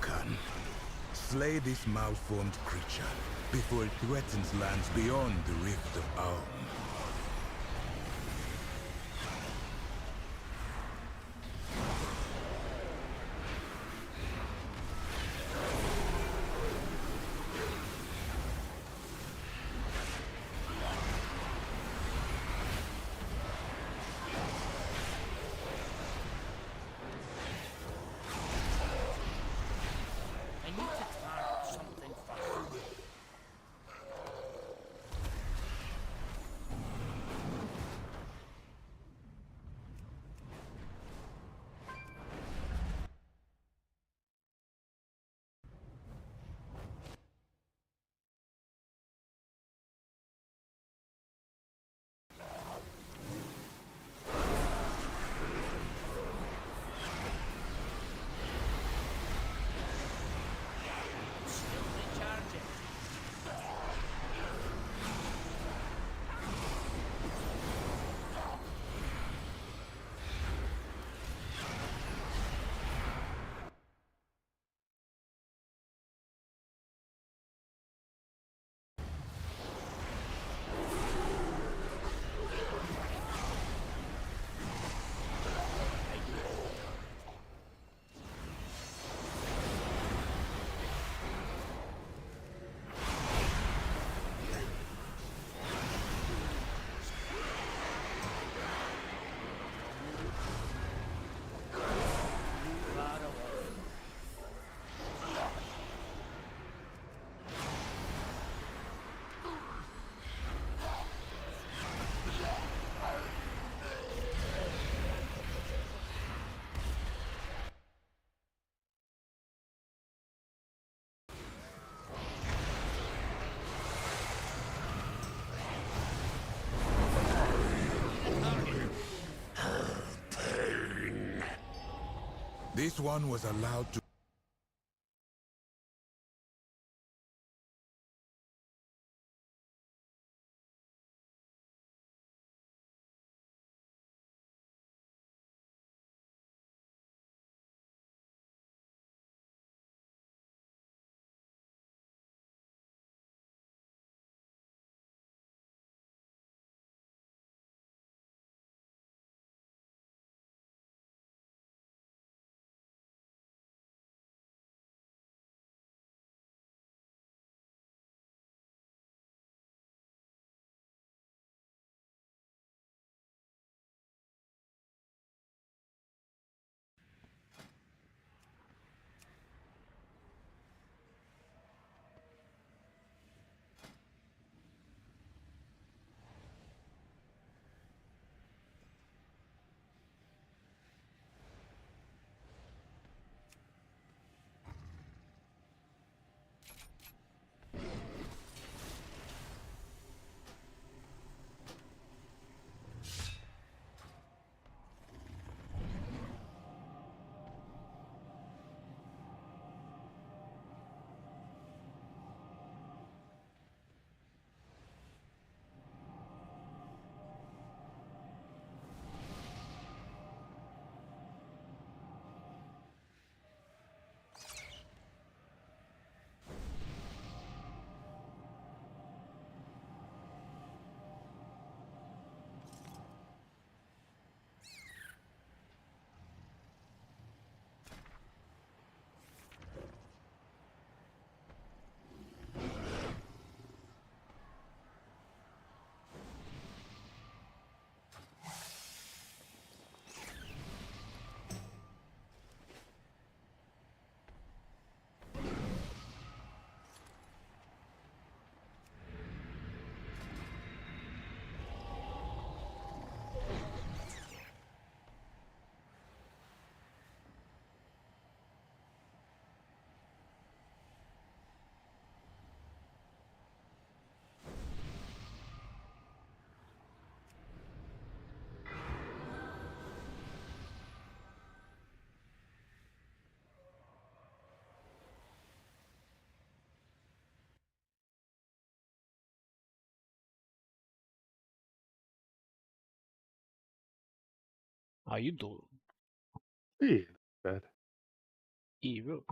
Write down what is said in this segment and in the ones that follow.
Lucan, slay this malformed creature before it threatens lands beyond the Rift of Aum. I need to target something first. Still recharging. Far away. This one was allowed to... How you doing? Hey, bad. Evil.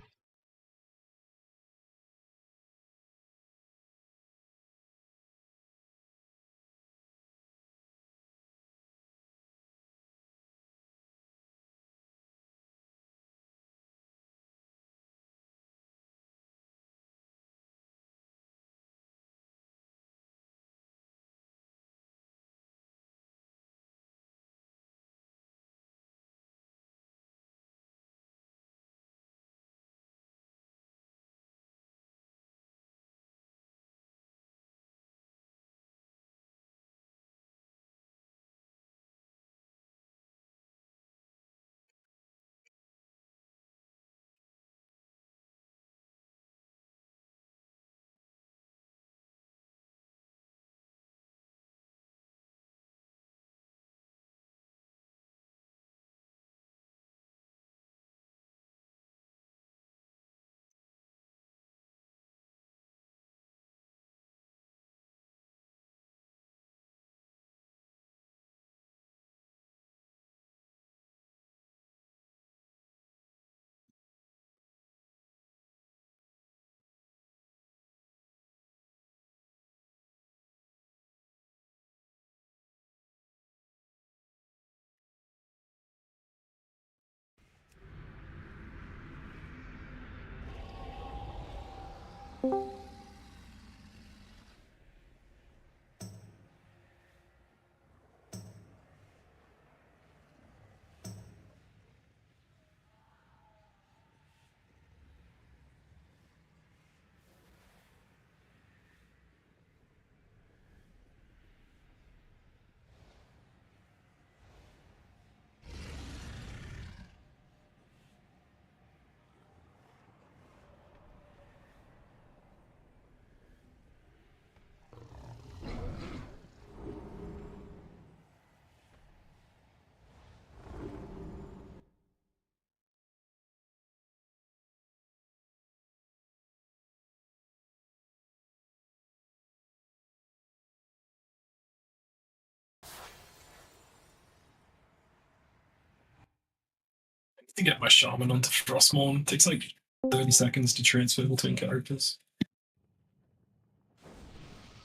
To get my shaman onto Frostmourne, it takes like 30 seconds to transfer between characters.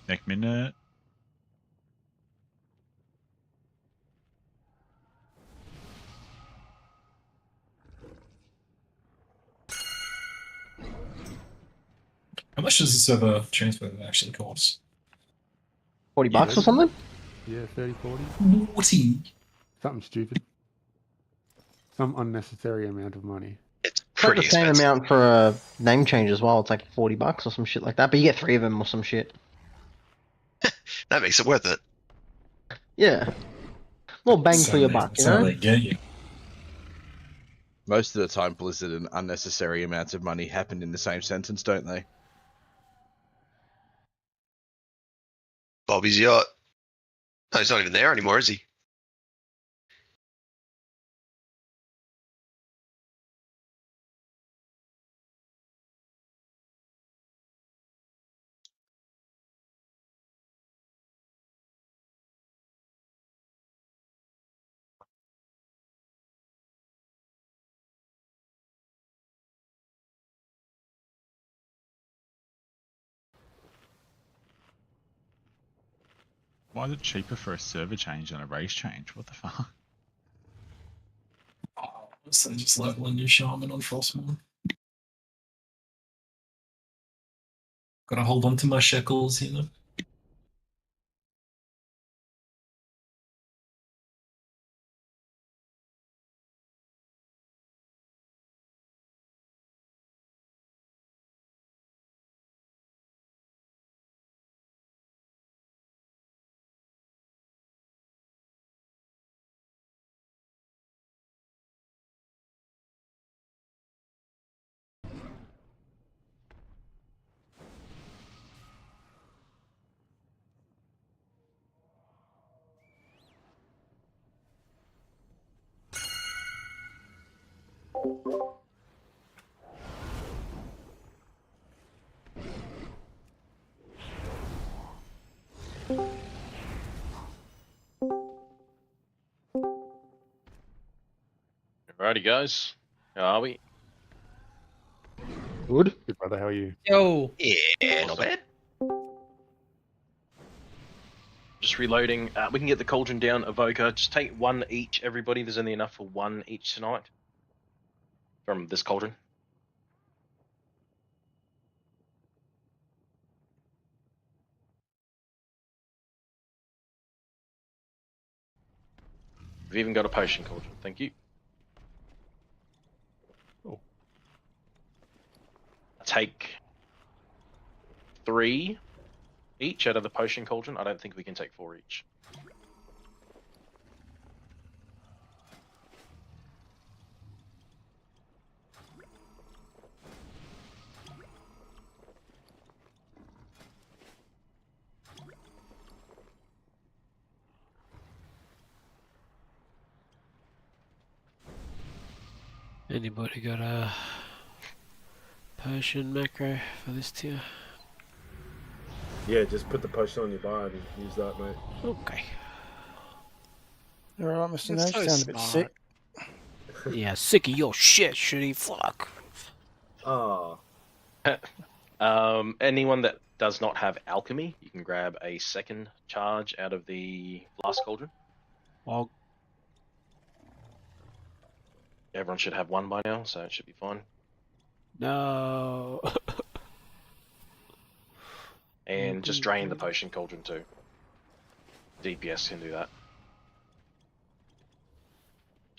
Next minute. How much does the server transfer actually cost? $40 or something? Yeah, 30, 40. 40. Something stupid. Some unnecessary amount of money. It's It's like pretty the same expensive. amount for a name change as well. It's like $40 or some shit like that. But you get 3 of them or some shit. That makes it worth it. Yeah. More bang So for your they- buck, that's you how know? they get you. Most of the time, Blizzard and unnecessary amounts of money happen in the same sentence, don't they? Bobby's yacht. No, he's not even there anymore, is he? Why is it cheaper for a server change than a race change? What the fuck? Oh, so just leveling your shaman on Frostmourne. Gotta hold on to my shekels, you know. Alrighty, guys. How are we? Good. Good brother, how are you? Yo. Yeah, not Awesome. bad. Just reloading. We can get the cauldron down, Evoker. Just take one each, everybody. There's only enough for one each tonight. From this cauldron. We've even got a potion cauldron. Thank you. Cool. Take 3 each out of the potion cauldron. I don't think we can take 4 each. Anybody got a potion macro for this tier? Yeah, just put the potion on your bar and use that, mate. Okay. Alright, Mr. That's Nose, so sound a bit smart. sick. Yeah, sick of your shit, shitty fuck. Ah, Anyone that does not have alchemy, you can grab a second charge out of the last cauldron. Well, Everyone should have one by now, so it should be fine. no. and just drain the potion cauldron too. DPS can do that.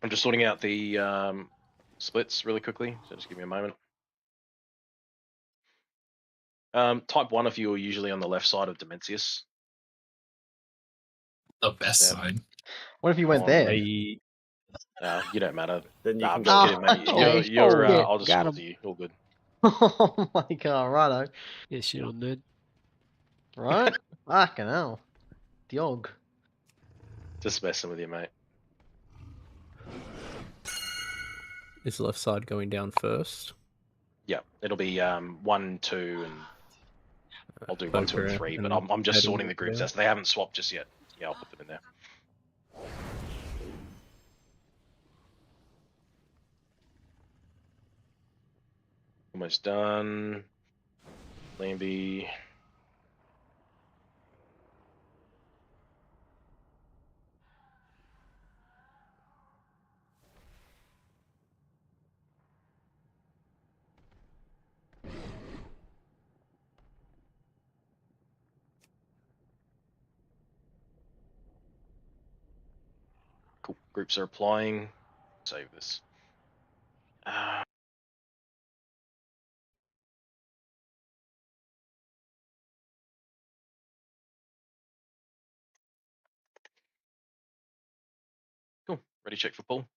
I'm just sorting out the splits really quickly, so just give me a moment. Type 1 of you are usually on the left side of Dimensius. The best Yeah. side. What if you went On there? the- you don't matter. Then you Nah, can I'm go. just kidding, mate. Oh, You're, yeah, I'll just got scroll him. to you. All good. Oh my god, righto. Yeah, shit on nerd. Right? Fucking hell. Diog. Just messing with you, mate. Is left side going down first? Yeah, it'll be 1, 2, and I'll do 1, 2, and Poker 3. But and I'm just heading sorting the groups there. as they haven't swapped just yet. Yeah, I'll put them in there. Almost done. Lambie. Cool. Groups are applying. Save this. Cool. Ready, check for pull.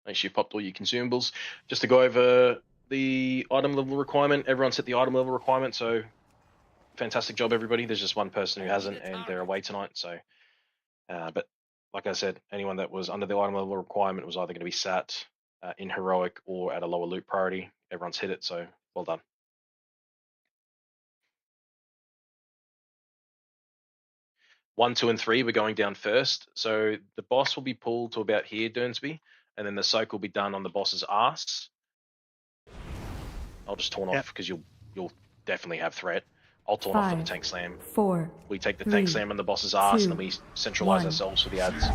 Make sure you've popped all your consumables. Just to go over the item level requirement. Everyone's hit the item level requirement, so fantastic job, everybody. There's just one person who hasn't, and they're away tonight. So, but like I said, anyone that was under the item level requirement was either going to be sat in heroic or at a lower loot priority. Everyone's hit it, so well done. One, 2, and 3, we're going down first. So the boss will be pulled to about here, Durnsby, and then the soak will be done on the boss's ass. I'll just taunt off because you'll definitely have threat. I'll taunt off for the tank slam. 4. We take the 3, tank slam on the boss's ass, 2, and then we centralize 1. ourselves for the ads.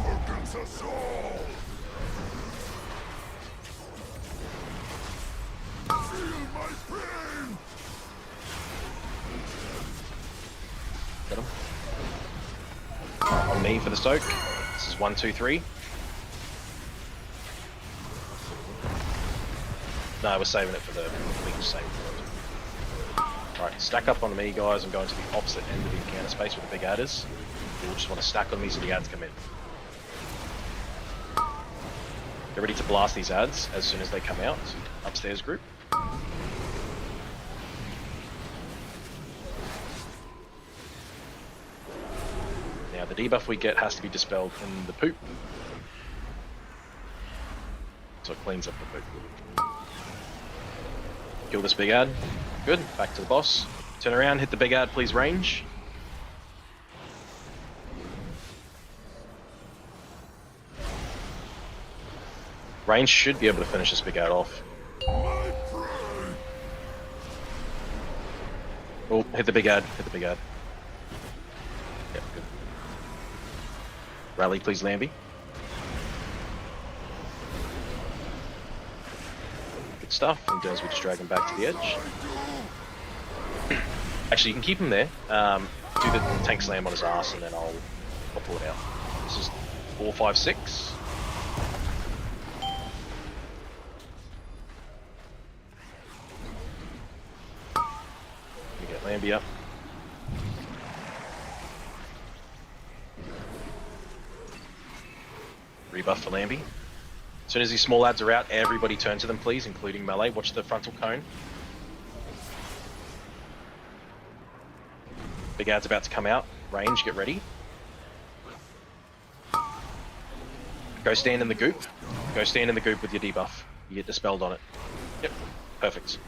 Got him. On me for the soak. This is 1, 2, 3. No, we're saving it for the weak save. Alright, stack up on me, guys. I'm going to the opposite end of the encounter space where the big ad is. You'll just want to stack on me so the ads come in. Get ready to blast these ads as soon as they come out. Upstairs group. Now the debuff we get has to be dispelled in the poop. So it cleans up the poop. Kill this big ad. Good. Back to the boss. Turn around, hit the big ad, please range. Range should be able to finish this big ad off. Oh, hit the big ad, hit the big ad. Yep, good. Rally, please, Lambie. Good stuff. And Durnsby just drag him back to the edge. Actually, you can keep him there. Do the tank slam on his ass, and then I'll pull it out. This is 4, 5, 6. We get Lambie up. Rebuff for Lambie. As soon as these small ads are out, everybody turn to them, please, including melee. Watch the frontal cone. Big ad's about to come out. Range, get ready. Go stand in the goop. Go stand in the goop with your debuff. You get dispelled on it. Yep, perfect.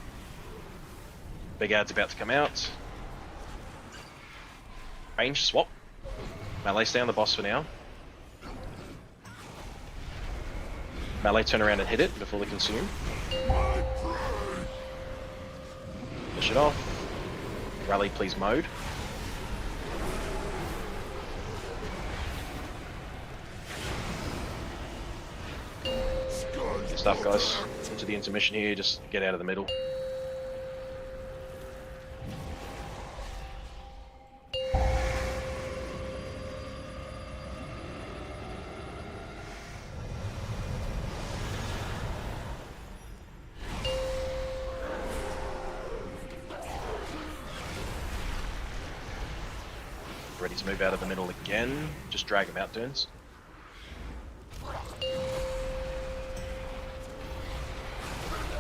Big ad's about to come out. Range, swap. Melee, stay on the boss for now. Melee, turn around and hit it before they consume. Push it off. Rally, please, mode. Good stuff, guys. Into the intermission here, just get out of the middle. ready to move out of the middle again. Just drag them out turns.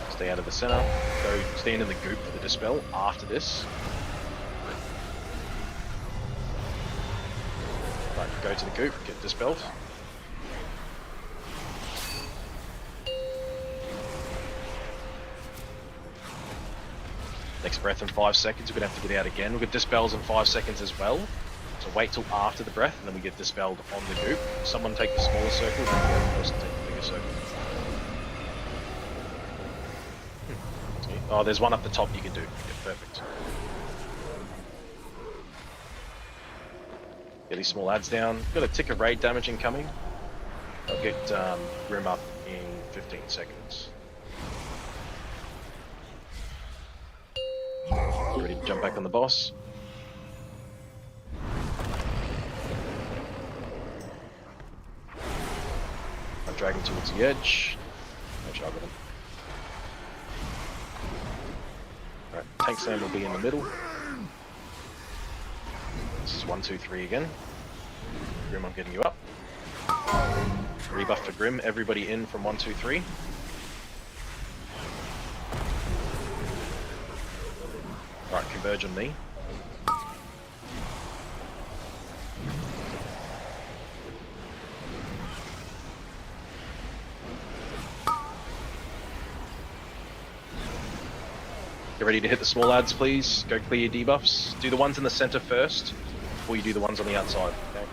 Stay out of the center. Go stand in the goop for the dispel after this. Right, go to the goop, get dispelled. Next breath in 5 seconds, we're gonna have to get out again. We'll get dispels in 5 seconds as well. So wait till after the breath and then we get dispelled on the goop. Someone take the smaller circle, then the other person take the bigger circle. Oh, there's one up the top you can do. Yeah, perfect. Get these small adds down. Got a tick of raid damage incoming. I'll get Grim up in 15 seconds. Ready to jump back on the boss. I'm dragging towards the edge. No trouble with him. Alright, Tank Slam will be in the middle. This is 1, 2, 3 again. Grim, I'm getting you up. Rebuff for Grim, everybody in from 1, 2, 3. Alright, converge on me. Get ready to hit the small adds, please. Go clear your debuffs. Do the ones in the center first, before you do the ones on the outside, okay?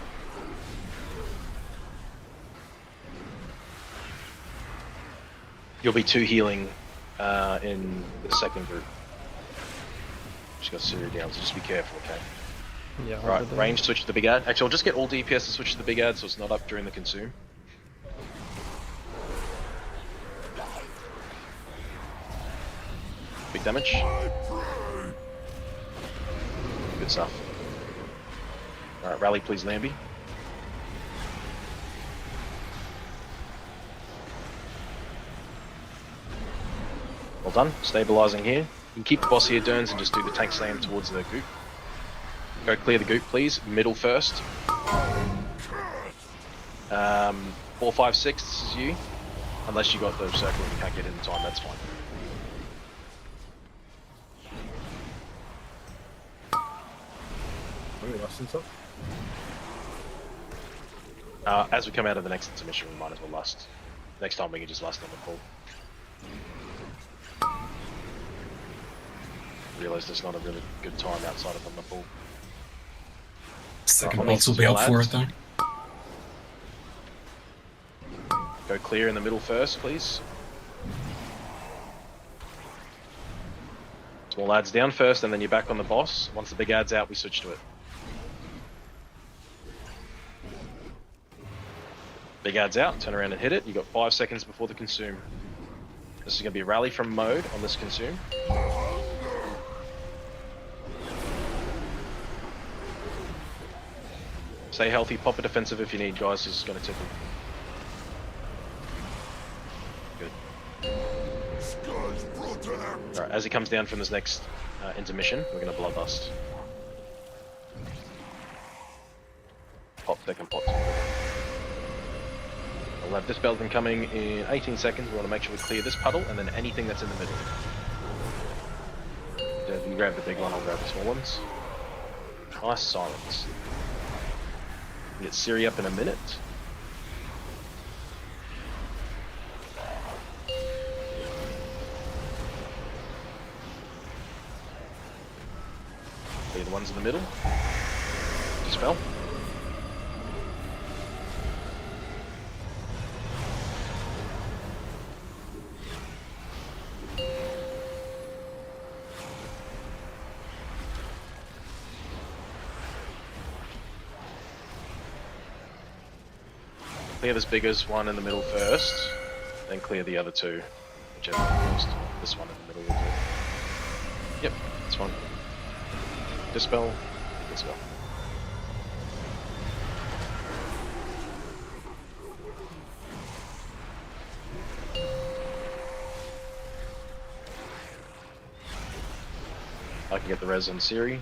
You'll be 2 healing in the second group. Just got Syria down, so just be careful, okay? Yeah. Right, range switch to the big ad. Actually, I'll just get all DPS to switch to the big ad so it's not up during the consume. Big damage. Good stuff. Alright, rally please, Lambie. Well done. Stabilizing here. You can keep the boss here, Derns, and just do the tank slam towards the goop. Go clear the goop, please. Middle first. 4, 5, 6, this is you. Unless you got the circle and you can't get in time, that's fine. I'm gonna lust stuff. As we come out of the next intermission, we might as well lust. Next time we can just lust on the pool. Realize there's not a really good time outside of on the pool. Second bots will be up for it though. Go clear in the middle first, please. Small adds down first, and then you're back on the boss. Once the big ad's out, we switch to it. Big ad's out, turn around and hit it. You got 5 seconds before the consume. This is going to be a rally from mode on this consume. Stay healthy, pop a defensive if you need, guys. This is going to tickle. Good. Alright, as he comes down from this next intermission, we're going to bloodlust. Pop, second pop. We'll have dispel coming in 18 seconds. We want to make sure we clear this puddle and then anything that's in the middle. If you grab the big one, I'll grab the small ones. Nice silence. We'll get Siri up in a minute. Clear the ones in the middle. Dispel. Clear this biggest one in the middle first, then clear the other two, whichever one first. This one in the middle will do. Yep, that's fine. Dispel, dispel. I can get the res on Siri.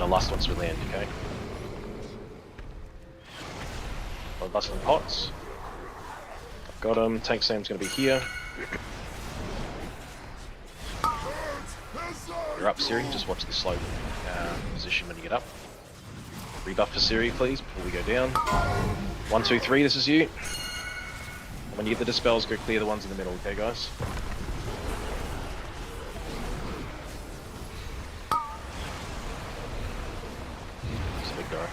the last ones we land, okay? Well, last of the pots. I've got him. Tank Sam's going to be here. You're up, Siri. Just watch the slow position when you get up. Rebuff for Siri, please, before we go down. 1, 2, 3, this is you. And when you get the dispels, go clear the ones in the middle, okay, guys? It's a big guy.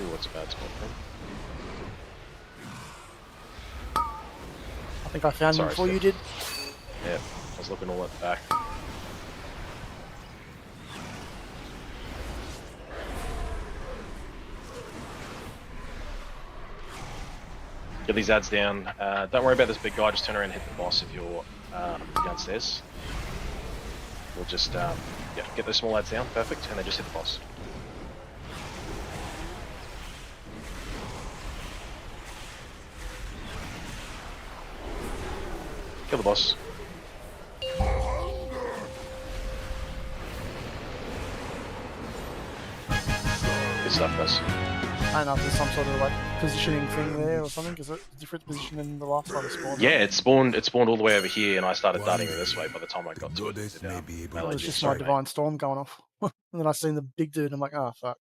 Ooh, what's a bad spot for him? I think I found him before you did. Yeah, I was looking all at the back. Get these ads down. Don't worry about this big guy, just turn around and hit the boss if you're downstairs. We'll just yeah, get those small ads down, perfect, and then just hit the boss. Kill the boss. Good stuff, guys. I don't know if there's some sort of like positioning thing there or something. Is it a different position than the last one spawned? Yeah, it spawned all the way over here, and I started darting it this way by the time I got to it. Goddess may be able It to was just Sorry, my mate. divine storm going off. And then I seen the big dude and I'm like, oh fuck.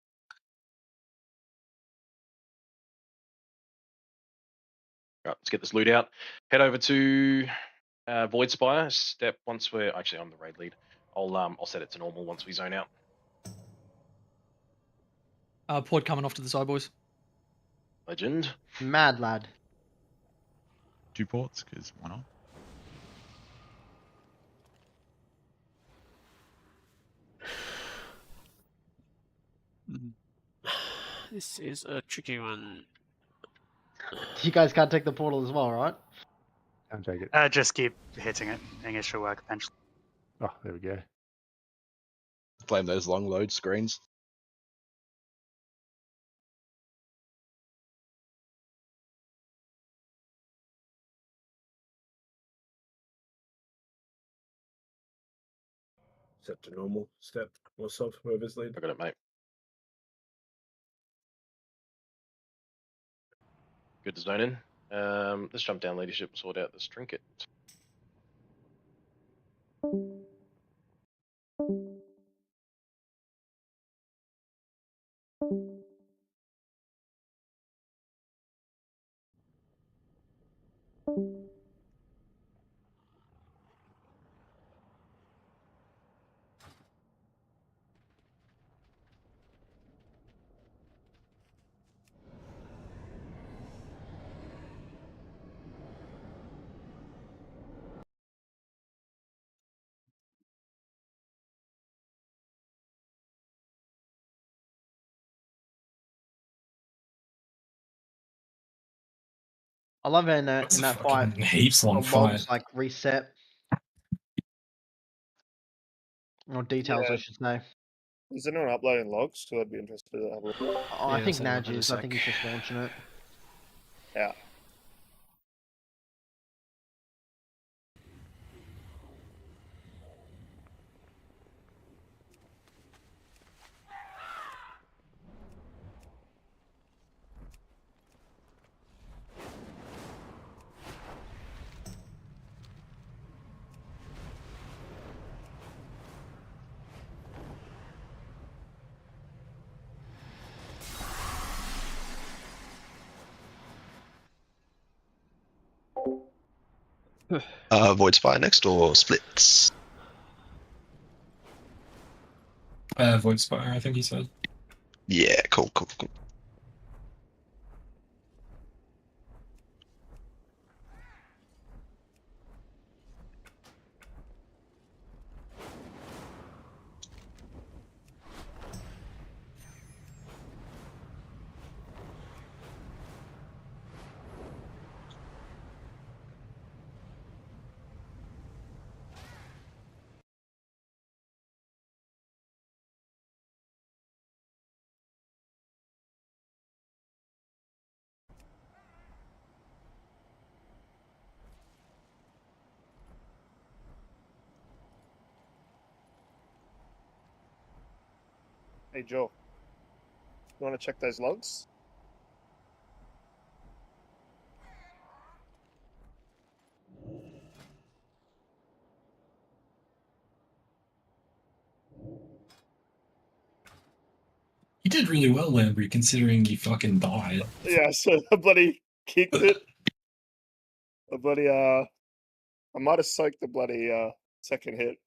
Right, let's get this loot out. Head over to Void Spire. Step once we're actually I'm the raid lead. I'll set it to normal once we zone out. Port coming off to the side, boys. Legend. Mad lad. 2 ports, because why not? This is a tricky one. You guys can't take the portal as well, right? Can't take it. Just keep hitting it, and it should work eventually. Oh, there we go. Blame those long load screens. Set to normal. Step or sub, whoever's lead. I got it, mate. Good to zone in. Let's jump down leadership and sort out this trinket. I love it in That's that fucking fight. heaps on Or fire. mobs like reset. Or details, Yeah. I should say. Is anyone uploading logs? Because I'd be interested to have a look. Oh, I Yeah, think so I'll Naj have a is. I think sec. he's just launching it. Yeah. Void Spire next or splits? Void Spire, I think he said. Yeah, cool. Hey Joe, you want to check those logs? You did really well, Lambry, considering you fucking died. Yeah, so the bloody kicked it. The bloody I might have soaked the bloody second hit.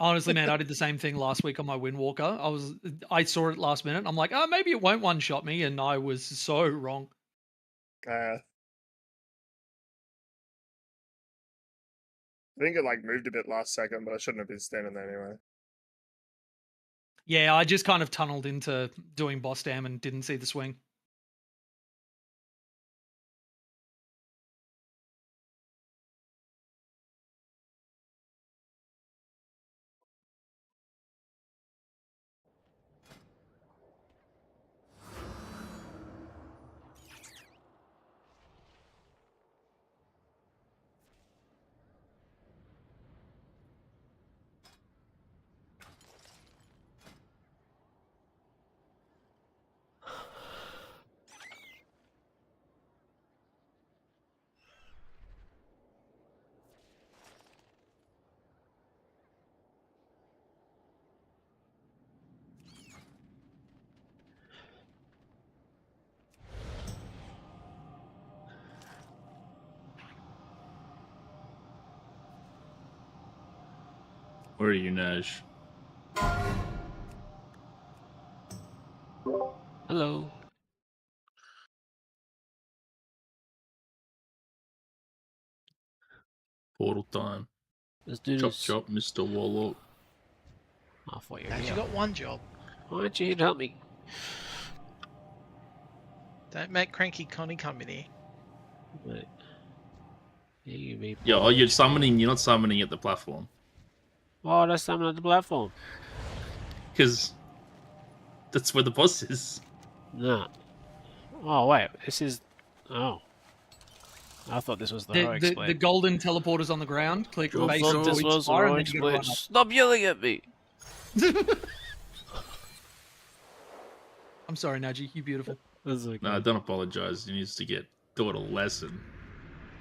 Honestly, man, I did the same thing last week on my Windwalker. I saw it last minute. I'm like, oh, maybe it won't one shot me, and I was so wrong. I think it like moved a bit last second, but I shouldn't have been standing there anyway. Yeah, I just kind of tunneled into doing boss dam and didn't see the swing. Where are you, Nash? Hello. Portal time. Let's do Chop this. chop, Mr. Warlock. I thought you were Now you here. got one job. Why aren't you here to help me? Don't make Cranky Connie come in here. Wait. Here you be. Yeah, oh, you're summoning. You're not summoning at the platform. Why would I summon at the platform? Because that's where the boss is. No. Oh wait, this is. Oh. I thought this was the heroic split. The golden teleporters on the ground. Click I base thought this was the heroic split. Stop yelling at me. I'm sorry, Najee. You beautiful. Okay. No, don't apologize. He needs to get taught a lesson.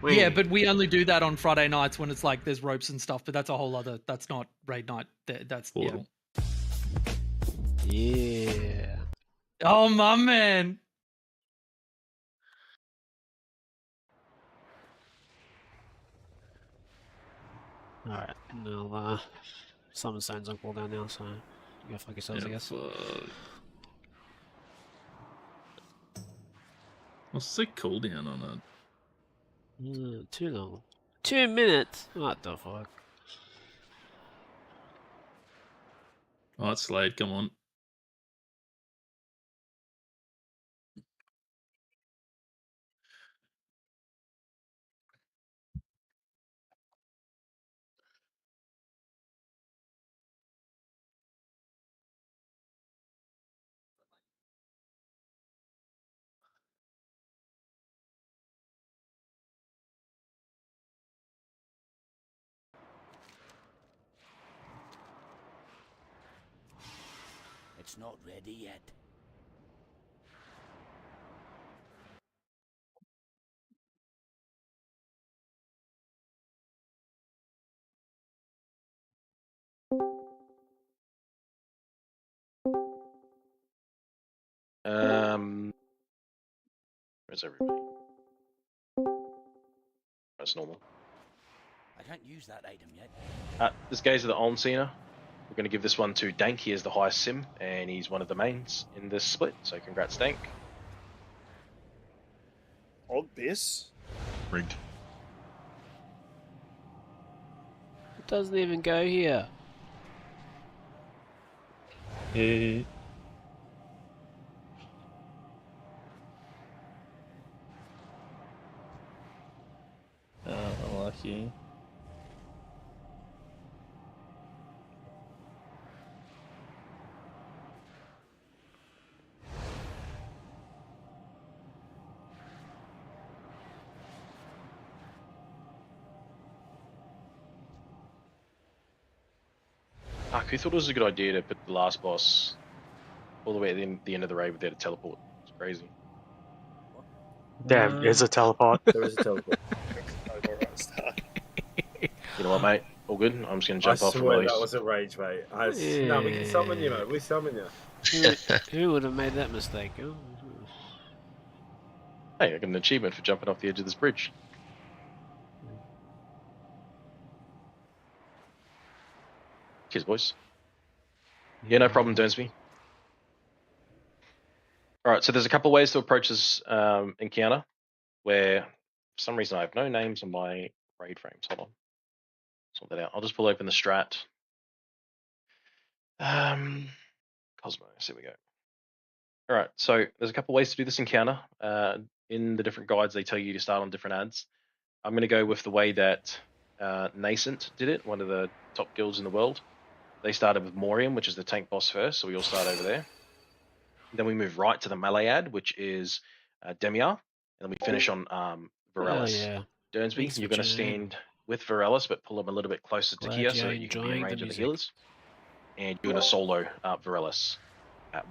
Yeah, but we only do that on Friday nights when it's like there's ropes and stuff. But that's a whole other. That's not raid night. That's Portal. Yeah. Oh my man. Alright, now summon stone's on cooldown now, so you go fuck yourselves, I guess. What's the cooldown on it? Too long. 2 minutes? What the fuck? Oh, it's late. Come on. It's not ready yet. Where's everybody? That's normal. I can't use that item yet. This guy's the Onseena. We're going to give this one to Dank. He is the highest sim, and he's one of the mains in this split. So congrats, Dank. Old Biss? Rigged. It doesn't even go here. Hey. Unlucky. Who thought it was a good idea to put the last boss all the way at the end of the raid without a teleport? It's crazy. Damn, there's a teleport. There is a teleport. You know what, mate? All good. I'm just gonna jump off from swear release. that was a rage, mate. No, we can summon you, mate. We summon you. Who would have made that mistake? Oh. Hey, I got an achievement for jumping off the edge of this bridge. Cheers, boys. Yeah, no problem, Durnsby. Alright, so there's a couple ways to approach this encounter where, for some reason, I have no names on my raid frames. Hold on. Sort that out. I'll just pull open the strat. Cosmos, here we go. Alright, so there's a couple ways to do this encounter. In the different guides, they tell you to start on different ads. I'm going to go with the way that Nascent did it, one of the top guilds in the world. They started with Morium, which is the tank boss first, so we all start over there. Then we move right to the melee ad, which is Demiar, and then we finish on Varellus. yeah. Durnsby, you're going to stand with Varellus, but pull him a little bit closer to Glad Kia you're so that you can be in enjoying the range of the music. healers. And you're going to solo Varellus.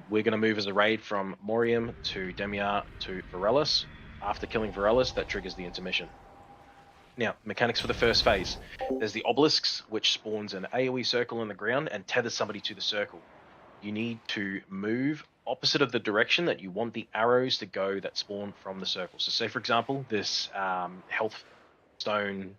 We're going to move as a raid from Morium to Demiar to Varellus. After killing Varellus, that triggers the intermission. Now, mechanics for the first phase. There's the obelisks, which spawns an AoE circle in the ground and tethers somebody to the circle. You need to move opposite of the direction that you want the arrows to go that spawn from the circle. So say, for example, this health stone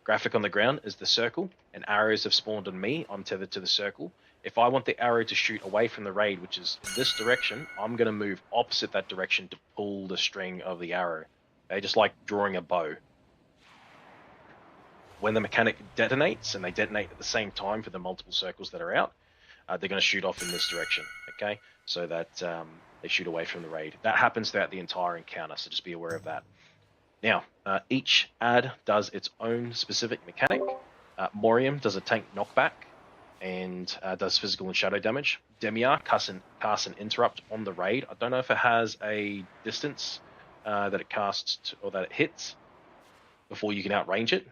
graphic on the ground is the circle, and arrows have spawned on me. I'm tethered to the circle. If I want the arrow to shoot away from the raid, which is in this direction, I'm going to move opposite that direction to pull the string of the arrow. Okay, just like drawing a bow. When the mechanic detonates, and they detonate at the same time for the multiple circles that are out, they're going to shoot off in this direction, okay? So that they shoot away from the raid. That happens throughout the entire encounter, so just be aware of that. Now, each ad does its own specific mechanic. Morium does a tank knockback and does physical and shadow damage. Demiar casts an interrupt on the raid. I don't know if it has a distance that it casts or that it hits before you can outrange it.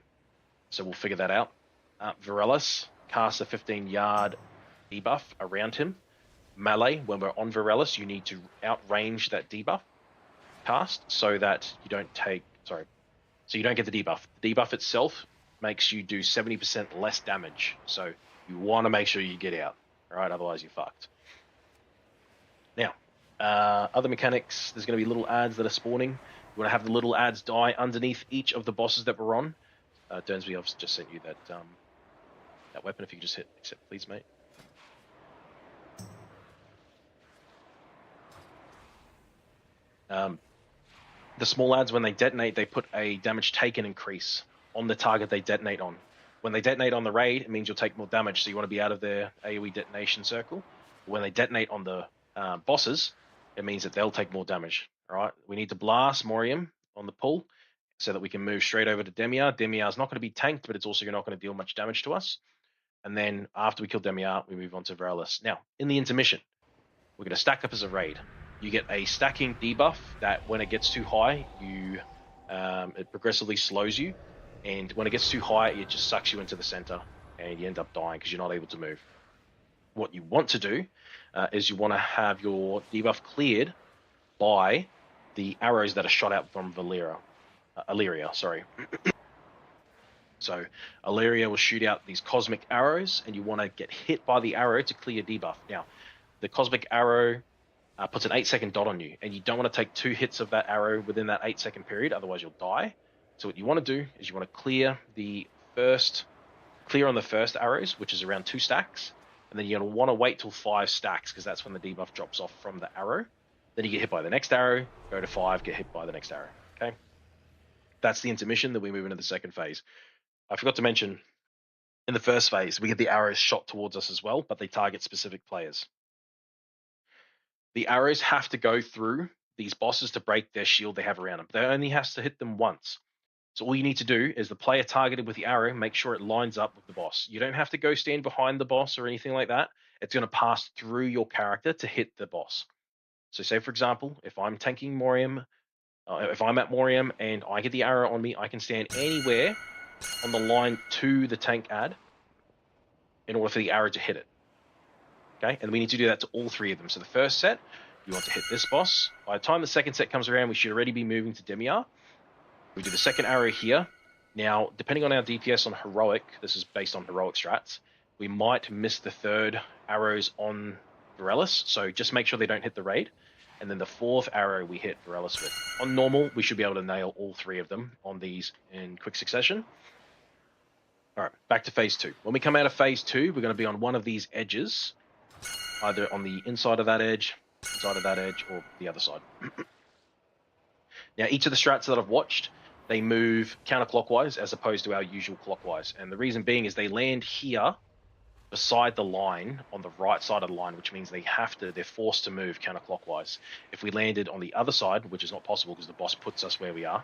So we'll figure that out. Varellus casts a 15-yard debuff around him. Melee, when we're on Varellus, you need to outrange that debuff cast so that you don't take... Sorry. So you don't get the debuff. The debuff itself makes you do 70% less damage. So you want to make sure you get out. Alright, otherwise you're fucked. Now, other mechanics, there's going to be little ads that are spawning. You want to have the little ads die underneath each of the bosses that we're on. Durnsby, I've just sent you that that weapon. If you could just hit accept, please, mate. The small ads, when they detonate, they put a damage taken increase on the target they detonate on. When they detonate on the raid, it means you'll take more damage, so you want to be out of their AoE detonation circle. When they detonate on the bosses, it means that they'll take more damage. All right, we need to blast Morium on the pull, so that we can move straight over to Demiar. Demiar's not going to be tanked, but it's also not going to deal much damage to us. And then after we kill Demiar, we move on to Varellus. Now, in the intermission, we're going to stack up as a raid. You get a stacking debuff that when it gets too high, it progressively slows you. And when it gets too high, it just sucks you into the center and you end up dying because you're not able to move. What you want to do is you want to have your debuff cleared by the arrows that are shot out from Illyria, sorry. So Illyria will shoot out these cosmic arrows, and you want to get hit by the arrow to clear debuff. Now, the cosmic arrow puts an 8-second dot on you, and you don't want to take 2 hits of that arrow within that 8-second period, otherwise you'll die. So what you want to do is you want to clear on the first arrows, which is around 2 stacks, and then you're going to want to wait till 5 stacks, because that's when the debuff drops off from the arrow. Then you get hit by the next arrow, go to 5, get hit by the next arrow. Okay? That's the intermission. Then we move into the second phase. I forgot to mention, in the first phase, we get the arrows shot towards us as well, but they target specific players. The arrows have to go through these bosses to break their shield they have around them. They only has to hit them once. So all you need to do is the player targeted with the arrow, make sure it lines up with the boss. You don't have to go stand behind the boss or anything like that. It's going to pass through your character to hit the boss. So say, for example, if I'm tanking Morium, if I'm at Morium and I get the arrow on me, I can stand anywhere on the line to the tank ad. in order for the arrow to hit it. Okay, and we need to do that to all 3 of them. So the first set, we want to hit this boss. By the time the second set comes around, we should already be moving to Demiar. We do the second arrow here. Now, depending on our DPS on Heroic, this is based on Heroic strats, we might miss the 3rd arrows on Varellus, so just make sure they don't hit the raid. And then the 4th arrow we hit Varellus with. On normal, we should be able to nail all 3 of them on these in quick succession. Alright, back to phase 2. When we come out of phase 2, we're going to be on one of these edges, either on the inside of that edge, or the other side. Now, each of the strats that I've watched, they move counterclockwise as opposed to our usual clockwise. And the reason being is they land here beside the line on the right side of the line, which means they're forced to move counterclockwise. If we landed on the other side, which is not possible because the boss puts us where we are,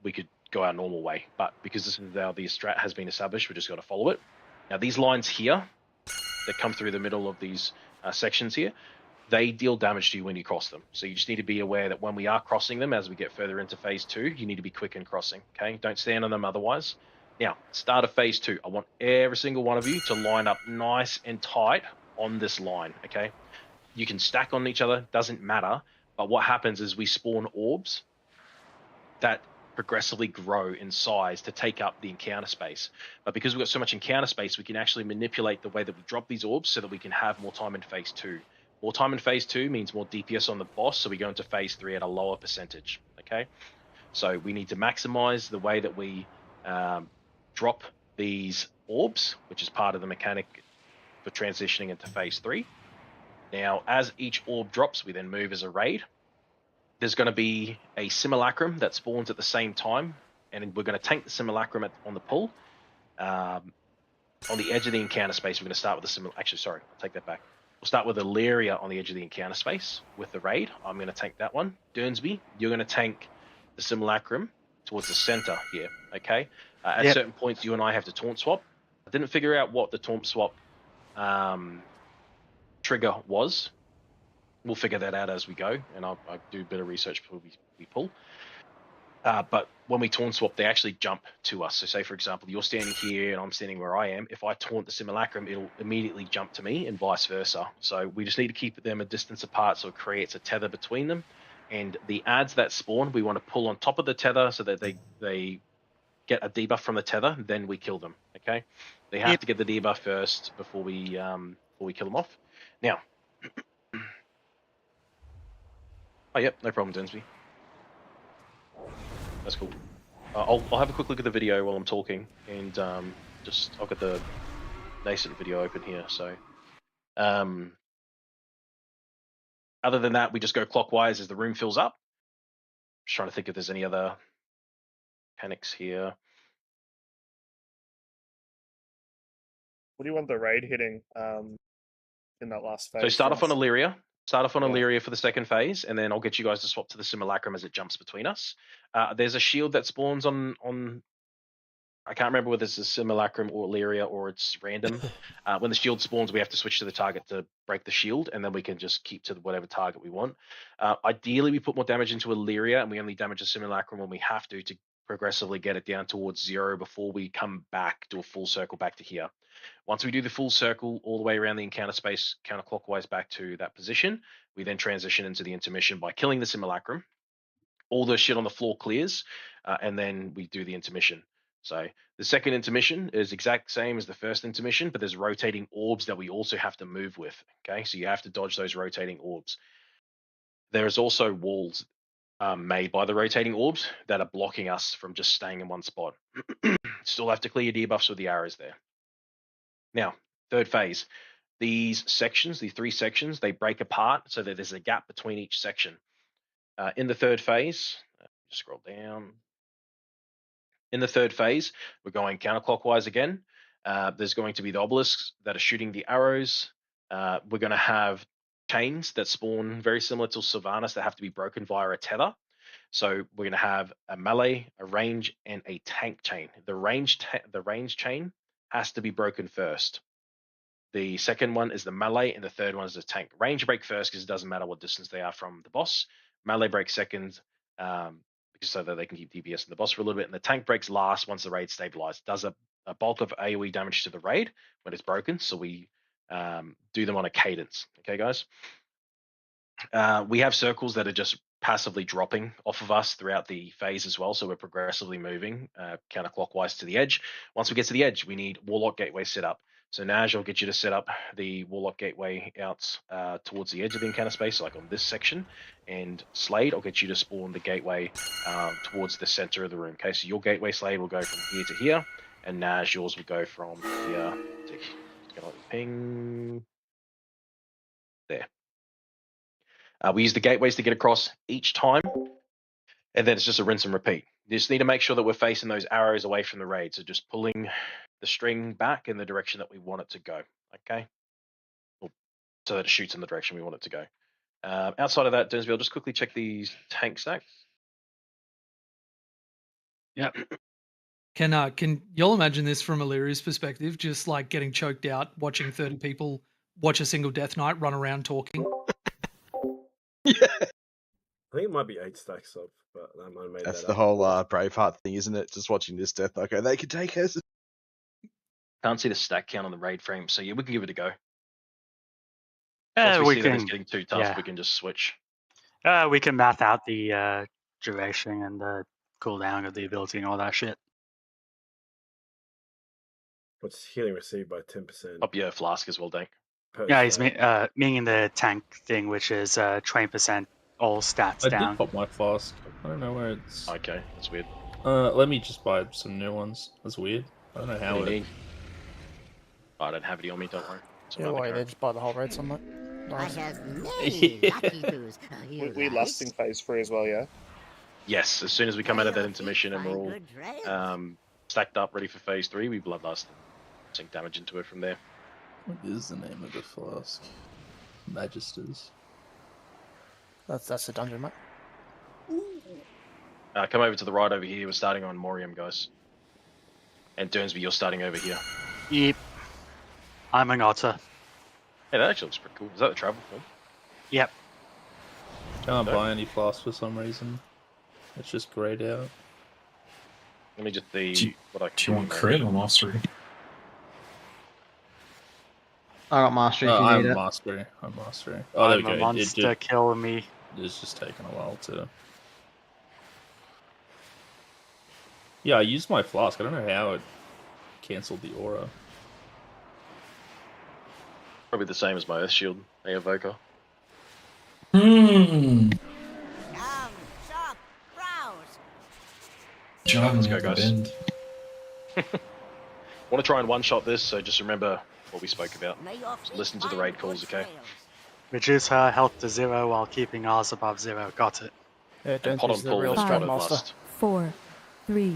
we could go our normal way. But because this is how the strat has been established, we just got to follow it. Now, these lines here that come through the middle of these sections here, they deal damage to you when you cross them. So you just need to be aware that when we are crossing them, as we get further into phase 2, you need to be quick in crossing, okay? Don't stand on them otherwise. Now, start of phase 2, I want every single one of you to line up nice and tight on this line, okay? You can stack on each other, doesn't matter, but what happens is we spawn orbs that progressively grow in size to take up the encounter space. But because we've got so much encounter space, we can actually manipulate the way that we drop these orbs so that we can have more time in phase 2. More time in phase 2 means more DPS on the boss, so we go into phase 3 at a lower percentage, okay? So we need to maximize the way that we drop these orbs, which is part of the mechanic for transitioning into phase 3. Now, as each orb drops, we then move as a raid. There's going to be a simulacrum that spawns at the same time, and we're going to tank the simulacrum on the pull. On the edge of the encounter space, we're going to start with the simulacrum. Actually, sorry, I'll take that back. We'll start with Illyria on the edge of the encounter space with the raid. I'm going to tank that one. Dernsby, you're going to tank the simulacrum towards the center here, okay? At certain points, you and I have to taunt swap. I didn't figure out what the taunt swap trigger was. We'll figure that out as we go, and I'll do a bit of research before we pull. But when we taunt swap, they actually jump to us. So say, for example, you're standing here and I'm standing where I am. If I taunt the simulacrum, it'll immediately jump to me and vice versa. So we just need to keep them a distance apart so it creates a tether between them. And the adds that spawn, we want to pull on top of the tether so that they get a debuff from the tether, then we kill them, okay? They have to get the debuff first before we kill them off. Now, oh, yep, no problem, Densby. That's cool. I'll have a quick look at the video while I'm talking, and I've got the nascent video open here. So, other than that, we just go clockwise as the room fills up. Just trying to think if there's any other mechanics here. What do you want the raid hitting in that last phase? So start off on Illyria. Start off on Illyria for the second phase, and then I'll get you guys to swap to the simulacrum as it jumps between us. There's a shield that spawns on I can't remember whether it's a simulacrum or Illyria or it's random. When the shield spawns, we have to switch to the target to break the shield, and then we can just keep to whatever target we want. Ideally, we put more damage into Illyria, and we only damage a simulacrum when we have to progressively get it down towards 0 before we come back, do a full circle back to here. Once we do the full circle all the way around the encounter space, counterclockwise back to that position, we then transition into the intermission by killing the simulacrum. All the shit on the floor clears, and then we do the intermission. So the second intermission is exact same as the first intermission, but there's rotating orbs that we also have to move with. Okay, so you have to dodge those rotating orbs. There is also walls made by the rotating orbs that are blocking us from just staying in one spot. Still have to clear your debuffs with the arrows there. Now, third phase. These sections, these 3 sections, they break apart so that there's a gap between each section. In the third phase, just scroll down. In the third phase, we're going counterclockwise again. There's going to be the obelisks that are shooting the arrows. We're going to have chains that spawn very similar to Sylvanas that have to be broken via a tether. So we're going to have a melee, a range, and a tank chain. The range chain has to be broken first. The second one is the melee, and the third one is the tank. Range break first because it doesn't matter what distance they are from the boss. Melee break second, so that they can keep DPS in the boss for a little bit, and the tank breaks last once the raid stabilized. Does a a bulk of AoE damage to the raid when it's broken, so we do them on a cadence. Okay, guys. We have circles that are just passively dropping off of us throughout the phase as well, so we're progressively moving counterclockwise to the edge. Once we get to the edge, we need Warlock Gateway set up. So Naj, I'll get you to set up the Warlock Gateway out towards the edge of the encounter space, like on this section. And Slade, I'll get you to spawn the gateway towards the center of the room. Okay, so your gateway, Slade, will go from here to here, and Naj, yours will go from here to ping. There. We use the gateways to get across each time, and then it's just a rinse and repeat. You just need to make sure that we're facing those arrows away from the raid, so just pulling the string back in the direction that we want it to go, okay? So that it shoots in the direction we want it to go. Outside of that, Durnsby, I'll just quickly check these tank stacks. Yep. Can y'all imagine this from Illyria's perspective? Just like getting choked out, watching 30 people watch a single Death Knight run around talking. I think it might be 8 stacks up, but I might have made That's that the up. whole Braveheart thing, isn't it? Just watching this death. Okay, they can take us. Can't see the stack count on the raid frame, so yeah, we can give it a go. Yeah, Once we see that can. it's getting too tough, Yeah. we can just switch. We can math out the duration and the cooldown of the ability and all that shit. What's healing received by 10%? Up your flask as well, Dank. Yeah, he's meaning the tank thing, which is 20% all stats I down. did pop my flask. I don't know where it's. Okay, that's weird. Let me just buy some new ones. That's weird. I don't know how What do you it. need? I don't have any on me, don't worry. It's Yeah, on my why card. they just buy the whole raid somewhere. Nice. We lusting phase 3 as well, yeah? Yes, as soon as we come out of that intermission and we're all stacked up, ready for phase 3, we bloodlust. Sink damage into it from there. What is the name of the flask? Magisters. That's the dungeon, mate. Come over to the right over here. We're starting on Morium, guys. And Durnsby, you're starting over here. Yep. I'm an otter. Hey, that actually looks pretty cool. Is that the travel form? Yep. Can't buy any flasks for some reason. It's just grayed out. Let me just see Do what I Do you want crit or mastery? I got mastery if you I'm need it. mastery. I'm mastery. Oh, there we I'm a go. monster killing me. It's just taking a while to. Yeah, I used my flask. I don't know how it cancelled the aura. Probably the same as my Earth Shield, Evoker. Let's go, guys. Want to try and one-shot this, so just remember what we spoke about. Just listen to the raid calls, okay? Reduce her health to 0 while keeping ours above 0. Got it. Yeah, And pot on pull, let's try to lust. 4, 3,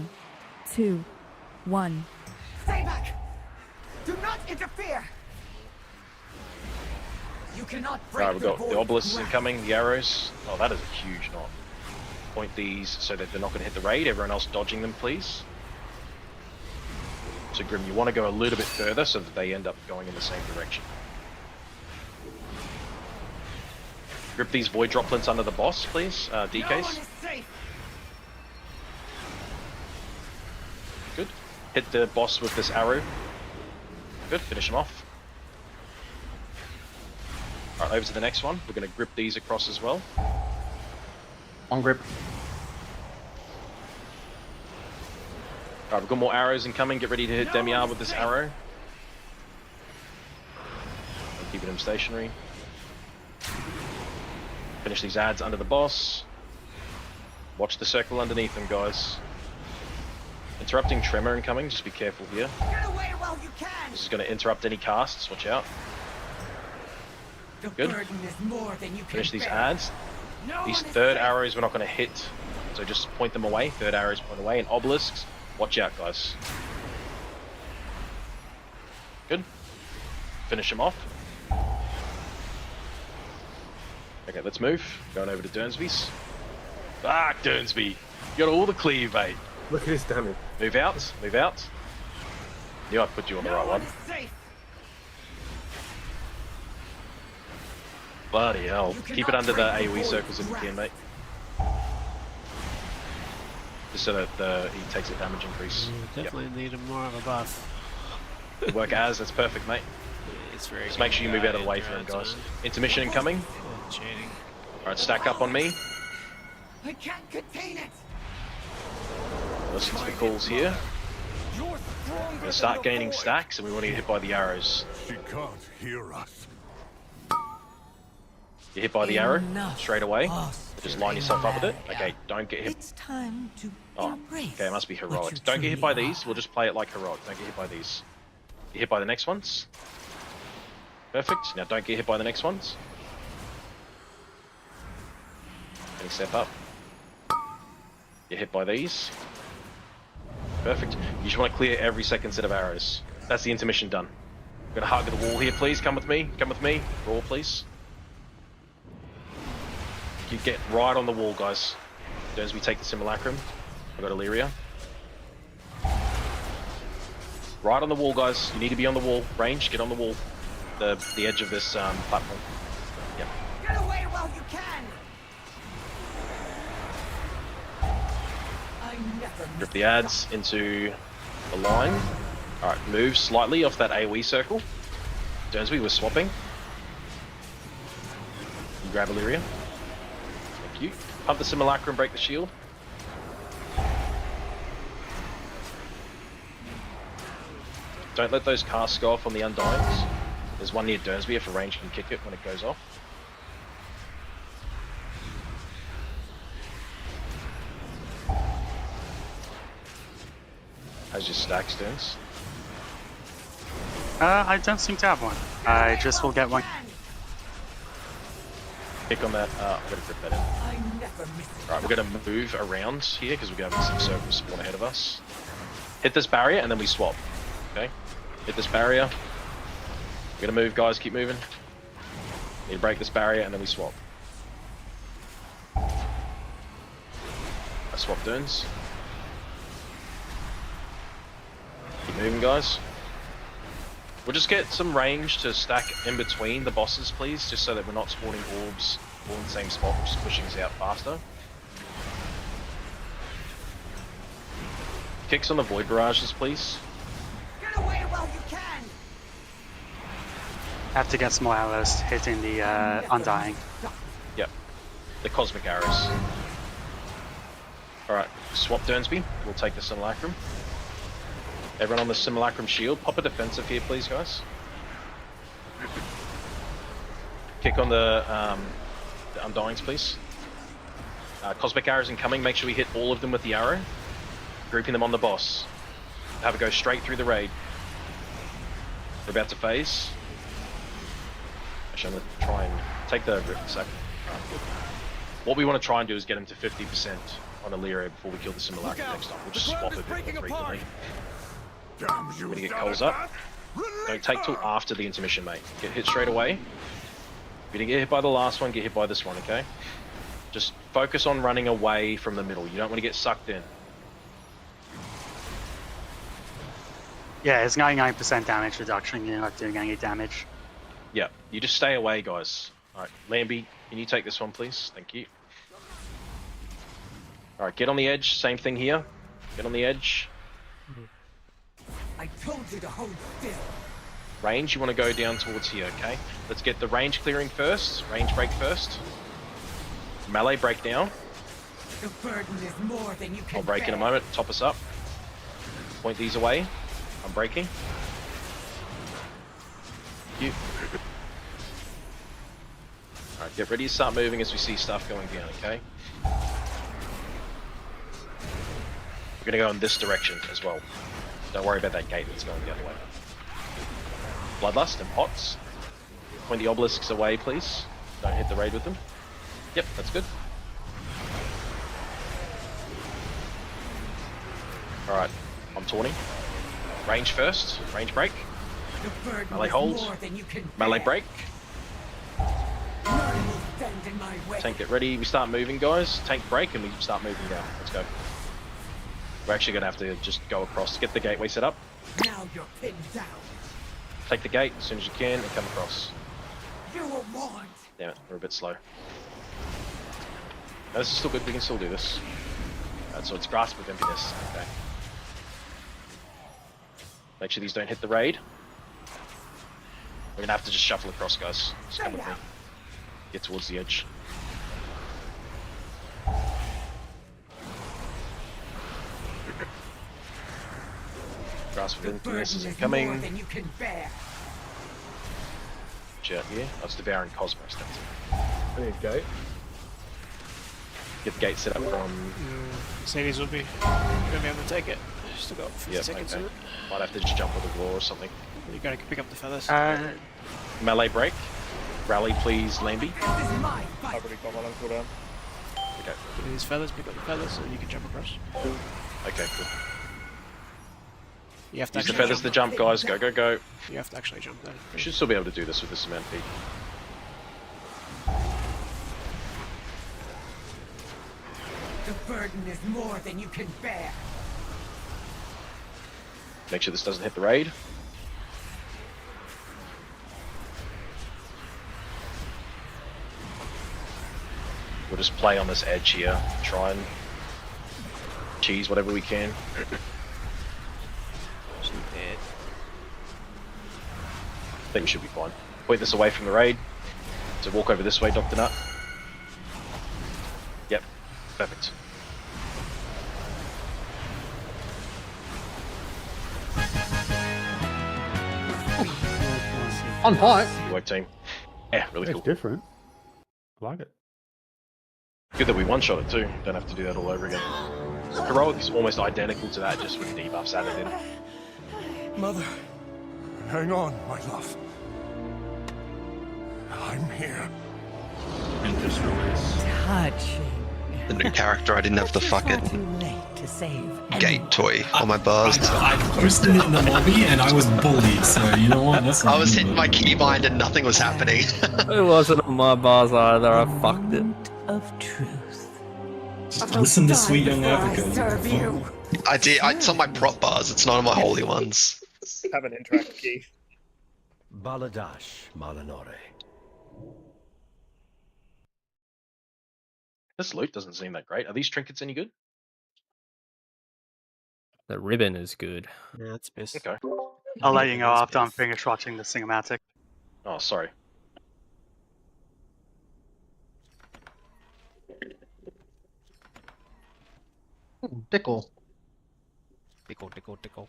2, 1. Stay back! Do not interfere! You cannot break Alright, we've got the the void obelisks ground. incoming, the arrows. Oh, that is a huge knot. Point these so that they're not going to hit the raid. Everyone else dodging them, please. So Grim, you want to go a little bit further so that they end up going in the same direction. Grip these void droplets under the boss, please. DKs. Good. Hit the boss with this arrow. Good. Finish him off. Alright, over to the next one. We're going to grip these across as well. On grip. Alright, we've got more arrows incoming. Get ready to hit Demiar with this arrow. Keeping him stationary. Finish these ads under the boss. Watch the circle underneath them, guys. Interrupting Tremor incoming. Just be careful here. Get away while you can! This is going to interrupt any casts. Watch out. The Good. burden is more than you can Finish these bear. ads. No These one is third safe. arrows we're not going to hit. So just point them away. Third arrows point away. And obelisks. Watch out, guys. Good. Finish them off. Okay, let's move. Going over to Durnsby's. Ah, Durnsby. You got all the cleave, mate. Look at his damage. Move out. Move out. Knew I'd put you on the right one. Bloody hell. Keep it under the AoE circles if you can, mate. just so that he takes a damage increase. Definitely needed more of a buff. Good work, Az. That's perfect, mate. It's very. Just make sure you move out of the way for him, guys. Intermission incoming. Cheating. All right, stack up on me. I can't contain it. Listen to the calls here. We're gonna start gaining stacks, and we want to get hit by the arrows. She can't hear us. Get hit by the arrow Enough. straight away. Just line yourself up with it. Okay, don't get hit. It's time to Oh, embrace. okay, it must be what heroics. you Don't get hit by truly these. We'll just play it like heroic. Don't get hit by these. Get hit by the next ones. Perfect. Now don't get hit by the next ones. Any step up. Get hit by these. Perfect. You just want to clear every second set of arrows. That's the intermission done. We're gonna hug the wall here, please. Come with me. Come with me. Roar, please. You get right on the wall, guys. As we take the simulacrum, I've got Illyria. Right on the wall, guys. You need to be on the wall. Range, get on the wall. The edge of this platform. Yep. Get away while you can. I never Rip the ads into the line. Alright, move slightly off that AoE circle. Dernsby was swapping. You grab Illyria. Thank you. Pump the simulacrum, break the shield. Don't let those casts go off on the Undyings. There's one near Dernsby if a range can kick it when it goes off. How's your stacks, Derns? I don't seem to have one. I just will get one. Pick on that. I'm gonna grip that in. Alright, we're gonna move around here because we're gonna have some circles spawn ahead of us. Hit this barrier and then we swap. Okay? Hit this barrier. We're gonna move, guys. Keep moving. Need to break this barrier and then we swap. I swap turns. Keep moving, guys. We'll just get some range to stack in between the bosses, please, just so that we're not spawning orbs all in the same spot, which is pushing us out faster. Kicks on the void barrages, please. Get away while you can. Have to get some more arrows hitting the Undying. Yep. The cosmic arrows. Alright, swap Dernsby. We'll take the simulacrum. Everyone on the simulacrum shield. Pop a defensive here, please, guys. Kick on the Undyings, please. Cosmic arrows incoming. Make sure we hit all of them with the arrow. Grouping them on the boss. Have it go straight through the raid. We're about to phase. Actually, I'm going to try and take the sack. What we want to try and do is get him to 50% on Illyria before we kill the simulacrum next time. We'll just swap it frequently. We're going to get Coles up. Don't take till after the intermission, mate. Get hit straight away. If you didn't get hit by the last one, get hit by this one, okay? Just focus on running away from the middle. You don't want to get sucked in. Yeah, it's 99% damage reduction. You're not doing any damage. Yeah, you just stay away, guys. Alright, Lambie, can you take this one, please? Thank you. Alright, get on the edge. Same thing here. Get on the edge. I told you to hold still. Range, you want to go down towards here, okay? Let's get the range clearing first. Range break first. Melee break down. The burden is more than you can I'll break in a bear. moment. Top us up. Point these away. I'm breaking. You. Alright, get ready to start moving as we see stuff going down, okay? We're gonna go in this direction as well. Don't worry about that gate that's going the other way. Bloodlust and pots. Point the obelisks away, please. Don't hit the raid with them. Yep, that's good. Alright, I'm taunting. Range first. Range break. The burden Melee is hold. more than you can Melee bear. break. None will stand in my way. Tank get ready. We start moving, guys. Tank break and we start moving down. Let's go. We're actually going to have to just go across. Get the gateway set up. Now you're pinned down. Take the gate as soon as you can and come across. You were warned. Damn it, we're a bit slow. No, this is still good. We can still do this. So it's Grasp of Emptiness. Okay. Make sure these don't hit the raid. We're gonna have to just shuffle across, guys. Just come with me. Get towards the edge. Grasp of Emptiness is incoming. More than you can bear. Watch out here. That's Devouring Cosmos, that's it. I need gate. Get the gate set up from... Mercedes will be gonna be able to take it. Still got 50 seconds in it. Might have to just jump with the wall or something. You gotta pick up the feathers. Melee break. Rally, please, Lambie. I've already got one on cooldown. Okay. Get these feathers, pick up the feathers, and you can jump across. Okay, good. You have to Use the actually feathers to jump, guys. Go, go, go. You have to actually jump there. We should still be able to do this with this amount of feet. The burden is more than you can bear. Make sure this doesn't hit the raid. We'll just play on this edge here. Try and cheese whatever we can. I think we should be fine. Point this away from the raid. So walk over this way, Dr. Nut. Yep, perfect. On point. Good work, team. Yeah, really It's cool. different. I like it. Good that we one-shot it too. Don't have to do that all over again. Heroic is almost identical to that, just with debuffs added in. Mother, hang on, my love. I'm here. Touching. The new character, I didn't have the fucking Too late to save. gate toy on my bars. I posted it in the lobby and I was bullied, so you know what? That's I was hitting my keybind and nothing was happening. It wasn't on my bars either. I fucked it. Of truth. Just listen to Sweet Young Africa. Serve you. I did. It's on my prop bars. It's not on my holy ones. Have an interact key. Baladash Malanore. This loot doesn't seem that great. Are these trinkets any good? The ribbon is good. Yeah, that's best. Okay. I'll let you know after I'm finished watching the cinematic. Oh, sorry. Tickle. Tickle, tickle, tickle.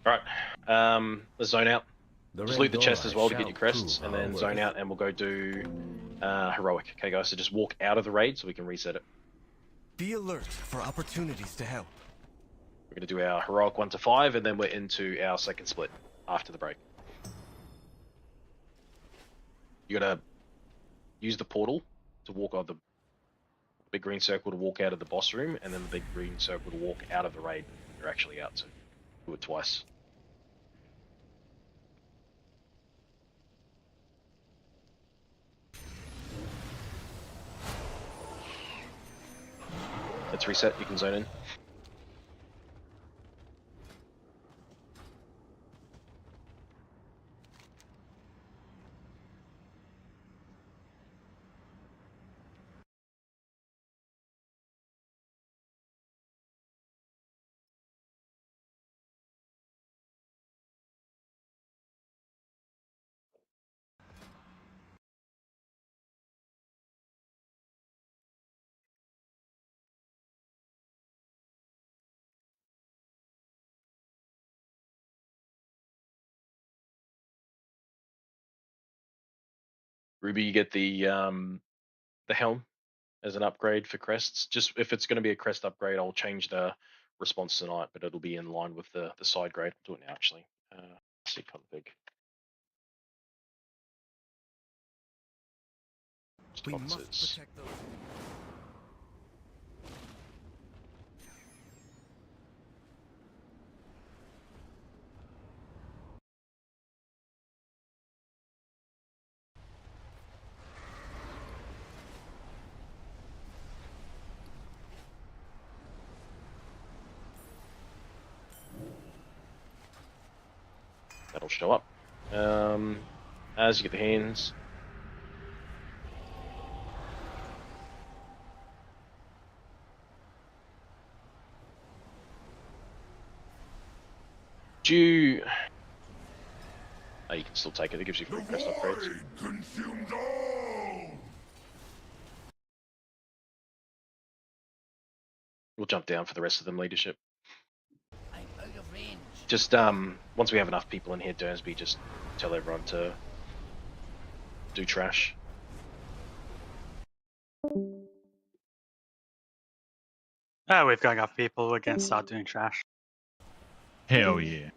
Alright. Let's zone out. Just loot the chest as well to get your crests, and then zone out, and we'll go do heroic. Okay, guys, so just walk out of the raid so we can reset it. Be alert for opportunities to help. We're going to do our heroic 1 to 5, and then we're into our second split after the break. You're going to use the portal to walk out the big green circle to walk out of the boss room, and then the big green circle to walk out of the raid. You're actually out, so do it twice. Let's reset, you can zone in. Ruby, you get the helm as an upgrade for crests. Just if it's going to be a crest upgrade, I'll change the response tonight, but it'll be in line with the side grade. I'll do it now actually. Let's see config. We must protect those. That'll show up. As you get the hands, Do you... Oh, you can still take it. It gives you free crest upgrades. We'll jump down for the rest of them leadership. Just once we have enough people in here, Durnsby, just tell everyone to do trash. We've got enough people. We're gonna start doing trash. Hell yeah.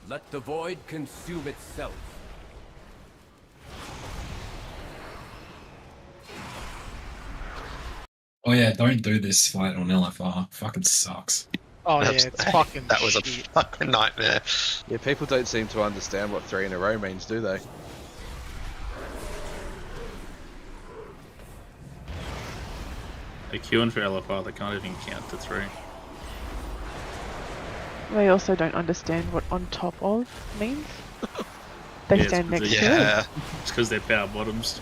Let the void consume itself. Oh yeah, don't do this fight on LFR. Fucking sucks. Oh yeah, it's fucking That was a shit. fucking nightmare. Yeah, people don't seem to understand what 3 in a row means, do they? They're queuing for LFR, they can't even count to 3. They also don't understand what on top of means. They Yeah, stand next to it. Yeah. It's because they're power bottoms.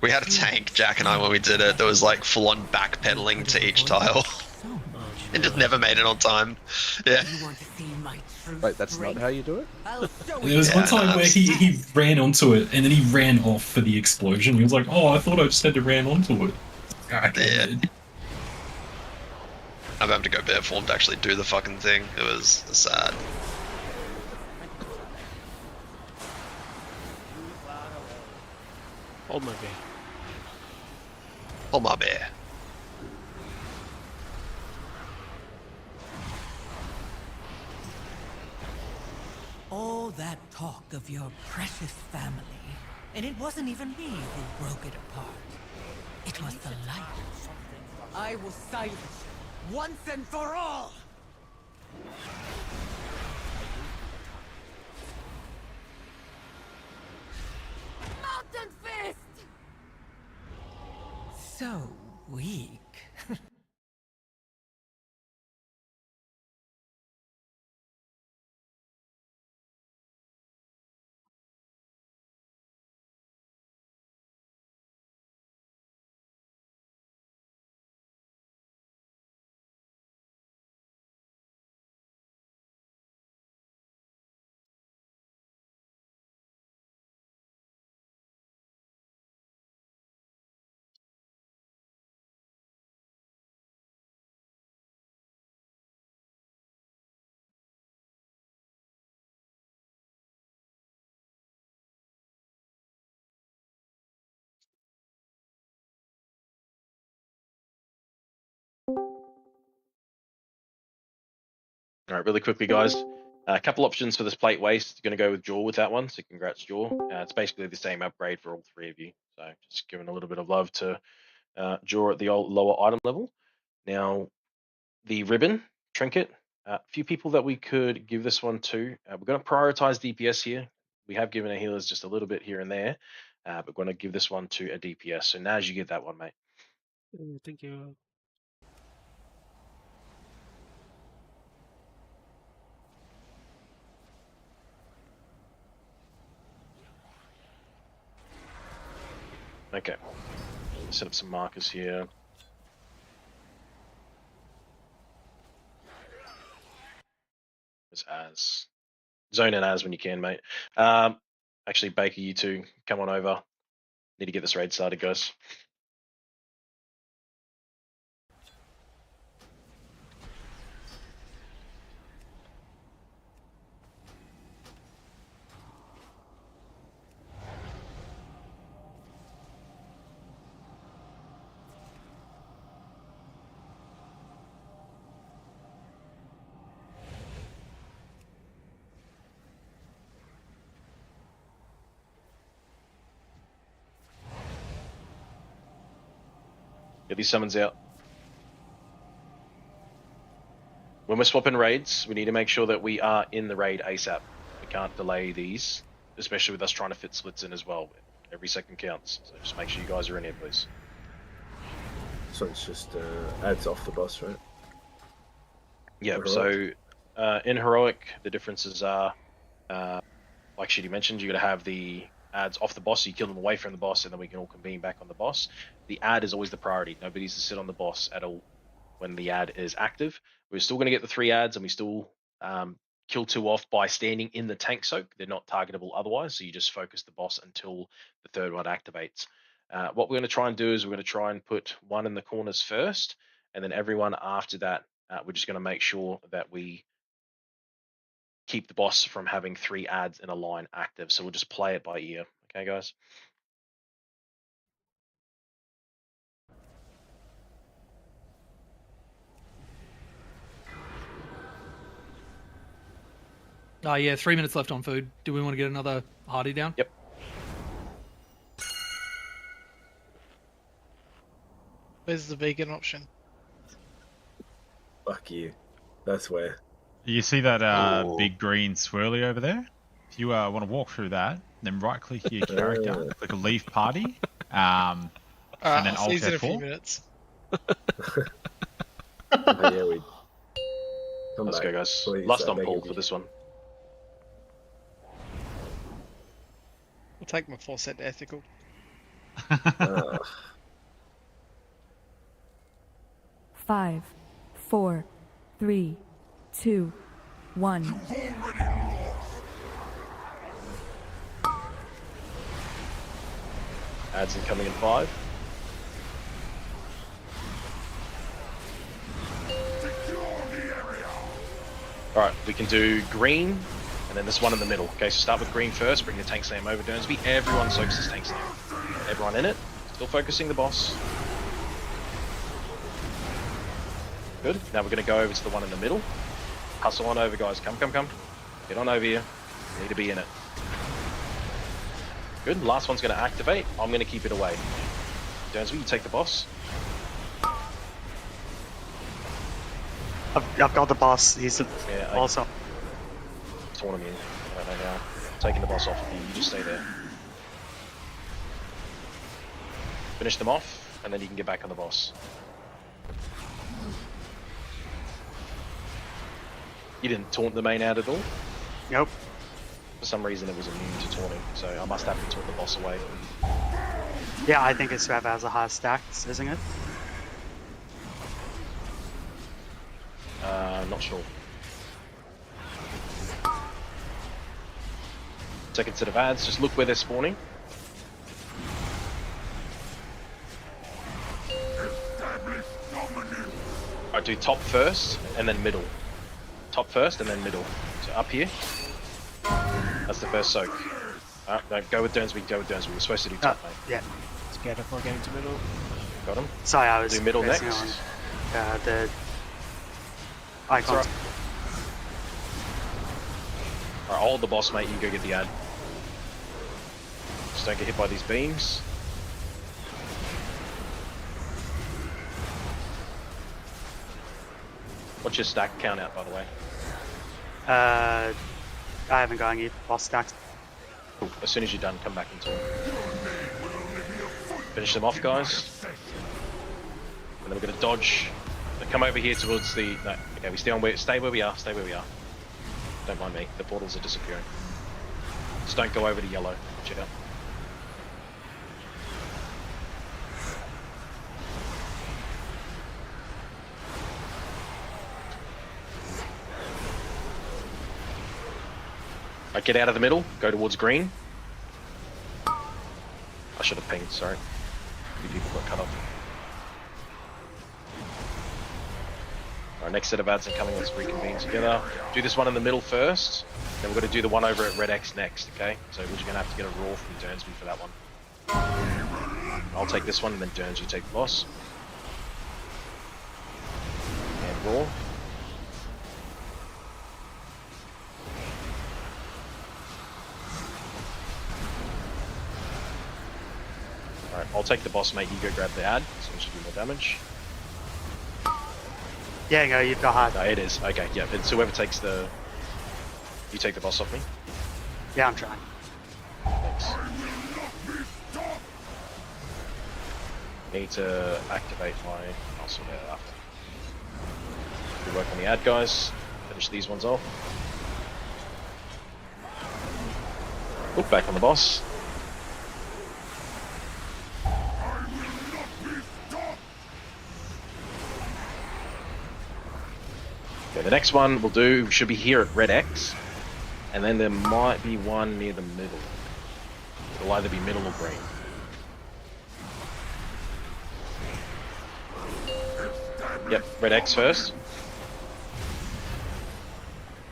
We had a tank, Jack and I, when we did it. There was like full-on backpedaling to each tile. It just never made it on time. Yeah. Wait, that's not how you do it? There was one time where he ran onto it and then he ran off for the explosion. He was like, "Oh, I thought I just had to ran onto it." Yeah. I'm having to go bare form to actually do the fucking thing. It was sad. Hold my beer. Hold my bear. All that talk of your precious family, and it wasn't even me who broke it apart. It was the light. I will silence you once and for all! Mountain Fist! So weak. All right, really quickly, guys. A couple options for this plate waste. Going to go with Jaw with that one. So congrats, Jaw. It's basically the same upgrade for all 3 of you. So just giving a little bit of love to Jaw at the lower item level. Now, the ribbon trinket. A few people that we could give this one to. We're going to prioritize DPS here. We have given our healers just a little bit here and there, but we're going to give this one to a DPS. So Naz, you get that one, mate. Thank you. Okay. Set up some markers here. It's Az. Zone in Az when you can, mate. Actually, Baker, you two, come on over. Need to get this raid started, guys. Get these summons out. When we're swapping raids, we need to make sure that we are in the raid ASAP. We can't delay these, especially with us trying to fit splits in as well. Every second counts, so just make sure you guys are in here, please. So it's just adds off the boss, right? Yeah, Heroic. so in Heroic, the differences are, like Shitty mentioned, you got to have the ads off the boss, so you kill them away from the boss, and then we can all convene back on the boss. The ad is always the priority. Nobody's to sit on the boss at all when the ad is active. We're still going to get the 3 ads, and we still kill 2 off by standing in the tank soak. They're not targetable otherwise, so you just focus the boss until the 3rd one activates. What we're going to try and do is we're going to try and put 1 in the corners first, and then everyone after that, we're just going to make sure that we keep the boss from having 3 ads in a line active. So we'll just play it by ear. Okay, guys? Yeah, 3 minutes left on food. Do we want to get another hardy down? Yep. Where's the vegan option? Fuck you. That's where. You see that big green swirly over there? If you want to walk through that, then right-click your character, click a leave party, and then I'll see you in a few Alt F4. minutes. Yeah, we. Let's go, guys. Please, Last I on beg Paul of for you. this one. I'll take my 4 cent ethical. Uh, 5, 4, 3, 2, 1. Ads incoming in 5. Alright, we can do green, and then this one in the middle. Okay, so start with green first, bring the tank slam over Dernsby. Everyone soaks this tank slam. Everyone in it, still focusing the boss. Good, now we're going to go over to the one in the middle. Hustle on over, guys. Come, come, come. Get on over here. You need to be in it. Good, last one's going to activate. I'm going to keep it away. Dernsby, you take the boss. I've got the boss. He's awesome. Torn him in. I don't know now. Taking the boss off of you. You just stay there. Finish them off, and then you can get back on the boss. You didn't taunt the main ad at all? Nope. For some reason it was immune to taunting, so I must have to taunt the boss away. Yeah, I think it's whoever has the highest stacks, isn't it? Not sure. Second set of ads, just look where they're spawning. Alright, do top first, and then middle. Top first, and then middle. So up here. That's the first soak. Alright, no, go with Dernsby, go with Dernsby. We're supposed to do top, mate. Yeah. Scared before getting to middle. Got him. Sorry, I was do middle next. focusing on the icons. Alright, I'll hold the boss, mate. You go get the ad. Just don't get hit by these beams. What's your stack count out, by the way? I haven't got any boss stacks. Cool. As soon as you're done, come back into it. Finish them off, guys. And then we're gonna dodge. Come over here towards the. No, okay, we stay where we are. Stay where we are. Don't mind me. The portals are disappearing. Just don't go over to yellow. Check out. Right, get out of the middle. Go towards green. I should have pinged. Sorry. A few people got cut off. Alright, next set of ads are coming. Let's reconvene together. Do this one in the middle first. Then we're going to do the one over at Red X next, okay? So we're just going to have to get a roar from Dernsby for that one. I'll take this one, and then Derns, you take the boss. And roar. Alright, I'll take the boss, mate. You go grab the ad, so it should do more damage. Yeah, no, you've got hard. No, it is. Okay, yeah. It's whoever takes the... You take the boss off me. Yeah, I'm trying. Thanks. Need to activate my... I'll sort it out after. We work on the ad, guys. Finish these ones off. Look back on the boss. Okay, the next one we'll do should be here at red X, and then there might be one near the middle. It'll either be middle or green. Yep, red X first.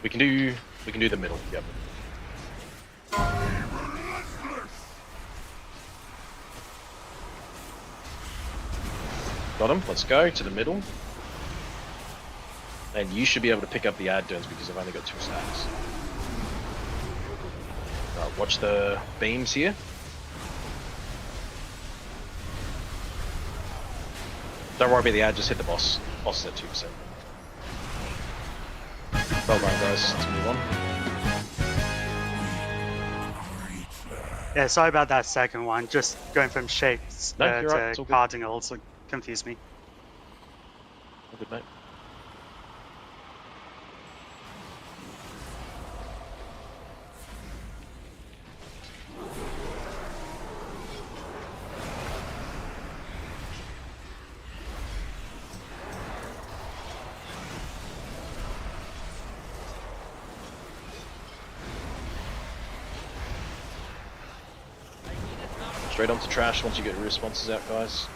We can do the middle. Yep. Got him. Let's go to the middle. And you should be able to pick up the ad turns because I've only got 2 stacks. Watch the beams here. Don't worry about the ad, just hit the boss. Boss is at 2%. Well done, guys. Let's move on. Yeah, sorry about that second one. Just going from shapes No, you're right. It's to all good. cardinals confused me. All good, mate. Straight onto trash once you get your responses out, guys.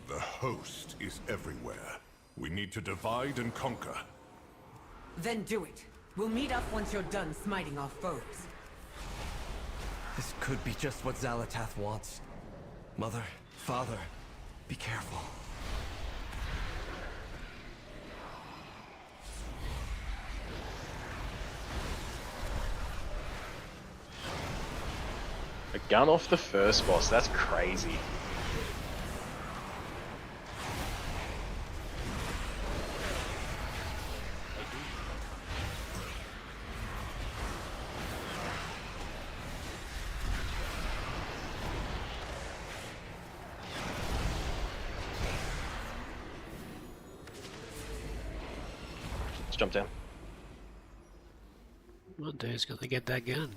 The host is everywhere. We need to divide and conquer. Then do it. We'll meet up once you're done smiting our foes. This could be just what Xalatath wants. Mother, father, be careful. A gun off the first boss, that's crazy. Let's jump down. One day he's gonna get that gun.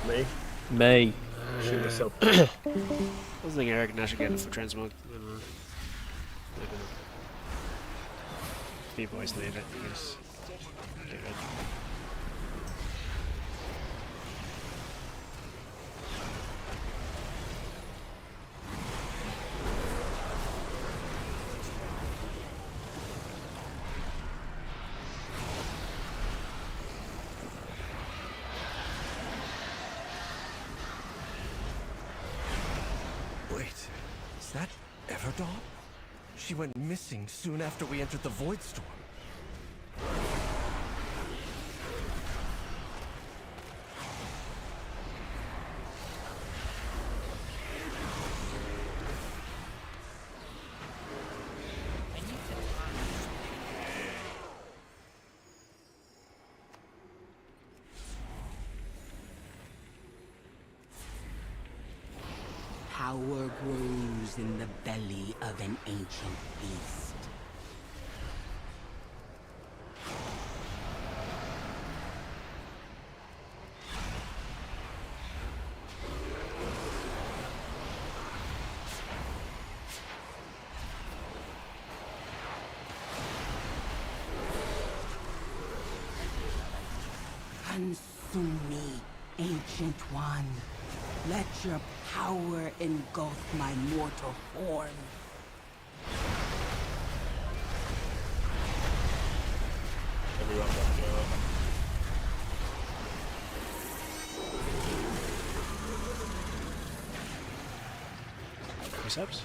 Me? Me. Shoot myself. I was thinking Eric and I should get it for transmog. You boys leave it, I guess. Get it. Wait, is that Everdawn? She went missing soon after we entered the Void Storm. Power grows in the belly of an ancient beast. Consume me, Ancient One. Let your power engulf my mortal form. Everyone got to go. Precepts?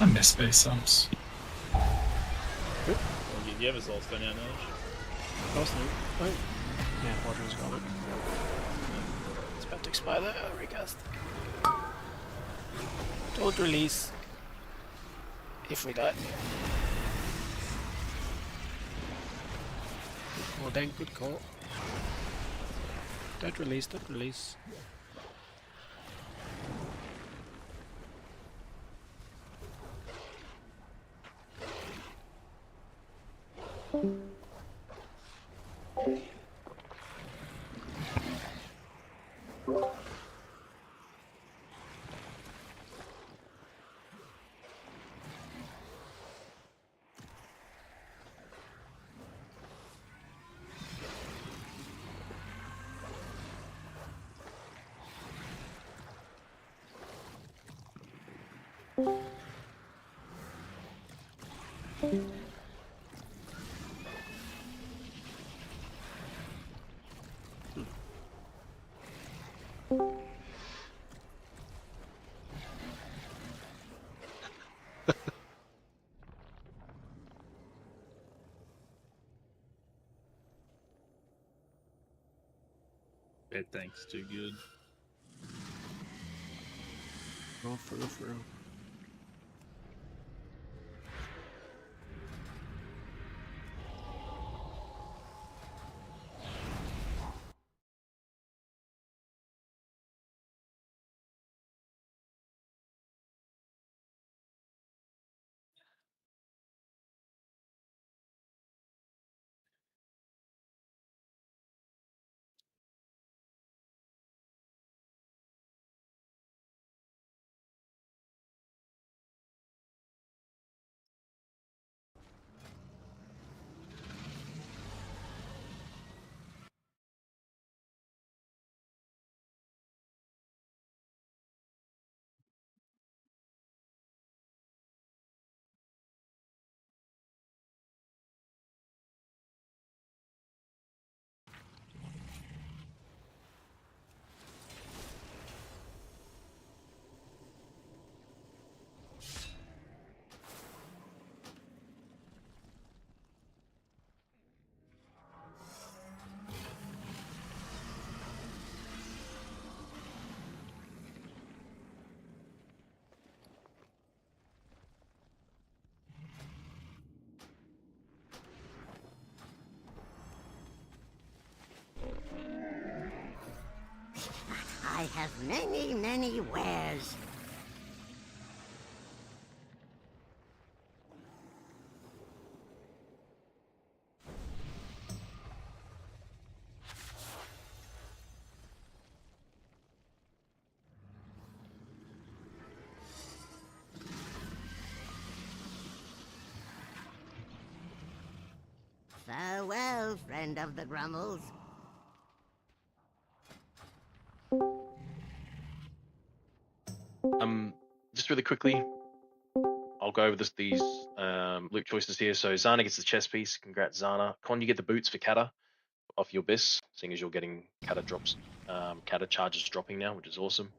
I miss base sums. You have a soul spin out now. Oh, yeah, Quadrant's got it. It's about to expire there. Recast. Don't release. If we die. Oh dang, good call. Don't release, don't release. Bad thanks, too good. Go through. I have many, many wares. Farewell, friend of the Grummles. Just really quickly, I'll go over these loot choices here. So Zana gets the chest piece. Congrats, Zana. Con, you get the boots for Kata off your Biss, seeing as you're getting Kata drops, Kata charges dropping now, which is awesome.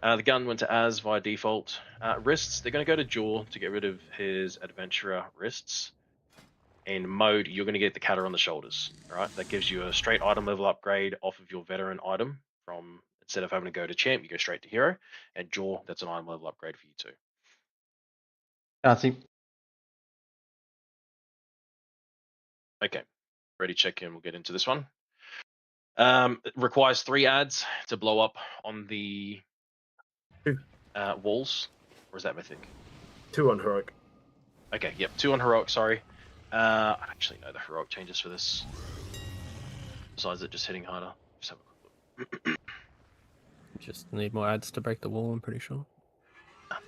The gun went to Az via default. Wrists, they're going to go to Jaw to get rid of his Adventurer wrists. In mode, you're going to get the Kata on the shoulders. All right, that gives you a straight item level upgrade off of your veteran item. From instead of having to go to champ, you go straight to hero. And Jaw, that's an item level upgrade for you too. Grazie. Okay, ready check in. We'll get into this one. It requires 3 ads to blow up on the walls. Or is that mythic? 2 on heroic. Okay, yep, 2 on heroic. Sorry. I actually know the heroic changes for this. Besides it just hitting harder. Just have a quick look. Just need more ads to break the wall, I'm pretty sure.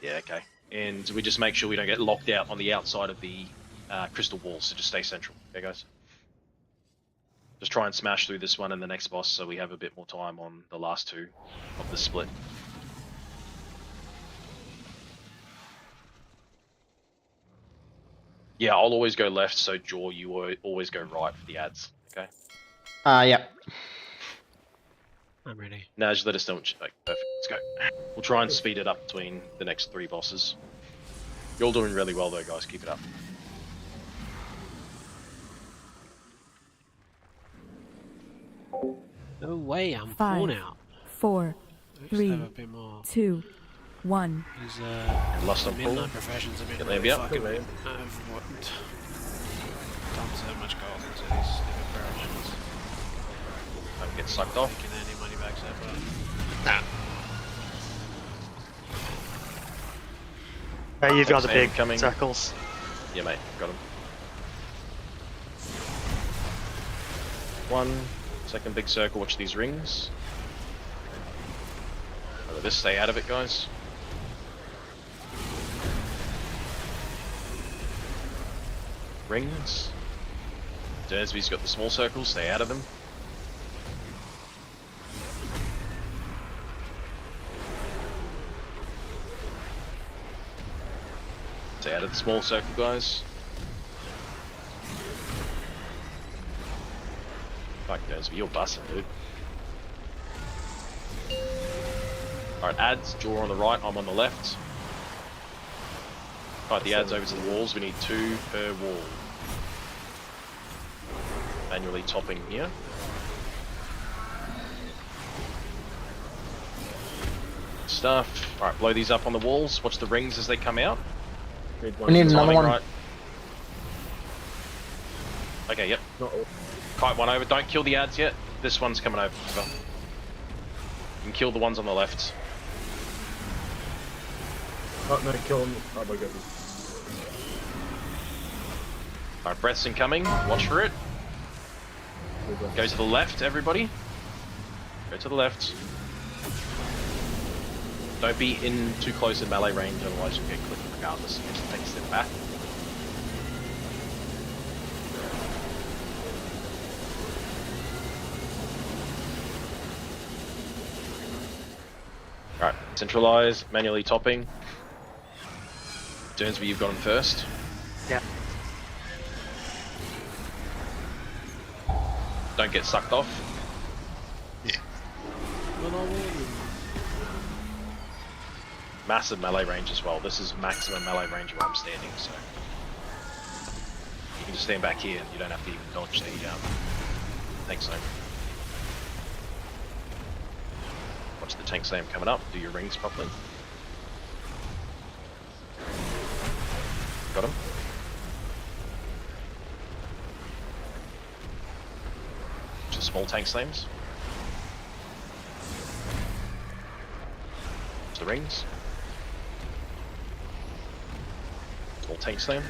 Yeah, okay. And we just make sure we don't get locked out on the outside of the crystal walls, so just stay central. Okay, guys? Just try and smash through this one and the next boss so we have a bit more time on the last 2 of the split. Yeah, I'll always go left, so Jaw, you always go right for the ads. Okay? Yeah. I'm ready. Now just let us know. Like, perfect. Let's go. We'll try and speed it up between the next 3 bosses. You're all doing really well though, guys. Keep it up. No way, I'm 5, full now. 4, Let's 3, have a bit more. 2, 1. These Lost on midnight Paul. professions have been Get really Lambia. fucking me. I've dumped so much gold into these stupid professions. Don't get sucked off. Making any money back so far. Nah. Hey, you've got the Sam big coming. circles. Yeah, mate. Got him. One. Second big circle. Watch these rings. Over this. Stay out of it, guys. Rings. Dersby's got the small circles. Stay out of them. Stay out of the small circle, guys. Fuck Dersby, you're busting, dude. Alright, ads, draw on the right, I'm on the left. Alright, the ads over to the walls, we need 2 per wall. Manually topping here. Stuff. Alright, blow these up on the walls, watch the rings as they come out. We need another one. Right. Okay, yep. Kite one over, don't kill the ads yet. This one's coming over as well. You can kill the ones on the left. Oh, no, kill him. Oh my goodness. Alright, breath's incoming. Watch for it. Go to the left, everybody. Go to the left. Don't be in too close in melee range, otherwise you'll get clipped regardless. You have to take a step back. Alright, centralize, manually topping. Dernsby, you've got him first. Yeah. Don't get sucked off. Yeah. Massive melee range as well. This is maximum melee range where I'm standing, so you can just stand back here. You don't have to even dodge the tank slam. Watch the tank slam coming up. Do your rings properly. Got him. Just small tank slams. Watch the rings. Small tank slam.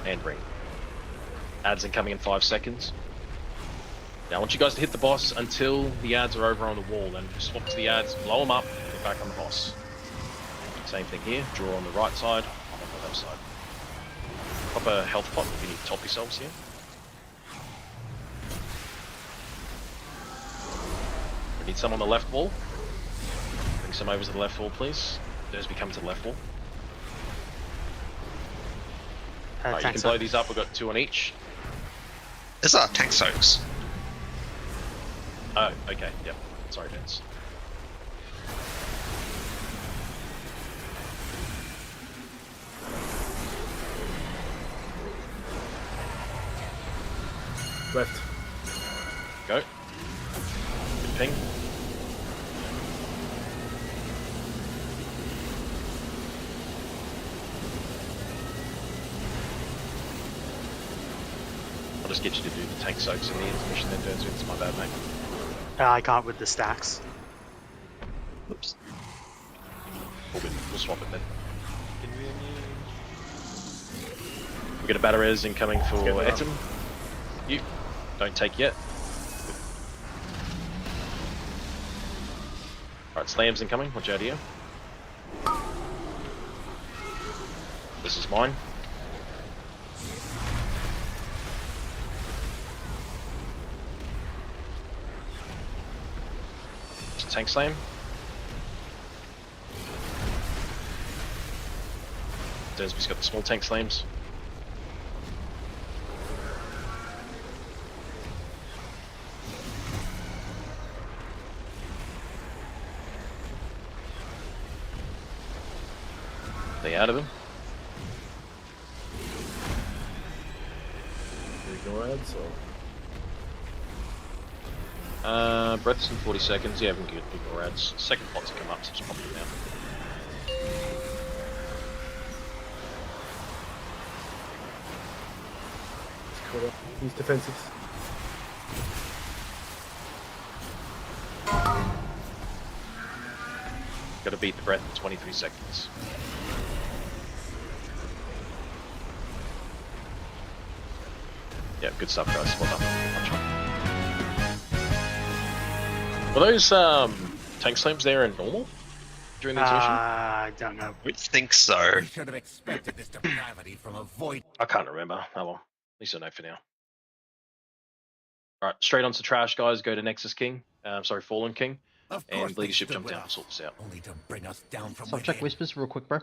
And ring. Ads incoming in 5 seconds. Now I want you guys to hit the boss until the ads are over on the wall. Then swap to the ads, blow them up, get back on the boss. Same thing here, draw on the right side, I'm on the left side. Pop a health pot if you need to top yourselves here. We need some on the left wall. Bring some over to the left wall, please. Dersby, come to the left wall. Alright, you can blow these up, we've got 2 on each. These are tank soaks. Oh, okay, yep. Sorry, Vince. Left. Go. Good ping. I'll just get you to do the tank soaks in the intermission then turns it's my bad, mate. I can't with the stacks. Oops. We'll swap it then. We get a Batterez incoming for Etum. You don't take yet. Alright, slams incoming. Watch out here. This is mine. It's a tank slam. Dersby's got the small tank slams. Stay out of him. Ignore ads or? Breaths in 40 seconds. Yeah, we can ignore ads. Second pot to come up, so just pop them down. Use defensives. Gotta beat the breath in 23 seconds. Yeah, good stuff, guys. Well done. Were those tank slams there in normal during the intermission? I don't know. I think so. We should have expected this depravity from a void. I can't remember. Oh well. At least I know for now. Alright, straight onto trash, guys. Go to Nexus King. Fallen King. And leadership jump down to sort this out. Only to bring us down from Subject whispers real quick, bro.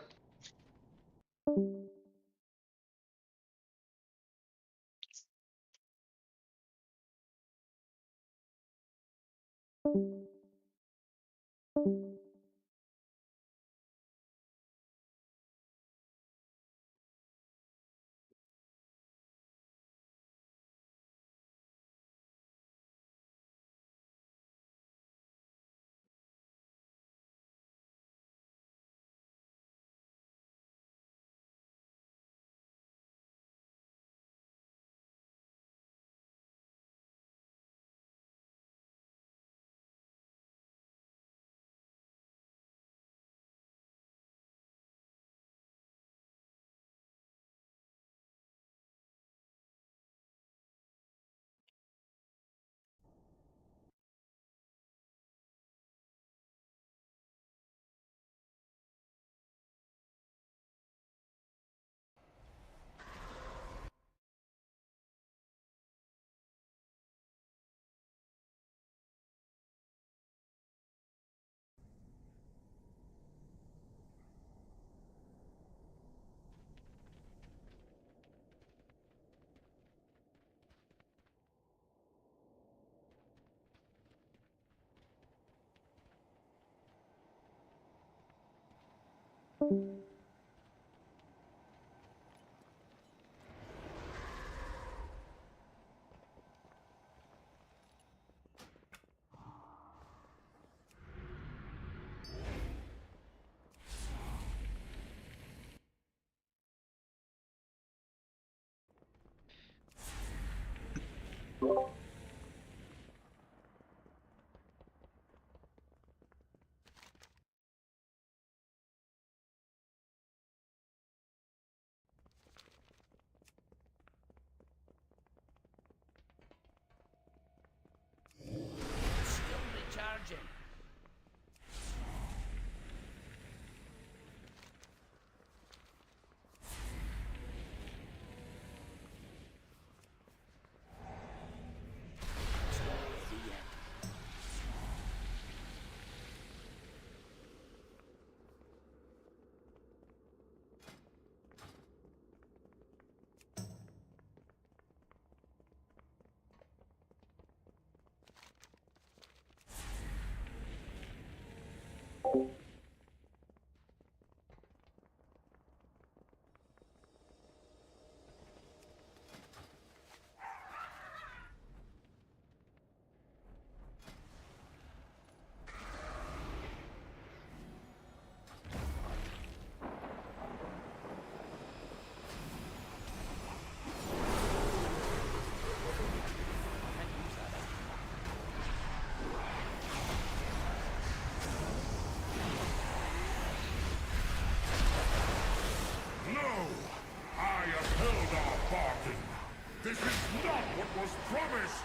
This is not what was promised!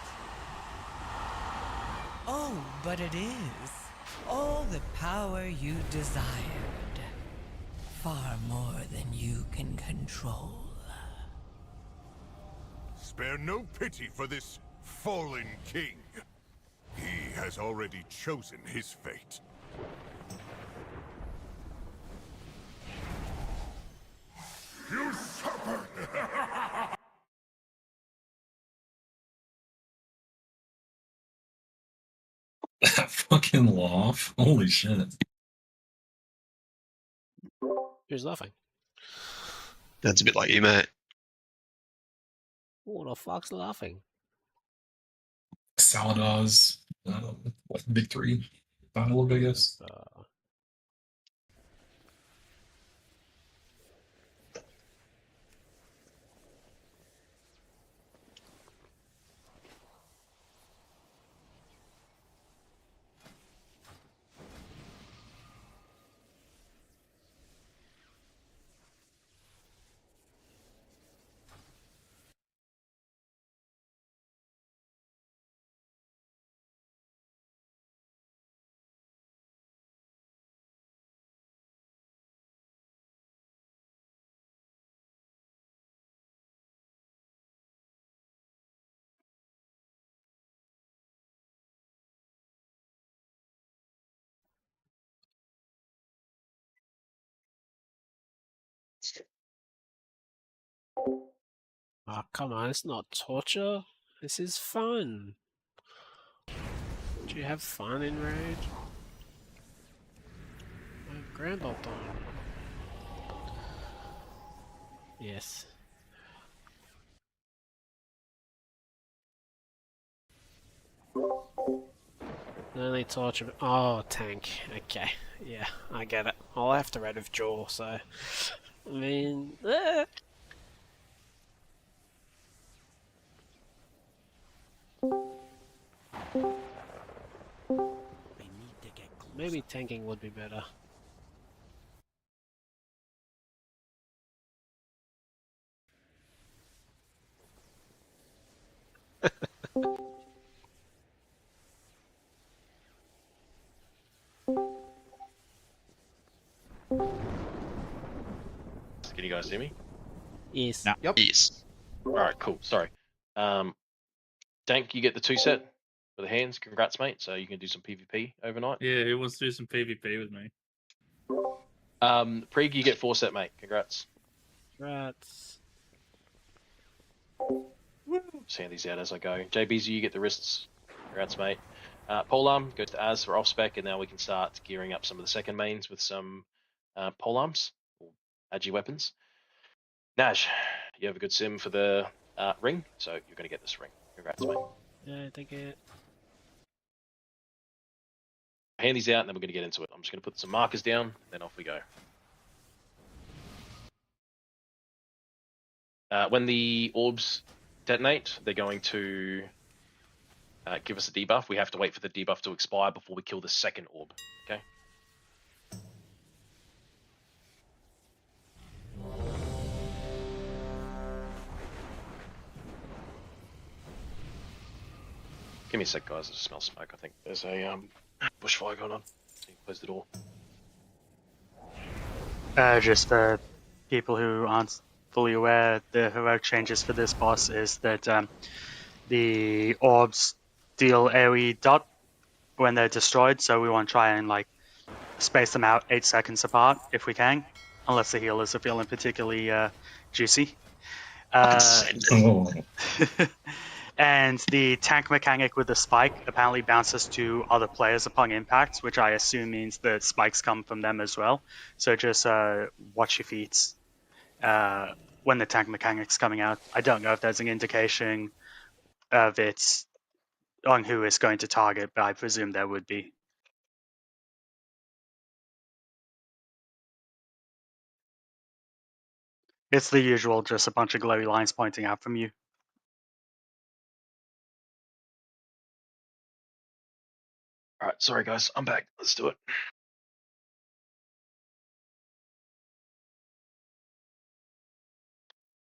Oh, but it is. All the power you desired. Far more than you can control. Spare no pity for this fallen king. He has already chosen his fate. Usurper! That fucking laugh. Holy shit. Who's laughing? That's a bit like you, mate. What the fuck's laughing? Saladar's like victory dialogue, I guess. Oh, come on, it's not torture. This is fun. Do you have fun in Raid? My Grand Old Dawn. Yes. Only torture. Oh, tank. Okay. Yeah, I get it. I'll have to raid with Jaw, so. I mean. Maybe tanking would be better. Can you guys hear me? Yes. No. Yep. Yes. Alright, cool. Sorry. Dank, you get the 2 set for the hands. Congrats, mate. So you can do some PvP overnight. Yeah, who wants to do some PvP with me? Prig, you get 4 set, mate. Congrats. Rats. Just hand these out as I go. JBZ, you get the wrists. Congrats, mate. Polearm goes to Az for off spec, and now we can start gearing up some of the second mains with some polearms or agi weapons. Nash, you have a good sim for the ring, so you're going to get this ring. Congrats, mate. Yeah, take it. Hand these out, and then we're going to get into it. I'm just going to put some markers down, then off we go. When the orbs detonate, they're going to give us a debuff. We have to wait for the debuff to expire before we kill the second orb. Okay. Give me a sec, guys. I just smell smoke. I think there's a bushfire going on. Close the door. Just for people who aren't fully aware, the heroic changes for this boss is that the orbs deal AoE dot when they're destroyed, so we want to try and like space them out 8 seconds apart if we can, unless the healers are feeling particularly juicy. And the tank mechanic with the spike apparently bounces to other players upon impact, which I assume means that spikes come from them as well. So just watch your feet when the tank mechanic's coming out. I don't know if there's an indication of it on who it's going to target, but I presume there would be. It's the usual, just a bunch of glowy lines pointing out from you. Alright, sorry guys, I'm back. Let's do it.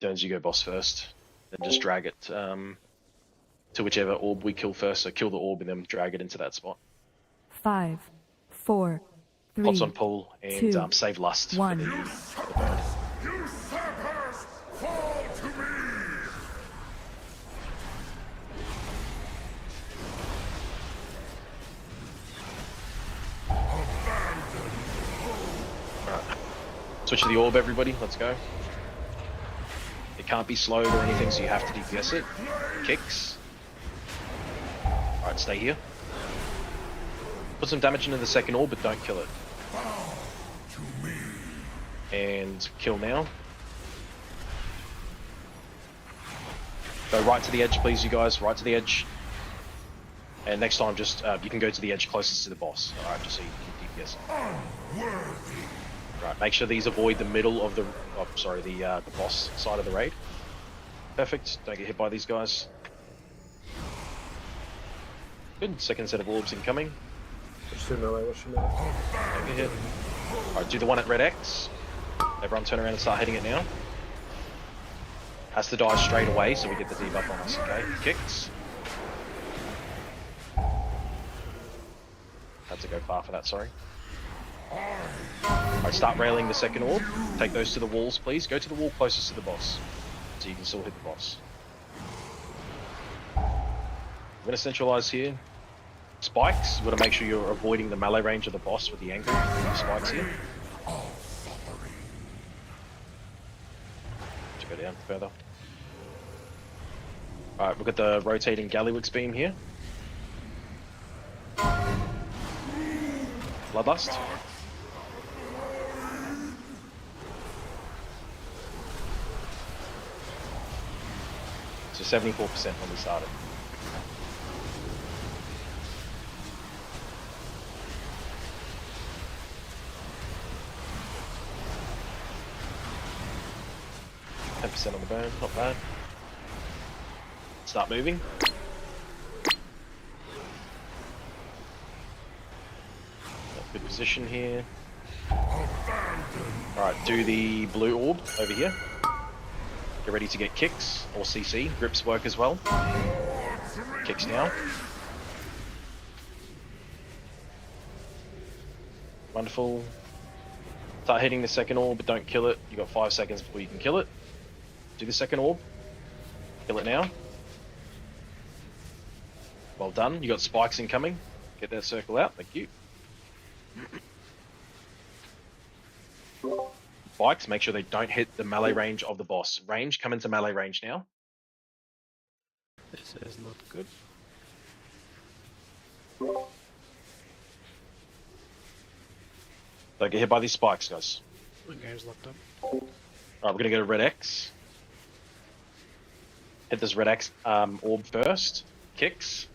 Jones, you go boss first. Then just drag it to whichever orb we kill first. So kill the orb and then drag it into that spot. 5, 4, 3, Pots on pull and 2, save lust. 1. For the bird. Usurpers, fall to me! Switch to the orb, everybody. Let's go. It can't be slowed or anything, so you have to DPS it. Kicks. Alright, stay here. Put some damage into the second orb, but don't kill it. And kill now. Go right to the edge, please, you guys. Right to the edge. And next time, just you can go to the edge closest to the boss. All right, just so you can keep guessing. Right, make sure these avoid the middle of the, the boss side of the raid. Perfect. Don't get hit by these guys. Good. Second set of orbs incoming. Watch your melee, watch your melee. Don't get hit. All right, do the one at red X. Everyone turn around and start hitting it now. Has to die straight away, so we get the debuff on us. Okay, kicks. Had to go far for that, sorry. Alright, start railing the second orb. Take those to the walls, please. Go to the wall closest to the boss, so you can still hit the boss. I'm going to centralize here. Spikes, you got to make sure you're avoiding the melee range of the boss with the angle. Spikes here. To go down further. Alright, we've got the rotating Gallywix beam here. Bloodlust. So 74% when we started. %, on the burn, not bad. Start moving. Good position here. Alright, do the blue orb over here. Get ready to get kicks or CC. Grips work as well. Kicks now. Wonderful. Start hitting the second orb, but don't kill it. You got 5 seconds before you can kill it. Do the second orb. Kill it now. Well done. You got spikes incoming. Get that circle out. Thank you. Spikes, make sure they don't hit the melee range of the boss. Range, come into melee range now. This is not good. Don't get hit by these spikes, guys. My game's locked up. Alright, we're gonna go to red X. Hit this red X orb first. Kicks.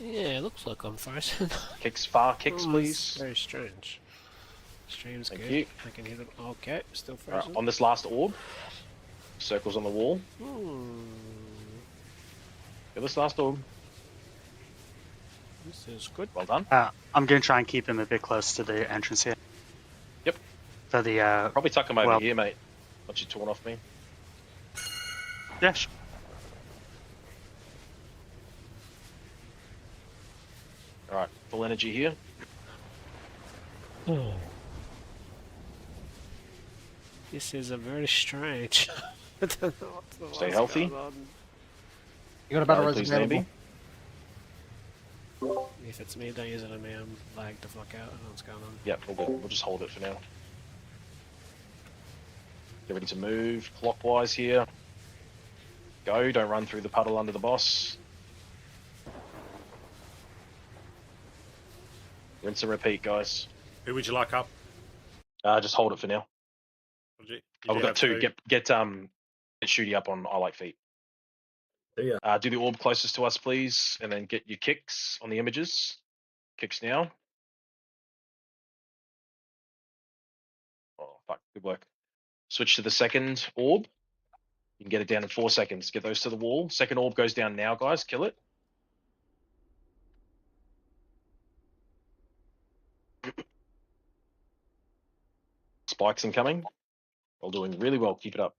Yeah, it looks like I'm frozen. Kicks far, kicks, Oh, please. Very strange. Stream's Thank good. you. I can hit it. Okay, still Alright, frozen. on this last orb. Circles on the wall. Get this last orb. This is good. Well done. I'm going to try and keep him a bit close to the entrance here. Yep. For the Probably tuck him over well- here, mate. Once you torn off me. yeah, sure. Alright, full energy here. This is a very strange. I don't know what's Stay healthy. going on. You got a battle Alright, res please, available. maybe. If it's me, don't use it on me. I'm lagged the fuck out. I don't know what's going on. Yep, we'll just hold it for now. Get ready to move clockwise here. Go, don't run through the puddle under the boss. Rinse and repeat, guys. Who would you like up? Just hold it for now. Did Oh, we've you got have two. to- Get Shooty up on I Like Feet. Yeah. Do the orb closest to us, please, and then get your kicks on the images. Kicks now. Oh, fuck. Good work. Switch to the second orb. You can get it down in 4 seconds. Get those to the wall. Second orb goes down now, guys. Kill it. Spikes incoming. Well, doing really well. Keep it up.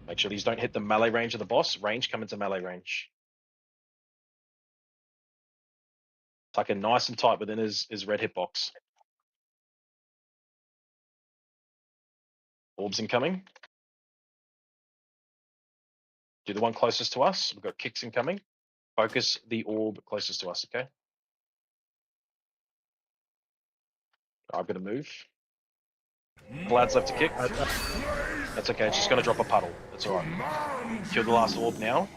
Make sure these don't hit the melee range of the boss. Range, come into melee range. Tuck in nice and tight within his red hitbox. Orbs incoming. Do the one closest to us. We've got kicks incoming. Focus the orb closest to us, okay? I'm going to move. Glad's left to kick. That's okay, it's just going to drop a puddle. That's alright. Kill the last orb now.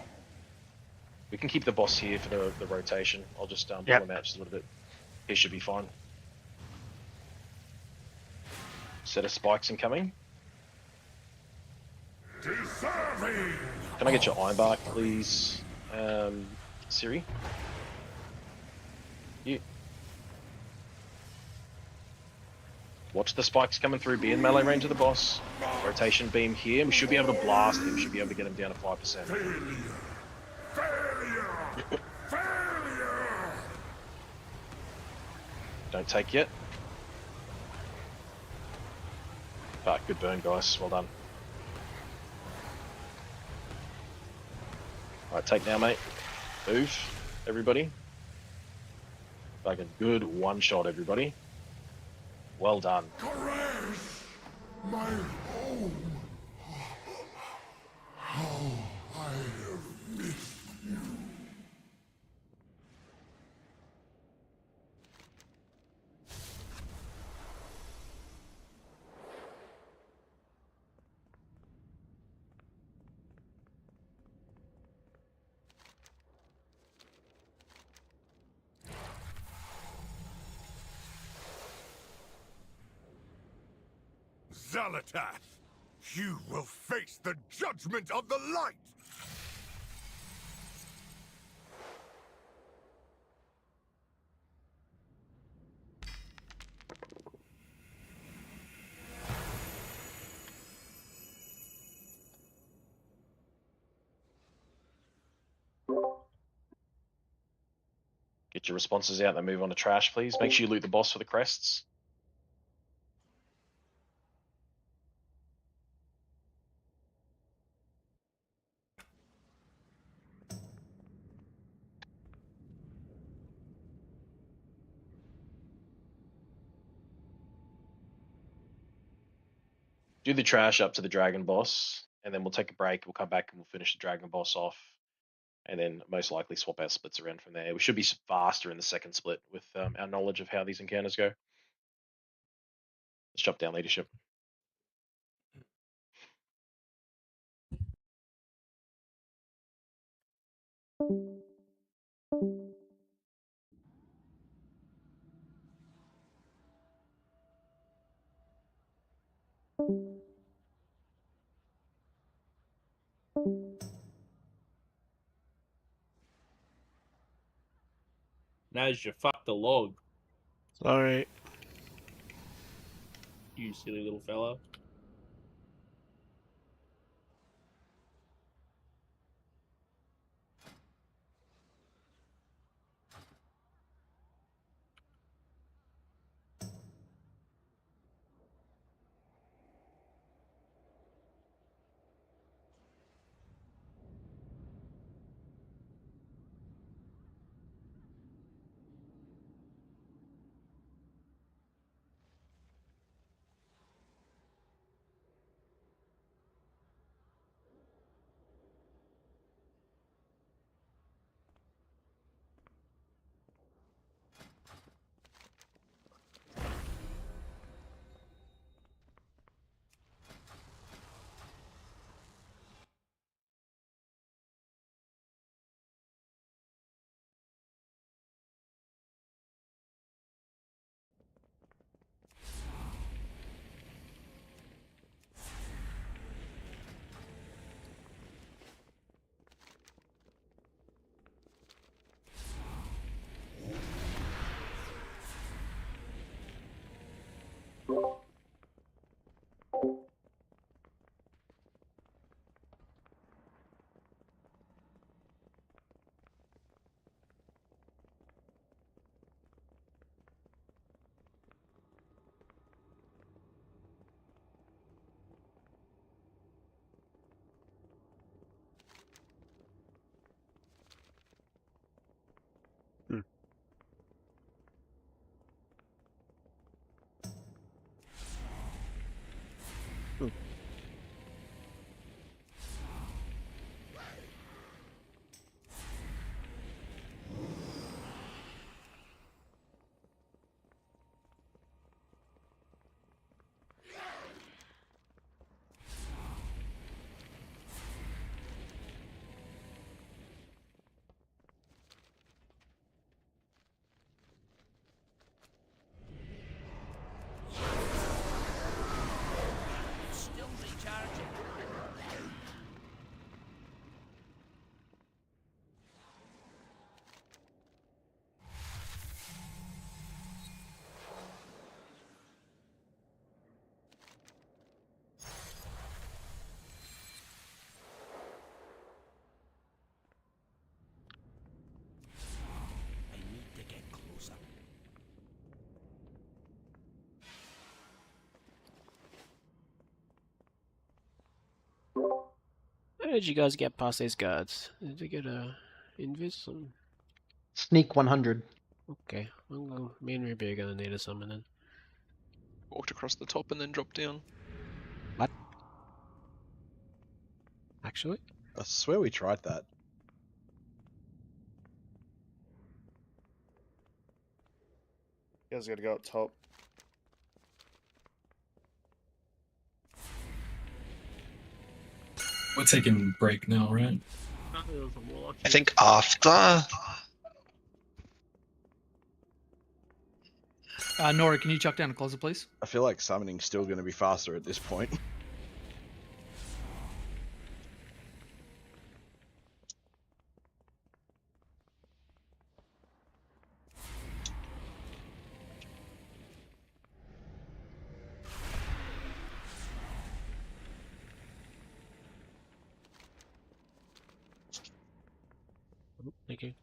We can keep the boss here for the rotation. I'll just pull him out just a little bit. He should be fine. Set of spikes incoming. Can I get your iron bark, please, Siri? You. Watch the spikes coming through. Be in melee range of the boss. Rotation beam here. We should be able to blast him. Should be able to get him down to 5%. Don't take yet. Ah, good burn, guys. Well done. Alright, take now, mate. Move, everybody. Fucking good one shot, everybody. Well done. My home. How I have missed you. Xalatath, you will face the judgment of the light! Get your responses out and then move on to trash, please. Make sure you loot the boss for the crests. Do the trash up to the dragon boss, and then we'll take a break. We'll come back and we'll finish the dragon boss off, and then most likely swap our splits around from there. We should be faster in the second split with our knowledge of how these encounters go. Let's chop down leadership. Naz, you fucked the log. Sorry. You silly little fella. How did you guys get past these guards? Did you get a invis? Sneak 100. Okay, me and Ruby are gonna need a summon then. Walked across the top and then dropped down. What? Actually? I swear we tried that. You guys gotta go up top. We're taking break now, right? I think after. Nora, can you chuck down a closet, please? I feel like summoning's still going to be faster at this point. Thank you.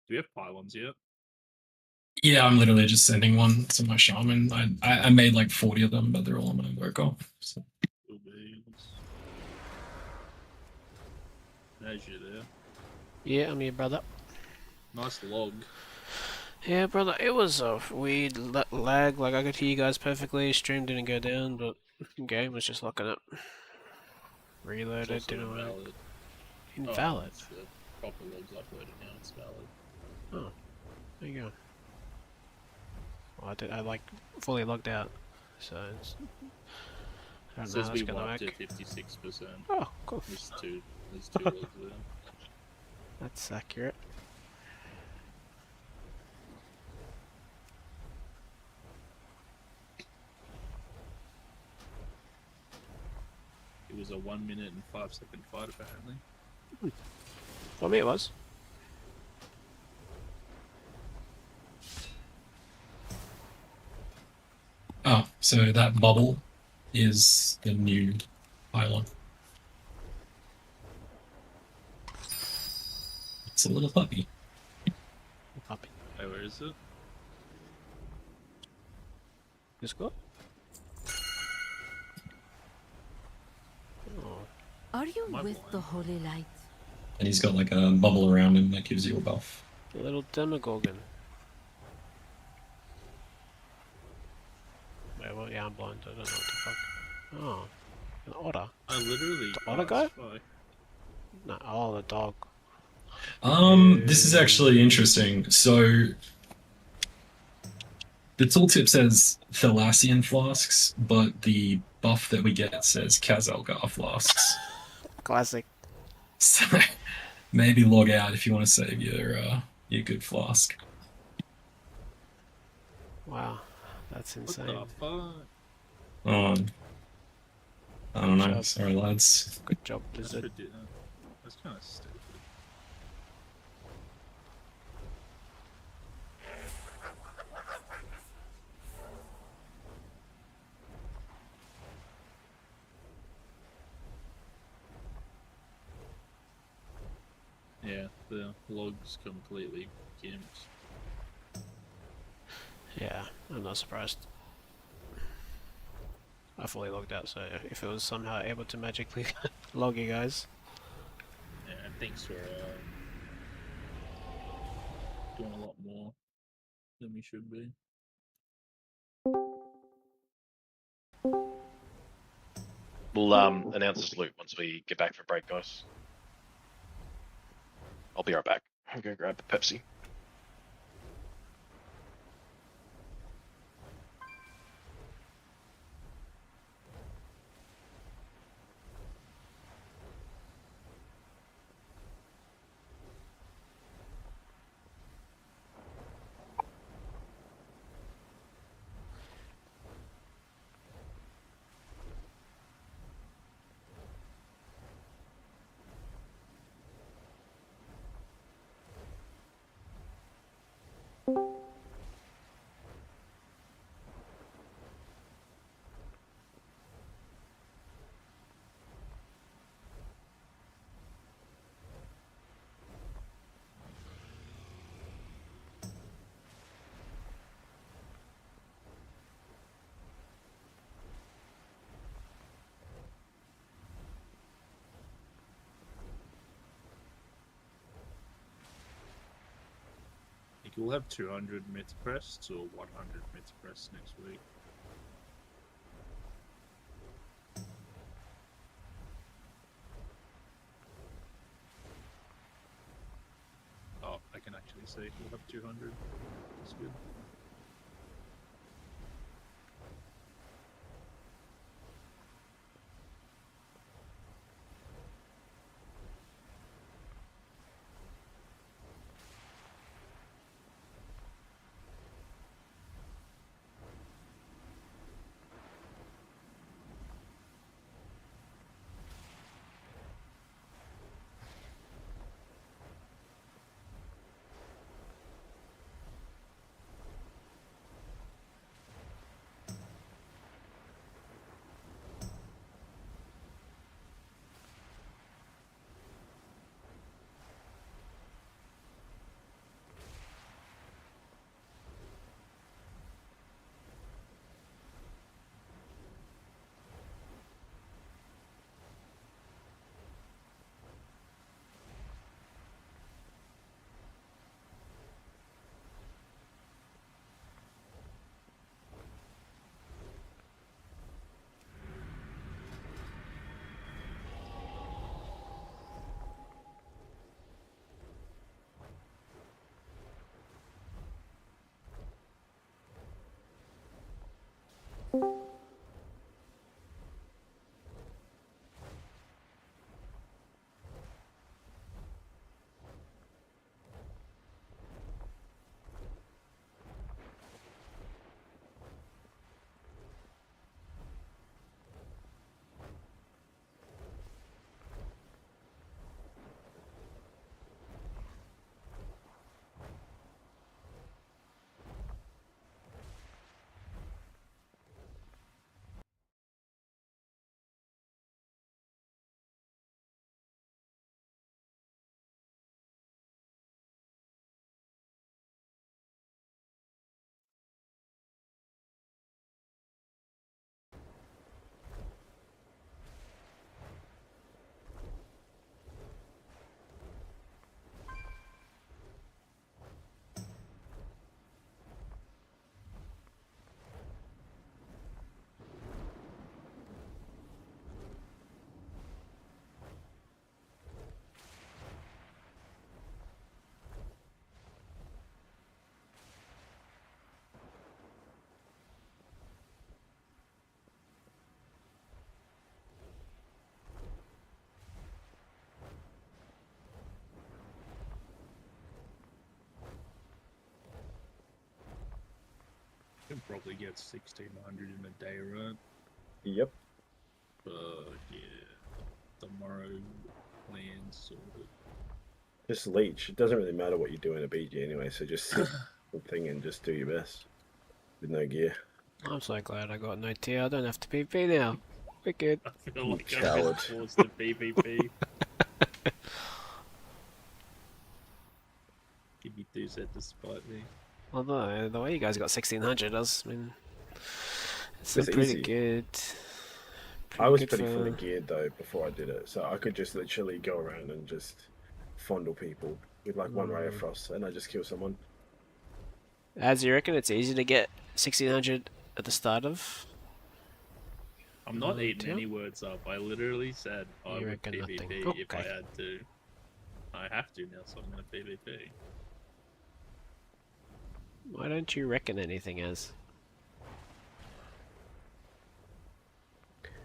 Do we have pylons yet? Yeah, I'm literally just sending one to my shaman. I made like 40 of them, but they're all on my work off. So. There's you there. Yeah, I'm here, brother. Nice log. Yeah, brother, it was a weird lag. Like, I could hear you guys perfectly. Stream didn't go down, but game was just locking up. Reloaded, didn't work. Invalid. Invalid? Oh, the proper log's uploaded now, it's valid. Oh, there you go. Well, I like fully logged out, so it's, I don't know Says how we that's gonna wiped work. at 56%. Oh, cool. There's two logs there. That's accurate. It was a 1 minute and 5 second fight apparently. For me it was. Oh, so that bubble is the new pylon. It's a little puppy. Puppy. Hey, where is it? Discord? Oh. Are you My with blind. the holy light? And he's got like a bubble around him that gives you a buff. The little Demogorgon. Wait, well, yeah, I'm blind. I don't know what the fuck. Oh, an otter. I literally. The otter guy? By. No, oh, the dog. This is actually interesting. So the tooltip says Thalassian flasks, but the buff that we get says Kazalgar flasks. Classic. So maybe log out if you want to save your good flask. Wow, that's insane. What the fuck? I don't know. job. Sorry, lads. Good job, Blizzard. That's kind of stupid. Yeah, the log's completely gimped. Yeah, I'm not surprised. I fully logged out, so if it was somehow able to magically log you guys. Yeah, thanks for doing a lot more than we should be. We'll announce this loot once we get back for break, guys. I'll be right back. I'm gonna grab the Pepsi. you'll have 200 myth crests or 100 myth crests next week. Oh, I can actually see we'll have 200. That's good. Can probably get 1600 in a day, right? Yep. Yeah. Tomorrow plans sort of. Just leech. It doesn't really matter what you do in a BG anyway, so just sit the thing and just do your best with no gear. I'm so glad I got no tier. I don't have to PvP now. Wicked. I feel like I'm Coward. heading towards the PvP. Give me 2 set to spite me. Although the way you guys got 1600 does, I mean, it's It's pretty easy. good. I was good pretty for- fully geared though before I did it, so I could just literally go around and just fondle people with like one ray of frost, and I just kill someone. As you reckon, it's easy to get 1600 at the start of. I'm not eating tier? any words up. I literally said I You would reckon PvP nothing. if I Okay. had to. I have to now, so I'm going to PvP. Why don't you reckon anything as?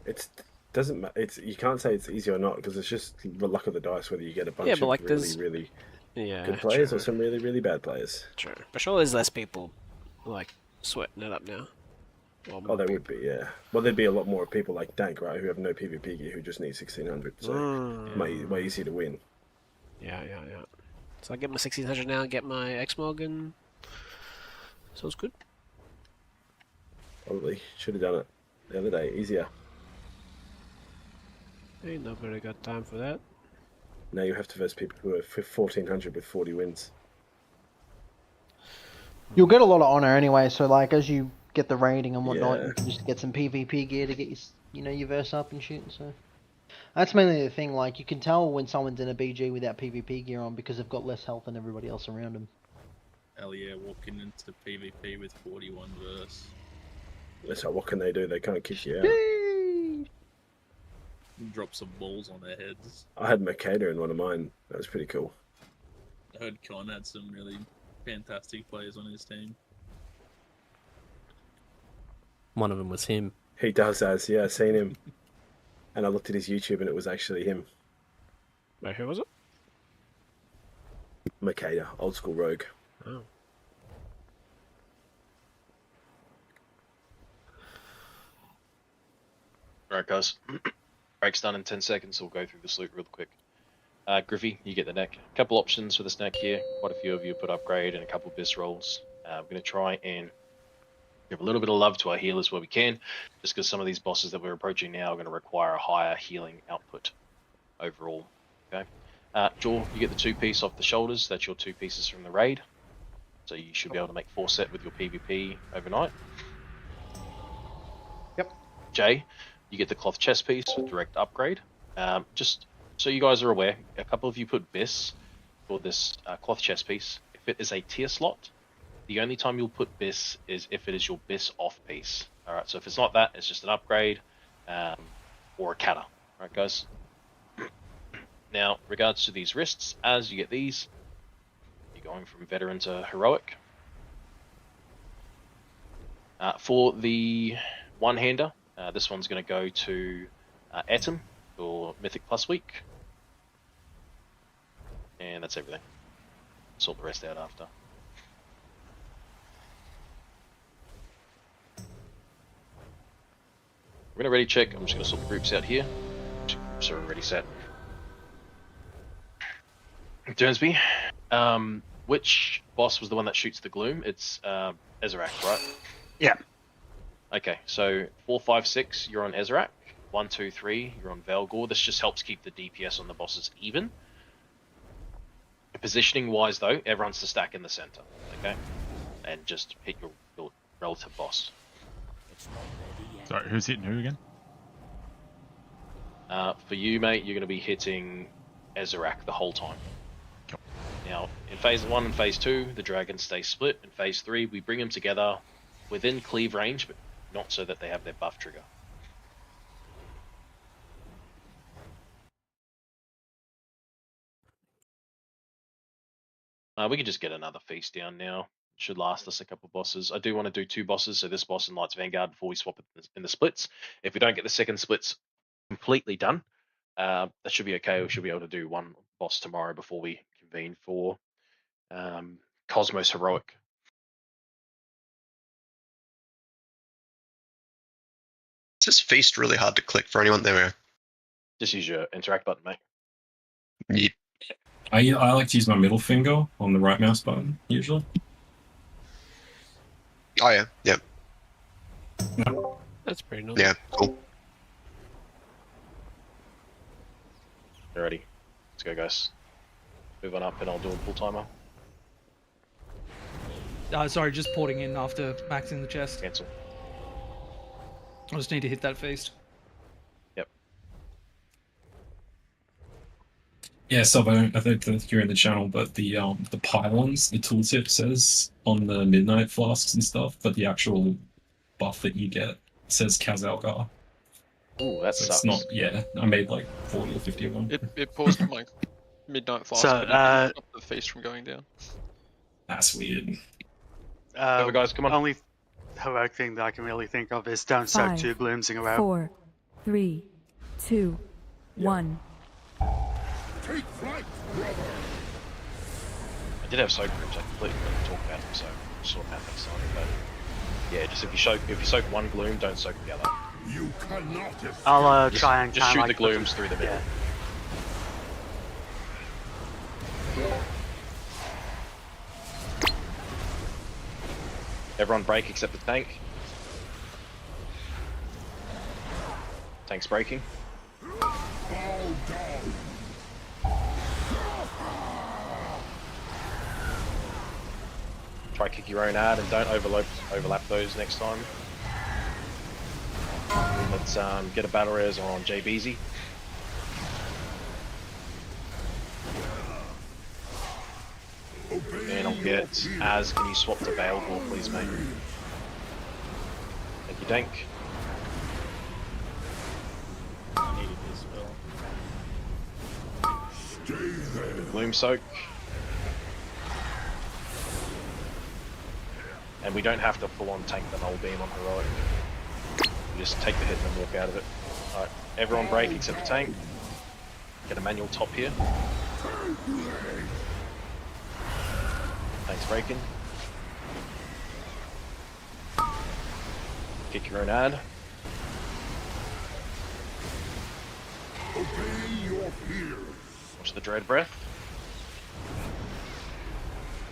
It's doesn't matter. It's you can't say it's easy or not because it's just the luck of the dice whether you get a bunch Yeah, but of like really there's- really Yeah, good players true. or some really really bad players. True. But surely there's less people like sweating it up now. Well, Oh, there would be, yeah. Well, there'd be a lot more people like Dank, right, who have no PvP gear, who just need 1600. So way easy to win. Yeah. So I get my 1600 now, get my X-Mog, and sounds good. Probably should have done it the other day. Easier. Ain't nobody got time for that. Now you have to verse people who are 1400 with 40 wins. You'll get a lot of honor anyway, so like as you get the rating and whatnot, Yeah. you can just get some PvP gear to get your verse up and shit. So that's mainly the thing. Like you can tell when someone's in a BG without PvP gear on because they've got less health than everybody else around them. Hell yeah, walking into PvP with 41 verse. So what can they do? They can't kick you out. Drop some balls on their heads. I had Makeda in one of mine. That was pretty cool. I heard Con had some really fantastic players on his team. One of them was him. He does as, yeah, I've seen him. And I looked at his YouTube and it was actually him. Wait, who was it? Makeda, old school rogue. Oh. Alright, guys. Break's done in 10 seconds, so we'll go through this loot real quick. Griffy, you get the neck. A couple options for this neck here. Quite a few of you put upgrade and a couple of bis rolls. We're going to try and give a little bit of love to our healers where we can, just because some of these bosses that we're approaching now are going to require a higher healing output overall. Okay. Jaw, you get the 2-piece off the shoulders. That's your 2 pieces from the raid. So you should be able to make 4 set with your PvP overnight. Yep. Jay, you get the cloth chest piece with direct upgrade. Just so you guys are aware, a couple of you put bis for this cloth chest piece. If it is a tier slot, the only time you'll put bis is if it is your bis off piece. Alright, so if it's not that, it's just an upgrade or a kata. Alright, guys. Now, regards to these wrists, as you get these, you're going from veteran to heroic. For the one-hander, this one's going to go to Atom for Mythic Plus Week. And that's everything. Sort the rest out after. We're going to ready check. I'm just going to sort the groups out here. So we're ready set. Durnsby, which boss was the one that shoots the gloom? It's Ezrak, right? Yeah. Okay, so 4, 5, 6, you're on Ezrak. 1, 2, 3, you're on Velgor. This just helps keep the DPS on the bosses even. Positioning wise, though, everyone's to stack in the center, okay? And just hit your relative boss. Sorry, who's hitting who again? For you, mate, you're going to be hitting Ezrak the whole time. Now, in Phase 1 and Phase 2, the dragons stay split. In Phase 3, we bring them together within cleave range, but not so that they have their buff trigger. We can just get another feast down now. Should last us a couple of bosses. I do want to do 2 bosses, so this boss and Knights Vanguard before we swap it in the splits. If we don't get the second splits completely done, that should be okay. We should be able to do 1 boss tomorrow before we convene for Cosmos Heroic. Is this feast really hard to click for anyone there? Just use your interact button, mate. Yeah. I like to use my middle finger on the right mouse button, usually. Oh yeah, yep. That's pretty nice. Yeah, cool. You ready? Let's go, guys. Move on up and I'll do a full timer. Sorry, just porting in after maxing the chest. Cancel. I just need to hit that feast. Yep. Yeah, Sub, I don't think you're in the channel, but the pylons, the tooltip says on the Midnight Flasks and stuff, but the actual buff that you get says Kazalgar. Ooh, that so sucks. It's not, yeah, I made like 40 or 50 of them. It paused my Midnight Flask, So, but it didn't stop the feast from going down. That's weird. Over, guys, come on. Only heroic thing that I can really think of is don't soak 2 glooms in a row. 4, 3, 2, 1. Take flight, brother. I did have soak groups. I completely forgot to talk about them, so we'll sort them out next time. But yeah, just if you soak 1 gloom, don't soak the other. You cannot escape. I'll try and just kinda shoot like the glooms through the middle. Yeah. Everyone break except the tank. Tank's breaking. Try kick your own ad and don't overlap those next time. Let's get a battle res on JBZ. And I'll you get Az, can you swap to Baleful, please, mate? Thank you, Dank. I needed this spell. Gloom Soak. And we don't have to full on tank the null beam on heroic. We just take the hit and then walk out of it. Alright, everyone break except the tank. Get a manual top here. Tank's breaking. Kick your own ad. Watch the Dread Breath.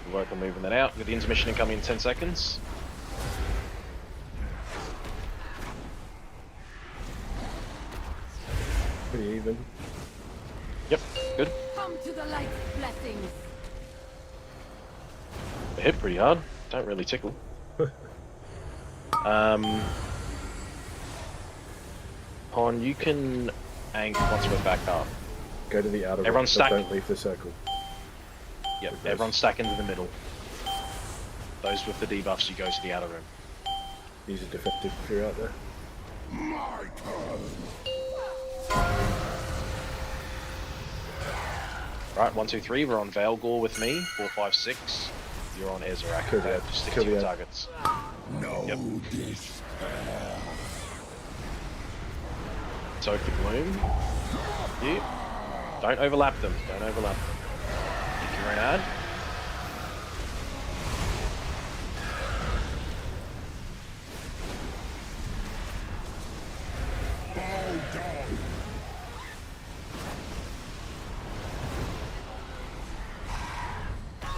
Good work on moving that out. With the intermission incoming in 10 seconds. Pretty even. Yep, good. Come to the light's blessings. They hit pretty hard. Don't really tickle. Pon, you can anchor once we're back up. Go to the outer Everyone ring, stack. but don't leave the circle. Yep, everyone stack into the middle. Those with the debuffs, you go to the outer rim. Use a defective if you're out there. Right, 1, 2, 3. We're on Veilgore with me. 4, 5, 6. You're on Ezerak. Kill the ad. Just stick Kill to your the ad. targets. No Yep. despair. Soak the Gloom. You. Don't overlap them. Don't overlap them. Kick your own ad.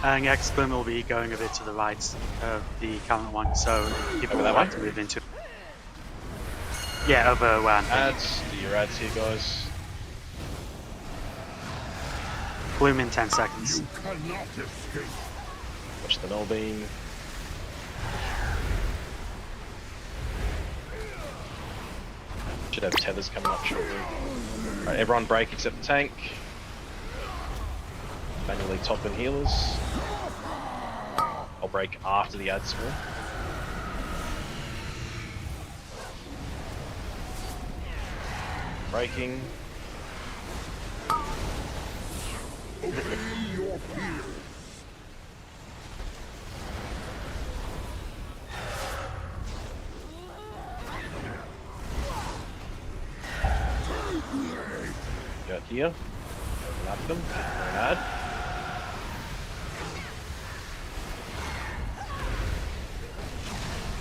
And X-Boom will be going a bit to the right of the current one, so people will that have way? to move into. Yeah, over one. Ads. Do your ads here, guys. Bloom in 10 seconds. You cannot escape. Watch the null beam. Should have tethers coming up shortly. Alright, everyone break except the tank. Manually top and healers. I'll break after the ad spawn. Breaking. Obey your fears. Go here. Lap them. Ad.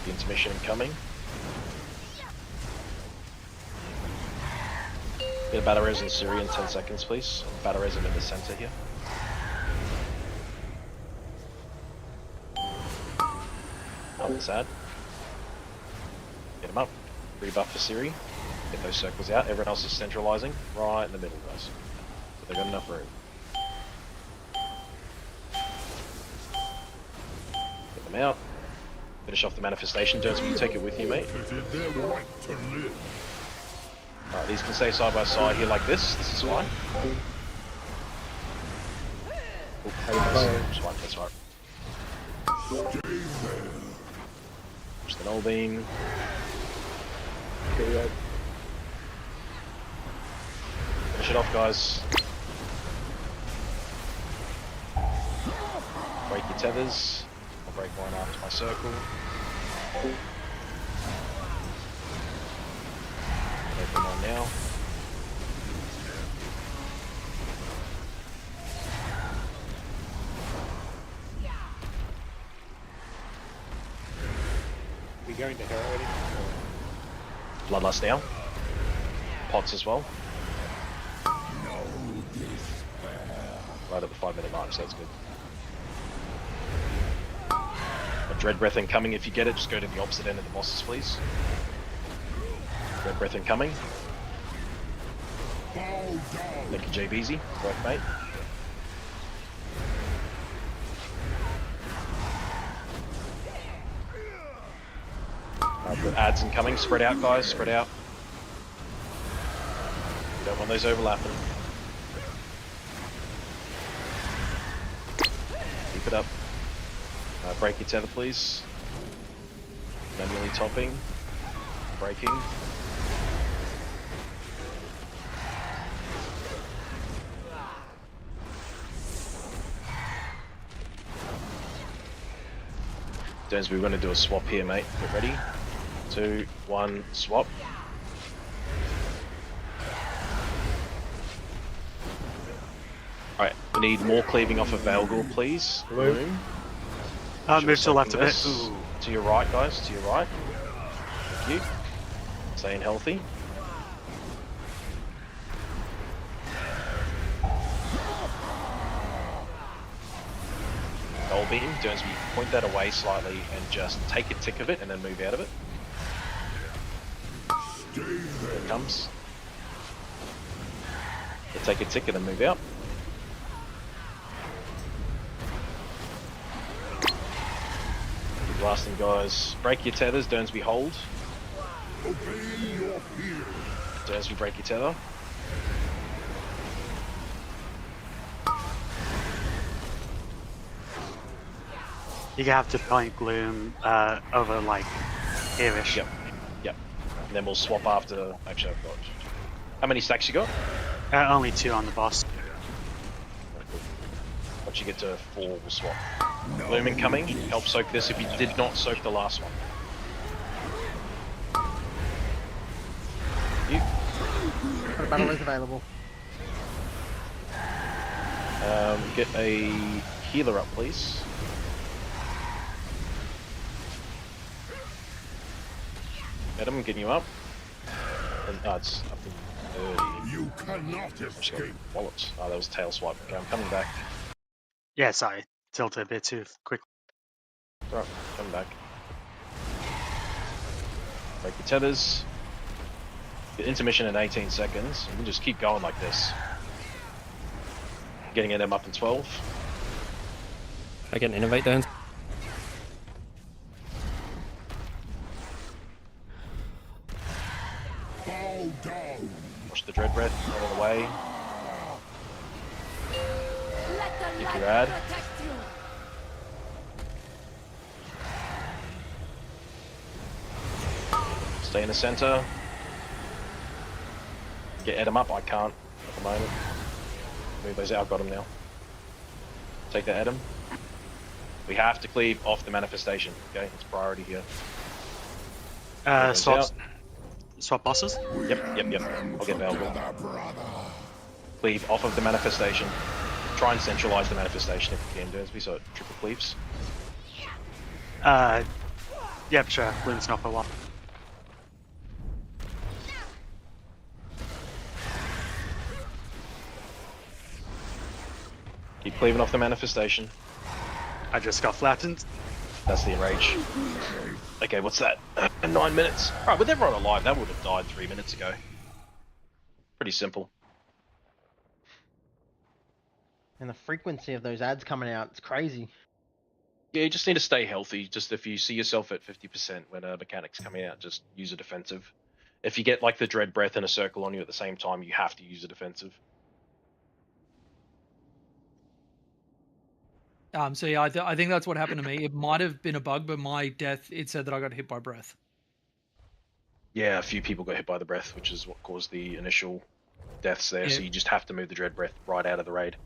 The intermission incoming. Get a battle res in Syria in 10 seconds, please. Battle res in the center here. Up this ad. Get him up. Rebuff for Siri. Get those circles out. Everyone else is centralizing. Right in the middle, guys. So they've got enough room. Get them out. Finish off the manifestation. Dirty, you take it with you, mate. It is their right to live. Alright, these can stay side by side here like this. This is fine. Just one, that's right. Push the null beam. Finish it off, guys. Break your tethers. I'll break one after my circle. Break them on now. We going to hero already? Bloodlust now. Pots as well. Right at the 5-minute mark, so that's good. A Dread Breath incoming. If you get it, just go to the opposite end of the bosses, please. Dread Breath incoming. Thank you, JBZ. Work, mate. The ads incoming. Spread out, guys. Spread out. You don't want those overlapping. Keep it up. Break your tether, please. Manually topping. Breaking. Dansby, we're going to do a swap here, mate. Get ready. 2, 1, swap. Alright, we need more cleaving off of Valgor, please. Room. Move to the left a bit. Ooh. To your right, guys. To your right. Thank you. Staying healthy. Gold beam. Dansby, point that away slightly and just take a tick of it and then move out of it. There it comes. So take a tick and then move out. Keep blasting, guys. Break your tethers, Dansby, hold. Dansby, break your tether. You have to point Gloom over like here-ish. Yep. Yep. And then we'll swap after. Actually, I've got. How many stacks you got? Only 2 on the boss. Once you get to 4, we'll swap. Gloom incoming. Help soak this if you did not soak the last one. Battle is available. Get a healer up, please. Adam, getting you up. And, it's up in 30. You cannot escape. Wallets. Oh, that was tail swipe. Okay, I'm coming back. Yeah, sorry. Tilted a bit too quick. Right, coming back. Break your tethers. Get intermission in 18 seconds. And we'll just keep going like this. Getting them up in 12. I get an innovate down. Push the dread breath out of the way. If you add. Stay in the center. Get Adam up. I can't at the moment. Move those out. I've got him now. Take that Adam. We have to cleave off the manifestation. Okay, it's priority here. Swap bosses? Yep. I'll get Valgor. Cleave off of the manifestation. Try and centralize the manifestation if you can, Dansby, so it triple cleaves. Yep, sure. Gloom's not for a while. Keep cleaving off the manifestation. I just got flattened. That's the enrage. Okay, what's that? 9 minutes. Alright, with everyone alive, that would have died 3 minutes ago. Pretty simple. And the frequency of those ads coming out, it's crazy. Yeah, you just need to stay healthy. Just if you see yourself at 50% when a mechanic's coming out, just use a defensive. If you get like the dread breath and a circle on you at the same time, you have to use a defensive. So yeah, I think that's what happened to me. It might have been a bug, but my death, it said that I got hit by breath. Yeah, a few people got hit by the breath, which is what caused the initial deaths there. Yeah. So you just have to move the dread breath right out of the raid.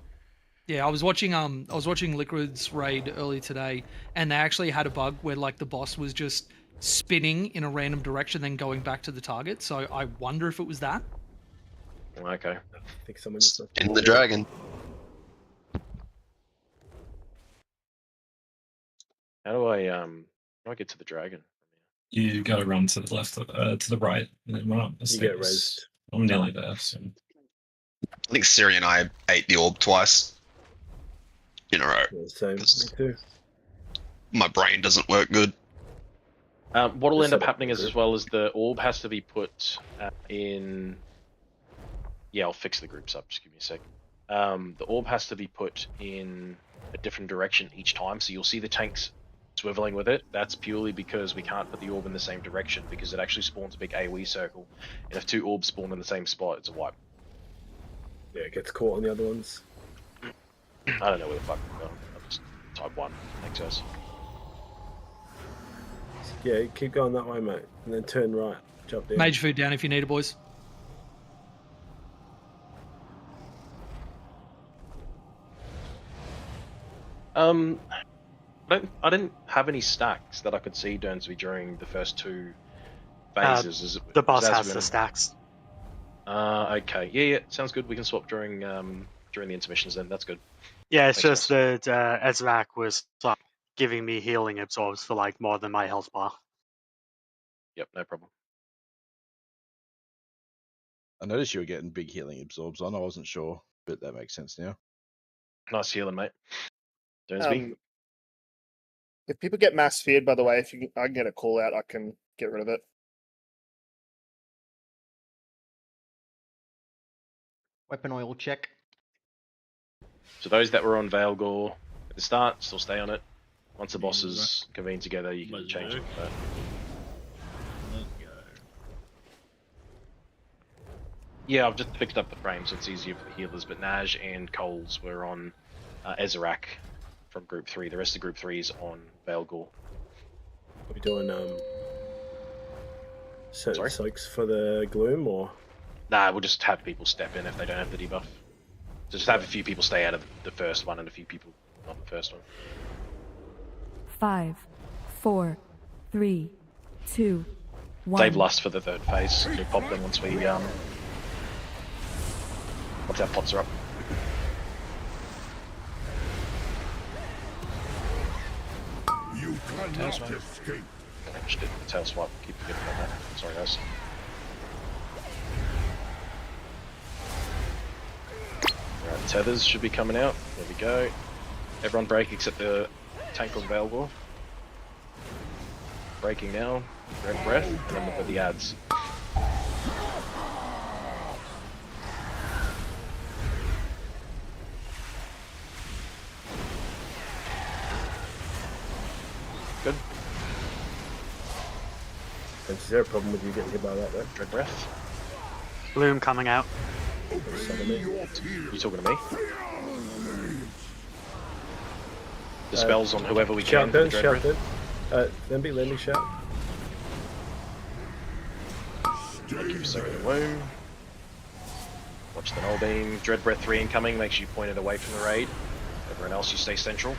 Yeah, I was watching Liquid's raid early today, and they actually had a bug where like the boss was just spinning in a random direction, then going back to the target. So I wonder if it was that. Okay. I think someone just In the dragon. How do I get to the dragon? You got to run to the left, to the right, and then run up the You get stairs. raised. I'm nearly there. So. I think Siri and I ate the orb twice in a row. Yeah, same. Me too. My brain doesn't work good. What'll Just end up set up happening the is as group. well as the orb has to be put in. Yeah, I'll fix the groups up. Just give me a sec. The orb has to be put in a different direction each time, so you'll see the tanks swiveling with it. That's purely because we can't put the orb in the same direction because it actually spawns a big AoE circle, and if 2 orbs spawn in the same spot, it's a wipe. Yeah, it gets caught on the other ones. I don't know where the fuck I'm going. I'll just type 1. Thanks, guys. Yeah, keep going that way, mate, and then turn right. Jump down. Mage food down if you need it, boys. I didn't have any stacks that I could see Dernsby during the first two phases. The boss has the the stacks. Okay. Yeah, sounds good. We can swap during the intermissions then. That's good. Yeah, it's Thanks, just that Ezrak was like, giving me healing absorbs for like more than my health bar. Yep, no problem. I noticed you were getting big healing absorbs on. I wasn't sure, but that makes sense now. Nice healing, mate. Dernsby. If people get mass feared, by the way, I can get a call out, I can get rid of it. Weapon oil check. So those that were on Veilgore at the start, still stay on it. Once the bosses convene together, you can change it. But... Yeah, I've just fixed up the frame, so it's easier for the healers. But Naj and Coles were on Ezrak from Group 3. The rest of Group 3 is on Veilgore. Are we doing certain soaks for the gloom, or? Nah, we'll just have people step in if they don't have the debuff. So just have a few people stay out of the first one and a few people on the first one. 5, 4, 3, 2, 1. Save lust for the third phase. We'll pop them once we once our pots are up. You cannot escape. Just did the tail swipe. Keep forgetting about that. Sorry, guys. Alright, tethers should be coming out. There we go. Everyone break except the tank on Veilgore. Breaking now. Red breath. And then we'll put the ads. Good. Is there a problem with you getting hit by that though? Dread breath. Bloom coming out. You talking to me? Dispels on whoever we shout can. Then, for the shout dread then. Let me shout. Keep soaking the womb. Watch the null beam. Dread breath 3 incoming. Make sure you point it away from the raid. Everyone else, you stay central.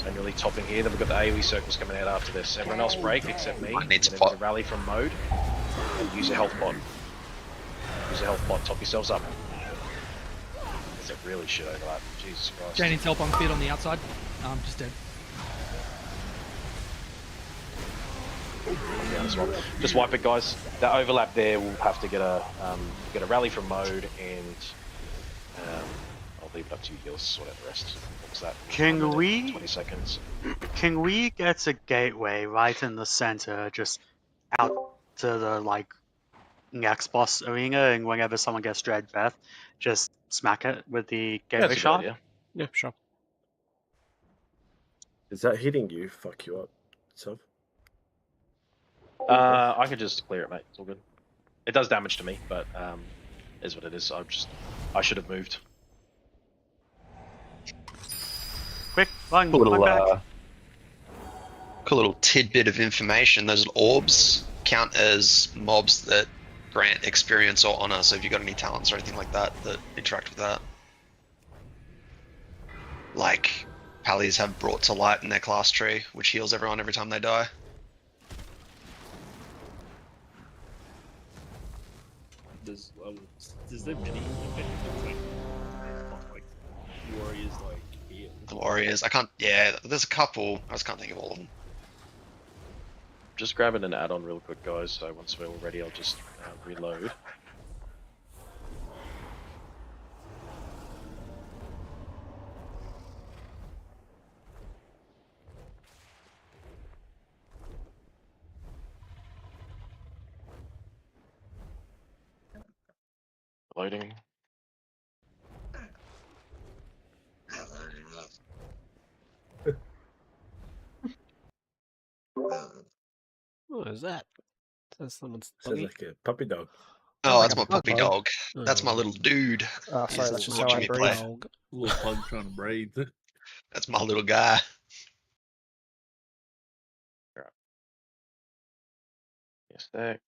Manually topping here. Then we've got the AoE circles coming out after this. Everyone else break except me. I need to Then pot. there's a rally from mode. And use a health pot. Use a health pot. Top yourselves up. It's a really shit overlap. Jesus Christ. Jay needs help on fit on the outside. I'm just dead. I'm down as well. Just wipe it, guys. That overlap there, we'll have to get a rally from mode, and I'll leave it up to you, Gillis, sort out the rest. What's that? Can we? 20 seconds. Can we get a gateway right in the center, just out to the like next boss arena, and whenever someone gets Dread Breath, just smack it with the gateway that's a good shot? idea. Yeah, sure. Is that hitting you? Fuck you up, Sub. I could just clear it, mate. It's all good. It does damage to me, but is what it is. I should have moved. Quick, run, Cool little, back. cool little tidbit of information. Those orbs count as mobs that grant experience or honor. So if you've got any talents or anything like that that interact with that, like Pallies have Brought to Light in their class tree, which heals everyone every time they die. Does there many like warriors like here? The warriors, I can't. Yeah, there's a couple. I just can't think of all of them. Just grabbing an add-on real quick, guys. So once we're all ready, I'll just reload. Loading. What is that? That's someone's Sounds doggy. like a puppy dog. Oh, that's my puppy dog. That's my Oh. little dude. Oh, He's sorry, that's just how watching I me breathe. play. Little pug trying to breathe. That's my little guy. Yes, there.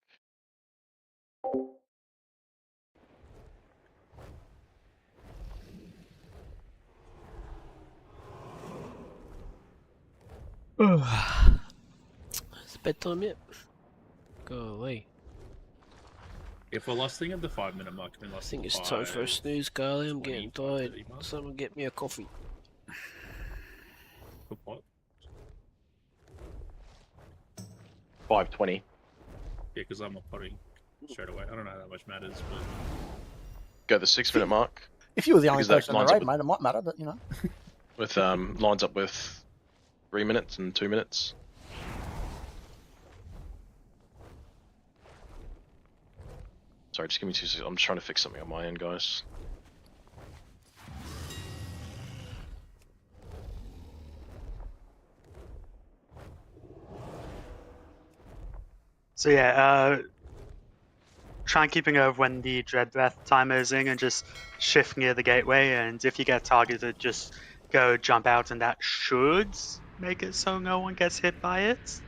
It's bedtime yet? Go away. If we're last thing at the 5-minute mark, I mean, I think it's time for a snooze, Carly. I'm getting tired. Someone get me a coffee. Good point. 5:20. Yeah, because I'm not potting straight away. I don't know how that much matters, but Go the 6-minute mark. If you were the only Because that person on lines the up raid, mate, it might matter, but you know. with lines up with 3 minutes and 2 minutes. Sorry, just give me 2 seconds. I'm just trying to fix something on my end, guys. So yeah, try and keeping over when the Dread Breath timer is in and just shift near the gateway, and if you get targeted, just go jump out, and that should make it so no one gets hit by it.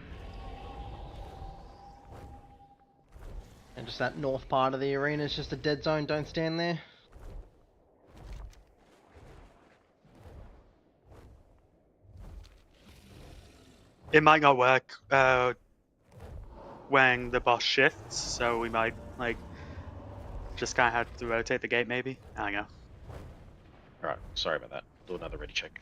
And just that north part of the arena is just a dead zone, don't stand there. It might not work when the boss shifts, so we might like just kind of have to rotate the gate maybe. I don't know. Alright, sorry about that. Do another ready check.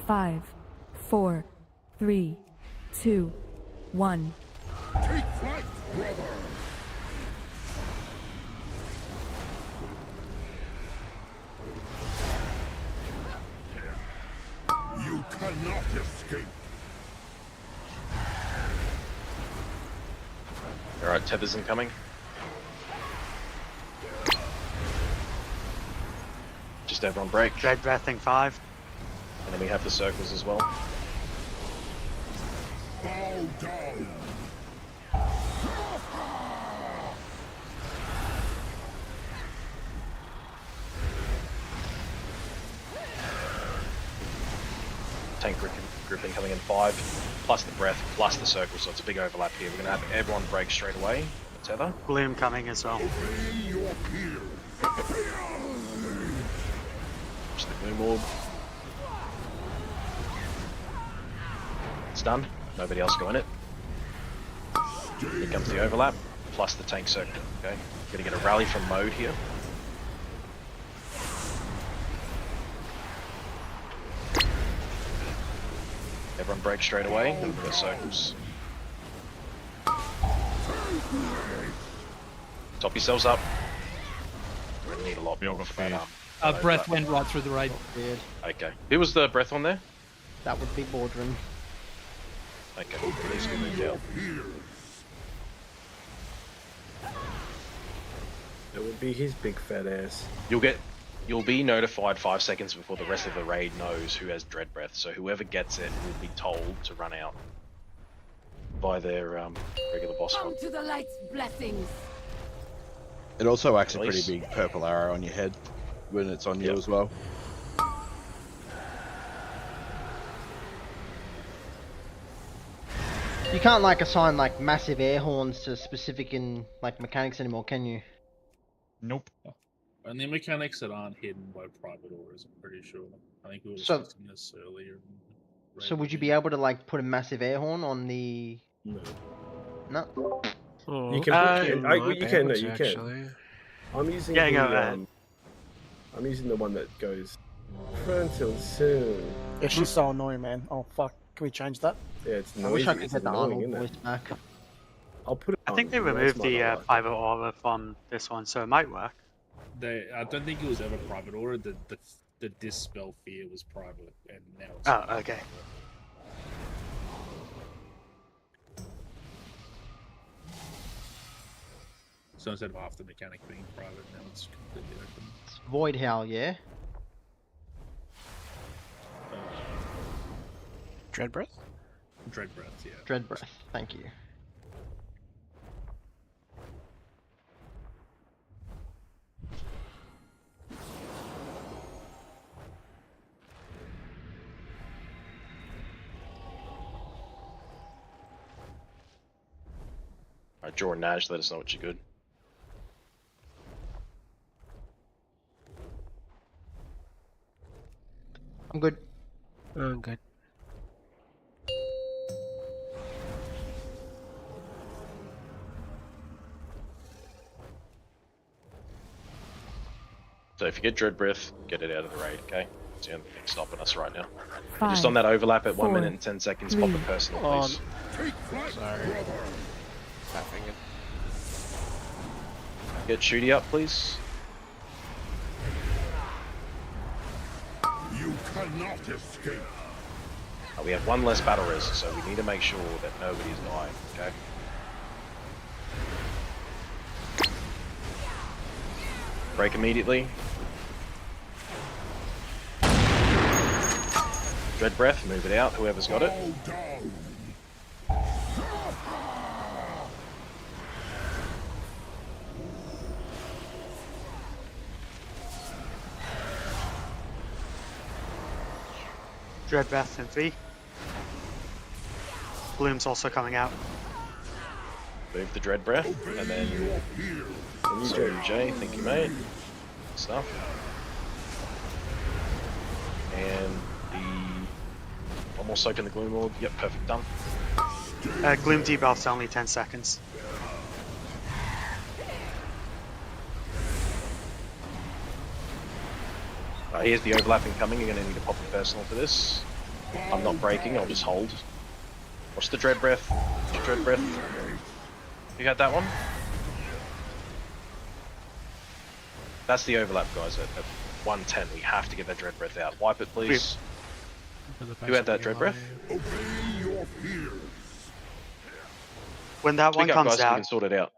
Five, 4, 3, 2, 1. Take flight, brother! You cannot escape. Alright, tethers incoming. Just everyone break. Dread Breathing 5. And then we have the circles as well. Bow down. Tank gripping coming in 5, plus the breath, plus the circle, so it's a big overlap here. We're going to have everyone break straight away. The tether. Gloom coming as well. Just the gloom orb. It's done. Nobody else go in it. Here comes the overlap, plus the tank circle. Okay, gonna get a rally from mode here. Everyone break straight away. And we've got circles. Top yourselves up. We're gonna need a lot more for that, Breath went right through the raid. Okay. Who was the breath on there? That would be Bordrin. Okay, please go move down. It would be his big fat ass. You'll be notified 5 seconds before the rest of the raid knows who has Dread Breath, so whoever gets it will be told to run out by their regular boss one. Come to the light's blessings. It also acts a Release. pretty big purple arrow on your head when it's on you as well. You can't like assign like massive air horns to specific in like mechanics anymore, can you? nope. And the mechanics that aren't hidden by private orders, I'm pretty sure. I think we were So- discussing this earlier. So would you be able to like put a massive air horn on the? No. No. Oh, You can. You can. No, you can. I'm using Yeah, the. go ahead. I'm using the one that goes. Until soon. Yeah, she's so annoying, man. Oh fuck, can we change that? Yeah, it's I noisy. wish I could It's get the annoying, Arnold isn't voice it? back. I'll put it. I think they on. removed That's the my life. private order from this one, so it might work. I don't think it was ever private order. The the Dispel Fear was private, and now it's. Oh, okay. So instead of after mechanic being private, now it's completely open. It's Void Howl, yeah? Dread Breath? Dread Breath, yeah. Dread Breath, thank you. Alright, Jordan Nash, let us know what you're good. I'm good. I'm good. So if you get Dread Breath, get it out of the raid, okay? It's the only thing stopping us right now. And 5, just on that overlap at 1 4, minute and 10 seconds, pop 3, a personal, please. Sorry. Tapping it. Get Shooty up, please. You cannot escape. We have one less battle res, so we need to make sure that nobody's dying, okay? Break immediately. Dread Breath, move it out, whoever's got it. Dread Breath in 3. Bloom's also coming out. Move the Dread Breath, and then Jay, thank you, mate. Good stuff. And the one more soak in the Gloom Orb. Yep, perfect, done. Gloom debuff's only 10 seconds. Here's the overlapping coming. You're going to need to pop a personal for this. I'm not breaking, I'll just hold. Watch the Dread Breath. Dread Breath. You got that one? That's the overlap, guys, at 110. We have to get that Dread Breath out. Wipe it, please. Who had that Dread Breath? When that one Speak up, comes guys, so we out, can sort it out.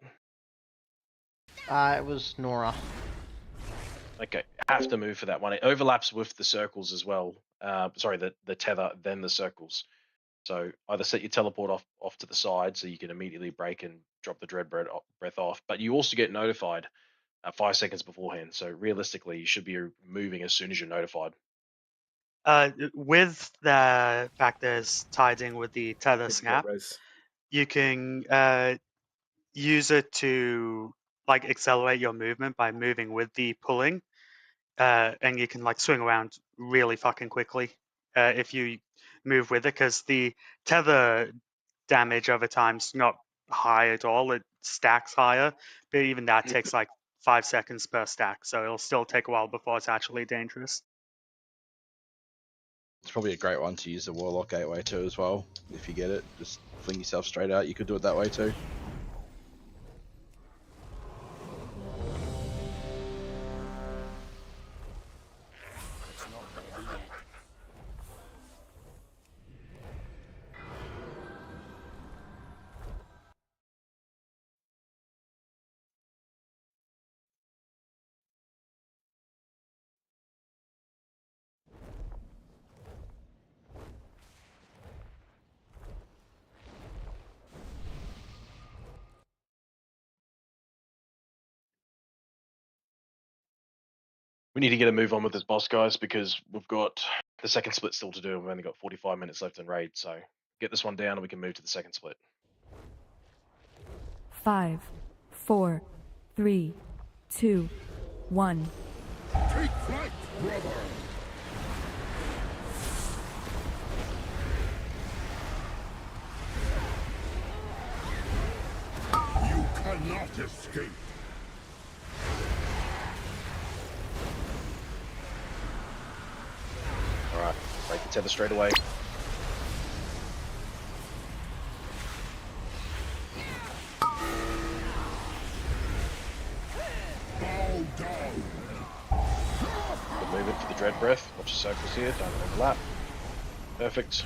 It was Nora. Okay, have to move for that one. It overlaps with the circles as well. Sorry, the tether, then the circles. So either set your teleport off to the side so you can immediately break and drop the Dread Breath off. But you also get notified 5 seconds beforehand. So realistically, you should be moving as soon as you're notified. with the fact that it's tied in with the tether snap, you can use it to like accelerate your movement by moving with the pulling, and you can like swing around really fucking quickly if you move with it, because the tether damage over time's not high at all. It stacks higher, but even that takes like 5 seconds per stack, so it'll still take a while before it's actually dangerous. It's probably a great one to use the Warlock Gateway too as well. If you get it, just fling yourself straight out. You could do it that way too. We need to get a move on with this boss, guys, because we've got the second split still to do, and we've only got 45 minutes left in raid. So get this one down, and we can move to the second split. 5, 4, 3, 2, 1. Take flight, brother! You cannot escape. Alright, break the tether straight away. Bow down. Good Very good for the Dread Breath. Watch the circles here, don't overlap. Perfect.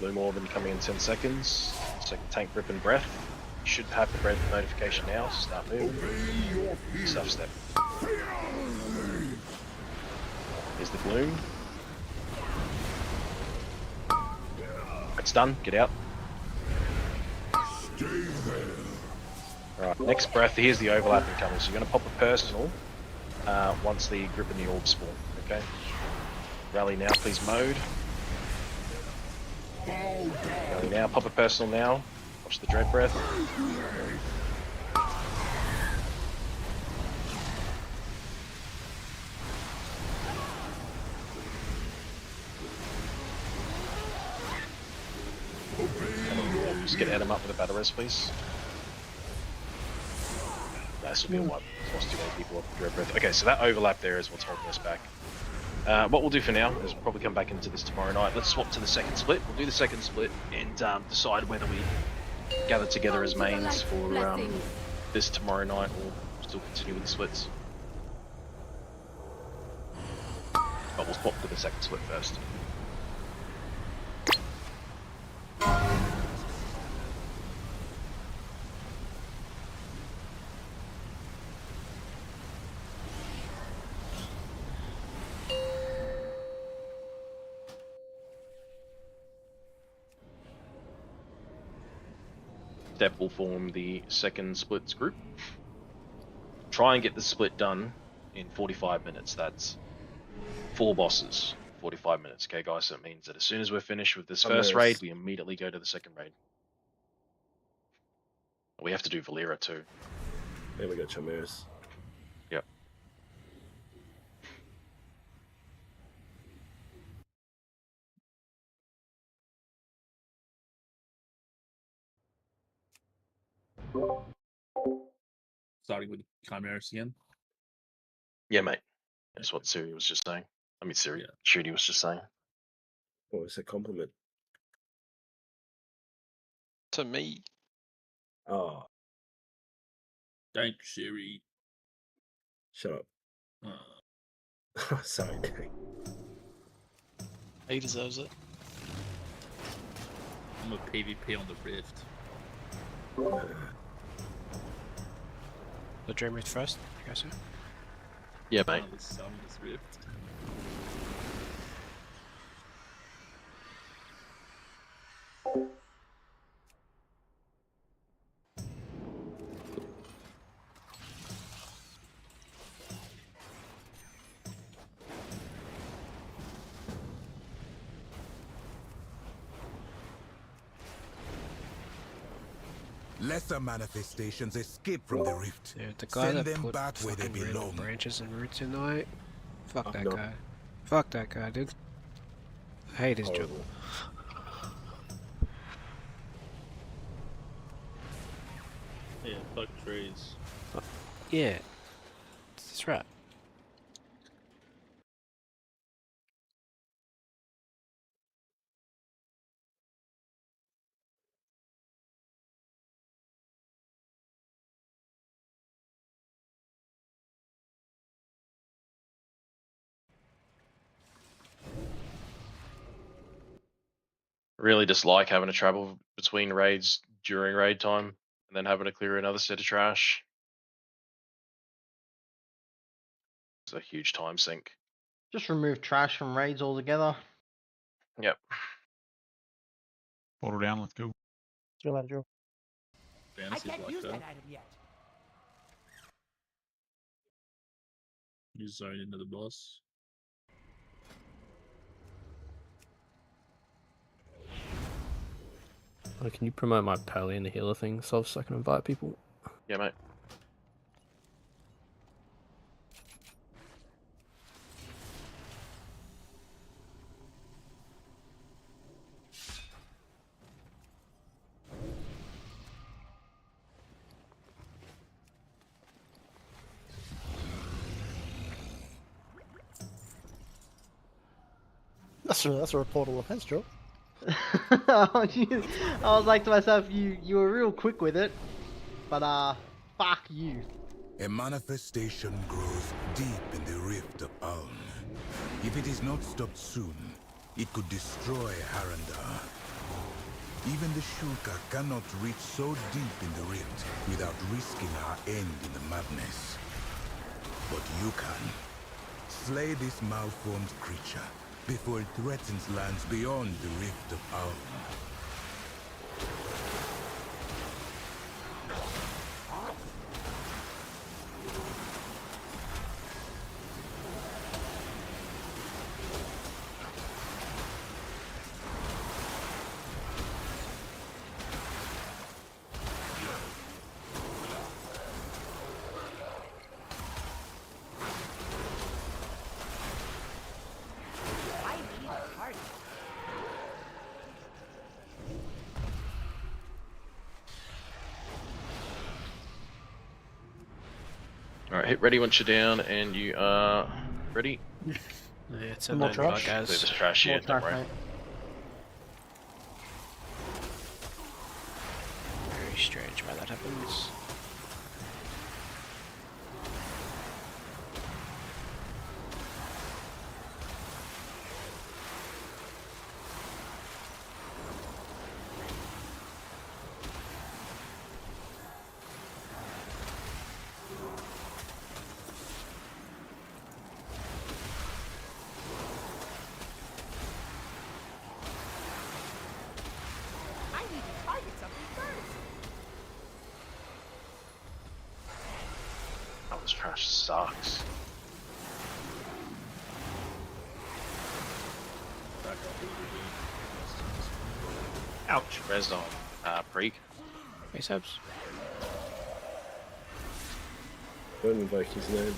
Blue Orb coming in 10 seconds. Second tank Grip and Breath. You should have the breath notification now, so start moving. Stuff step. Here's the Gloom. It's done, get out. Alright, next breath, here's the overlapping coming. So you're going to pop a personal once the Grip and the Orb spawn, okay? Rally now, please mode. Rally now, pop a personal now. Watch the Dread Breath. Just get Adam up with a battle res, please. This will be a one. Lost too many people off the Dread Breath. Okay, so that overlap there is what's holding us back. What we'll do for now is we'll probably come back into this tomorrow night. Let's swap to the second split. We'll do the second split and decide whether we gather together as mains for this tomorrow night or still continue with the splits. But we'll swap to the second split first. Step will form the second splits group. Try and get the split done in 45 minutes. That's 4 bosses, 45 minutes. Okay, guys, so it means that as soon as we're finished with this first raid, we immediately go to the second raid. We have to do Valera too. There we go, Chimeras. Yep. Starting with Chimeras again. Yeah, mate. That's what Siri was just saying. I mean, Siri. Shooty was just saying. Oh, it's a compliment. To me. Oh, Thank you, Siri. shut up. Sorry, Danny. He deserves it. I'm a PvP on the Rift. The Dream Rift first, I guess so. Yeah, mate. The Summoners Rift. Lesser manifestations escape from the rift. Yeah, the guy Send that them put back where they fucking random belong. branches and roots in the night. Fuck that no. guy. Fuck that guy, dude. I hate his job. Horrible. Yeah, fuck trees. Yeah. That's right. Really dislike having to travel between raids during raid time and then having to clear another set of trash. It's a huge time sink. Just remove trash from raids altogether. Yep. Portal down, let's go. See you later, Joe. Fantasies like that. item yet. You zone into the boss. Oh, can you promote my pally and the healer thing so I can invite people? Yeah, mate. That's a reportable offence, Joe. I was like to myself, you were real quick with it. but fuck you. A manifestation grows deep in the rift of Ulm. If it is not stopped soon, it could destroy Harandar. Even the Shulka cannot reach so deep in the rift without risking our end in the madness. But you can. Slay this malformed creature before it threatens lands beyond the rift of Ulm. Alright, hit ready once you're down and you are ready. Yeah, it's a More no trash? guys. Clear this trash here, don't worry. Very strange why that happens. Oh, this trash sucks. Ouch, res on Preek. Face ups. Don't invoke his name.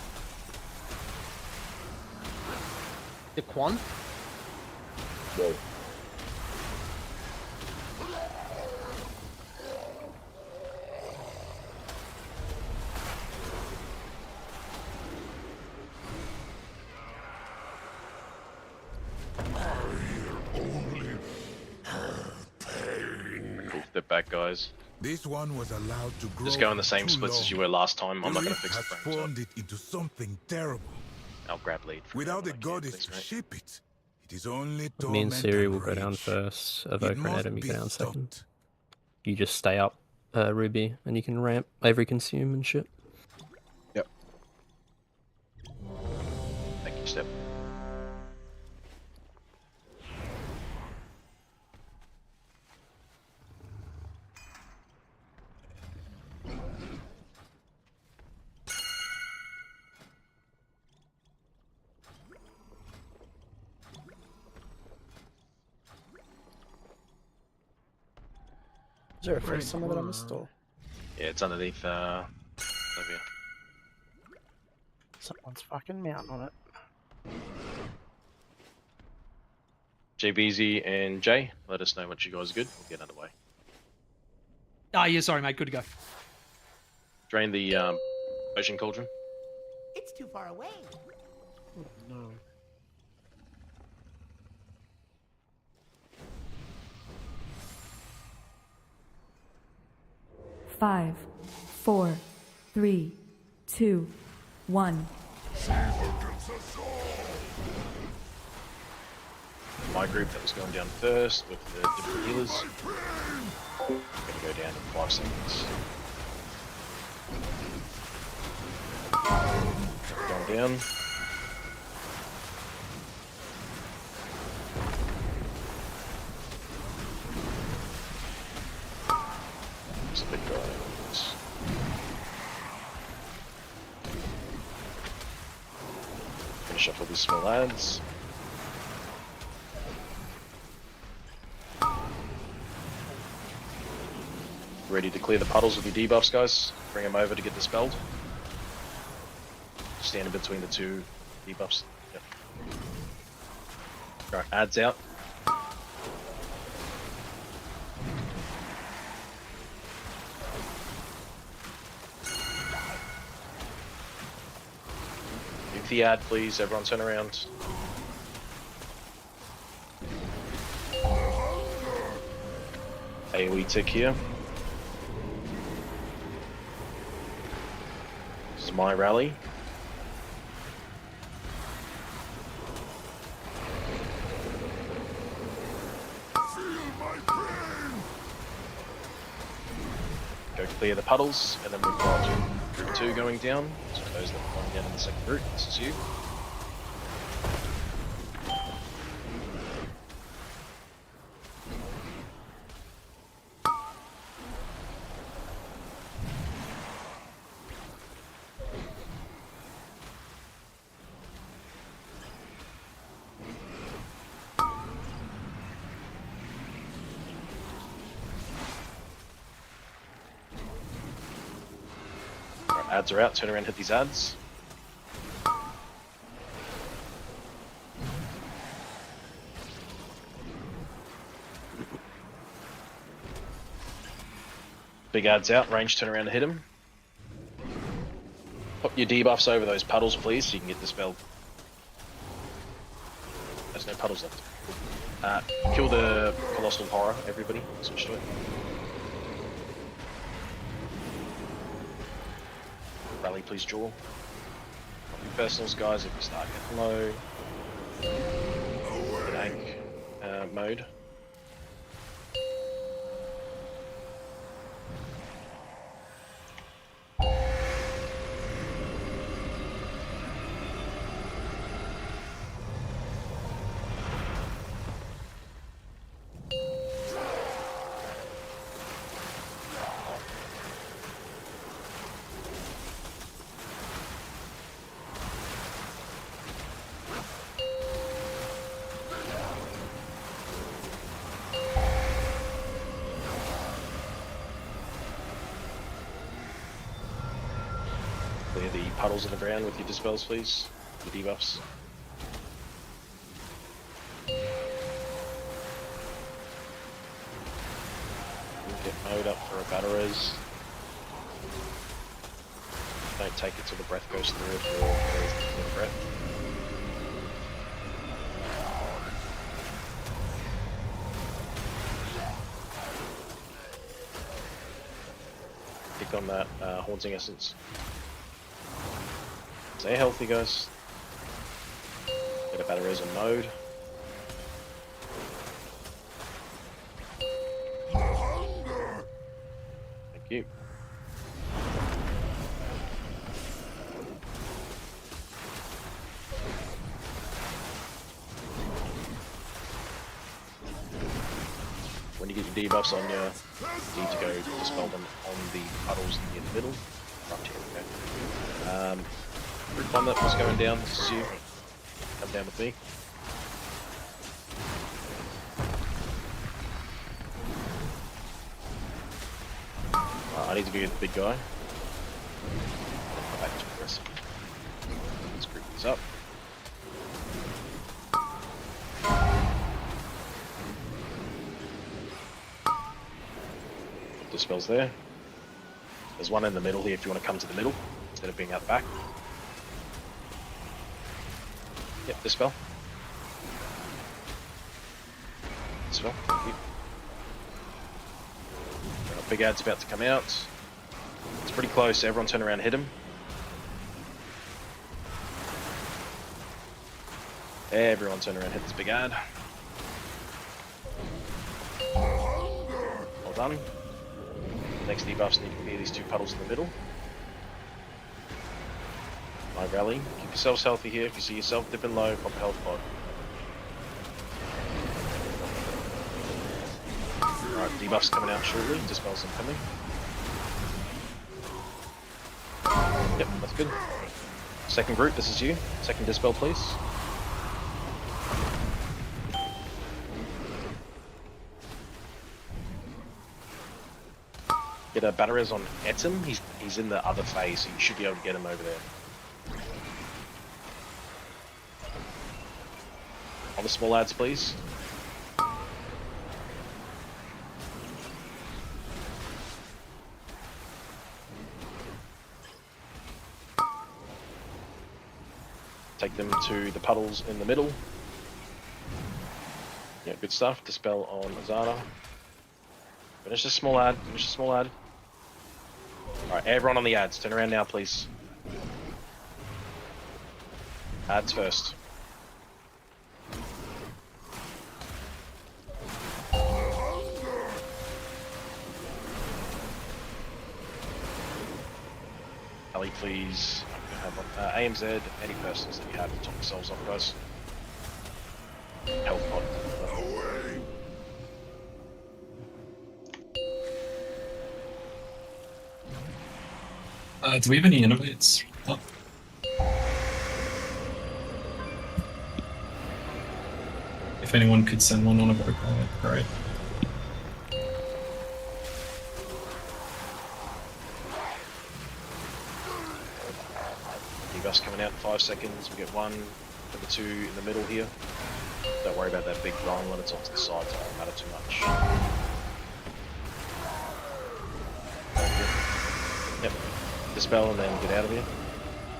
The Quan? Whoa. Step back, guys. This one was allowed to grow. Just go in the same too splits long. as you were last time. I'm The not going to rift fix the has frames up. formed it into something terrible. I'll grab lead. Without a goddess to ship it, it is only Me torment and Siri and will go down rage. first. It Evoke and must Adam, you be go down stopped. second. You just stay up, Ruby, and you can ramp every consume and shit. Yep. Thank you, Step. Is there a first summon that I missed? Or Yeah, it's underneath over here. someone's fucking mounting on it. JBZ and Jay, let us know once you guys are good. We'll get underway. Ah, yeah, sorry, mate. Good to go. Drain the ocean cauldron. It's too far away. No. Five, 4, 3, 2, 1. My group that was going down first with the different healers. Gonna go down in 5 seconds. Going down. It's a bit dry. Finish up with these small ads. Ready to clear the puddles with your debuffs, guys. Bring them over to get dispelled. Stand in between the two debuffs. Yep. Alright, ads out. Nuke the ad, please. Everyone turn around. AoE tick here. my rally. Go clear the puddles, and then we've got 2 going down. So those that are going down in the second group, this is you. Ads are out, turn around, hit these ads. Big ads out, range, turn around and hit him. Pop your debuffs over those puddles, please, so you can get dispelled. There's no puddles left. Kill the Colossal Horror, everybody. Switch to it. Rally, please, draw. Your personals, guys, if you start getting low. Gank mode. Clear the puddles in the ground with your dispels, please. Your debuffs. Get mowed up for a battle res. Don't take it till the breath goes through it or the breath. Pick on that Haunting Essence. Stay healthy, guys. Get a battle res on mode. Thank you. When you get your debuffs on you need to go dispel them on the puddles in the middle. Right here, okay. Group one that was going down, this is you. Come down with me. I need to be the big guy. Go back to the rest of you. Let's group these up. Dispels there. There's one in the middle here if you want to come to the middle instead of being out the back. Yep, dispel. Dispel, thank you. Big ad's about to come out. It's pretty close, everyone turn around and hit him. Everyone turn around and hit this big ad. Well done. Next debuffs need to clear these 2 puddles in the middle. My rally. Keep yourselves healthy here. If you see yourself dipping low, pop a health pod. Alright, debuffs coming out shortly. Dispels incoming. Yep, that's good. Second group, this is you. Second dispel, please. Get a battle res on Etten. He's in the other phase, so you should be able to get him over there. All the small ads, please. Take them to the puddles in the middle. Yeah, good stuff. Dispel on Azana. Finish the small ad. Finish the small ad. Alright, everyone on the ads. Turn around now, please. Ads first. Ali, please. Have AMZ, any persons that you have, top yourselves off, guys. Health pod. Do we have any innovates? Oh. If anyone could send one on a boat, great. Debuff's coming out in 5 seconds. We get 1, number 2 in the middle here. Don't worry about that big run when it's off to the sides, it won't matter too much. Yep. Dispel and then get out of here.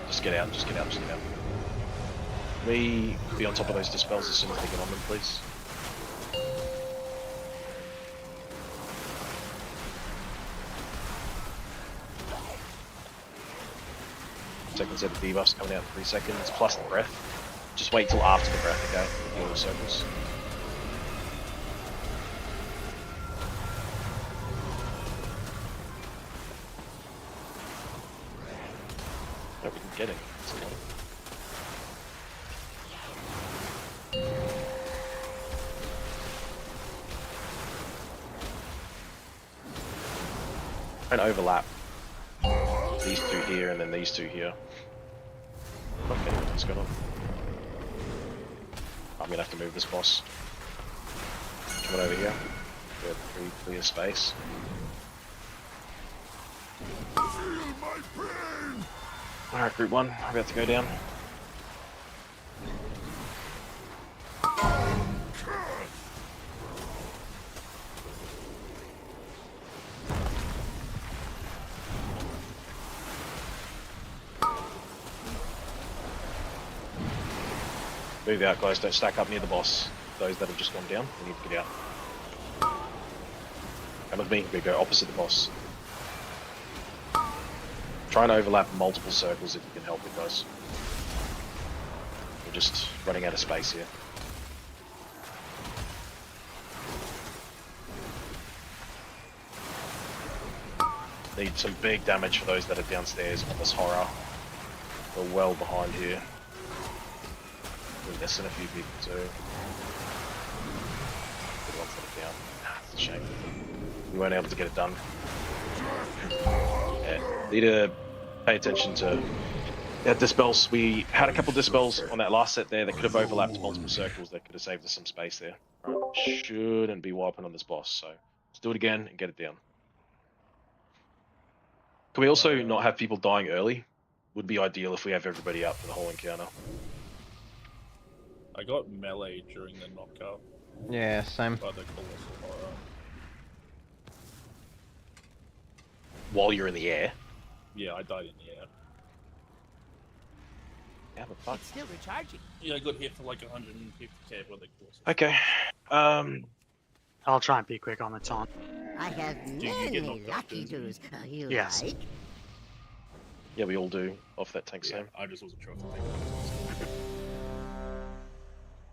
Just get out, just get out, just get out. Me be on top of those dispels as soon as they get on them, please. Second set of debuffs coming out in 3 seconds, plus the breath. Just wait till after the breath, okay? All the circles. No, we can get it. And overlap. These two here and then these two here. Okay, what's going on? I'm gonna have to move this boss. Coming over here. We have pretty clear space. Alright, group 1, we're about to go down. Move out, guys, don't stack up near the boss. Those that have just gone down, we need to get out. Come with me, we go opposite the boss. Try and overlap multiple circles if you can help it, guys. We're just running out of space here. Need some big damage for those that are downstairs on this horror. We're well behind here. We're missing a few people too. Good ones that are down. It's a shame. We weren't able to get it done. Yeah. Need to pay attention to dispels. We had a couple dispels on that last set there that could have overlapped multiple circles that could have saved us some space there. Right. Shouldn't be wiping on this boss, so let's do it again and get it down. Can we also not have people dying early? Would be ideal if we have everybody up for the whole encounter. I got melee during the knockout. Yeah, same. By the Colossal Horror. While you're in the air? Yeah, I died in the air. Yeah, but fuck. It's still recharging. Yeah, I got hit for like 150k by the Colossal. Okay. I'll try and be quick on the taunt. I have many lucky do's. You Yes. like? Yeah, we all do off that tank Yeah, same. I just wasn't sure if I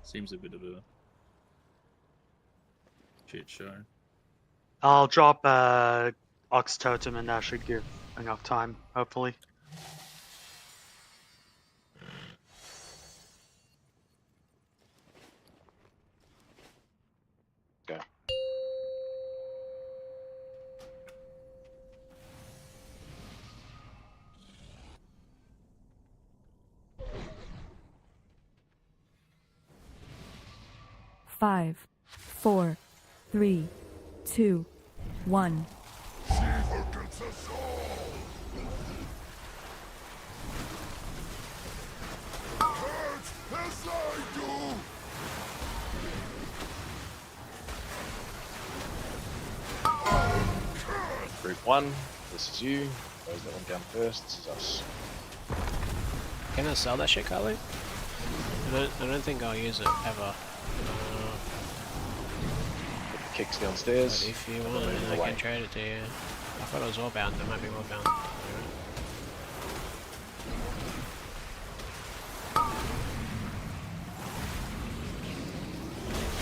Seems a bit of a shit show. I'll drop Ox Totem and that should give enough time, hopefully. Go. Five, 4, 3, 2, 1. Group 1, this is you. Those that went down first, this is us. Can I sell that shit, Carly? I don't think I'll use it ever. Kicks downstairs. But if you want, I can trade it to you. I thought it was wallbound, it might be wallbound.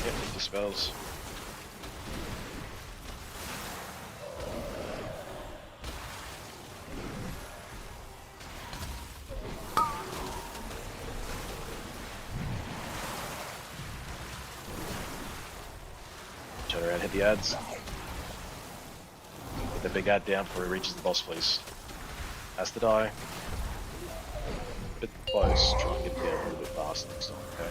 Yep, it dispels. Turn around, hit the ads. Get the big ad down before he reaches the boss, please. Has to die. Bit close, try and get it down a little bit fast next time, okay?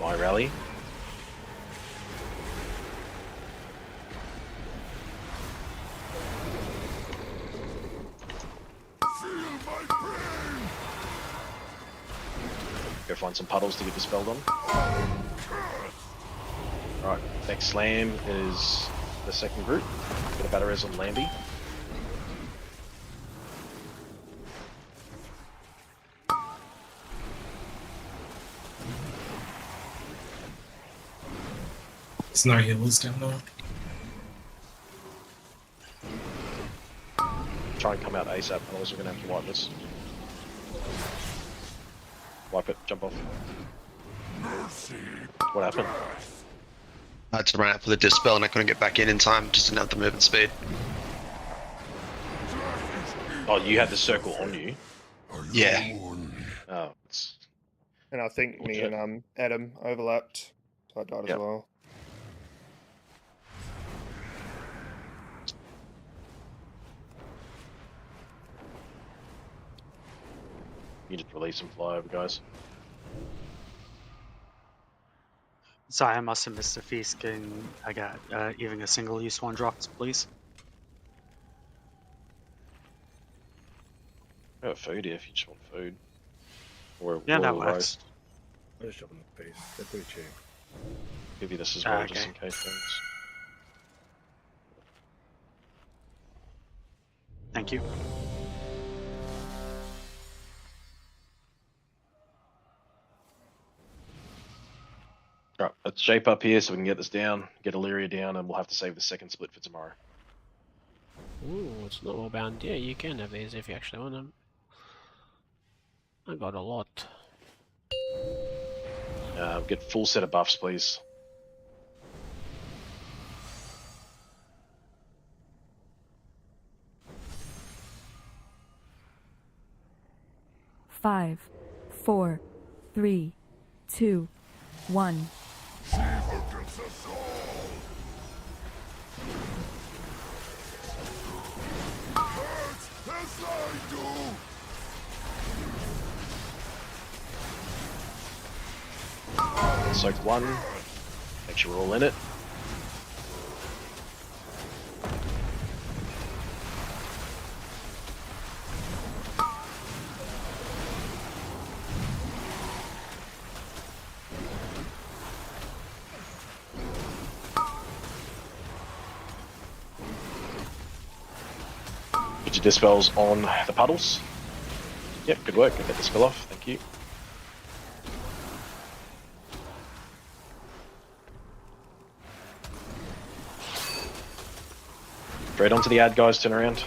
My rally. Go find some puddles to get dispelled on. Right, next slam is the second group. Get a battle res on Lambie. There's no healers down there. Try and come out ASAP, otherwise we're gonna have to wipe this. Wipe it, jump off. What happened? I had to run out for the dispel and I couldn't get back in time, just didn't have the movement speed. Oh, you had the circle on you? Yeah. Oh, it's... And I think me and Adam overlapped, so I died as well. You just release and fly over, guys. Sorry, I must have missed a feast. Can I get even a single use one dropped, please? I got food here if you just want food. Or Yeah, that royal works. roast. I'll just drop them a piece. They're pretty cheap. Give you this as well, just Okay. in case things. Thank you. Right, let's shape up here so we can get this down, get Illyria down, and we'll have to save the second split for tomorrow. Ooh, it's not all bound. Yeah, you can have these if you actually want them. I got a lot. Get full set of buffs, please. Five, 4, 3, 2, 1. Soak one. Make sure we're all in it. Put your dispels on the puddles. Yep, good work. Get that dispel off. Thank you. Straight onto the ad, guys. Turn around.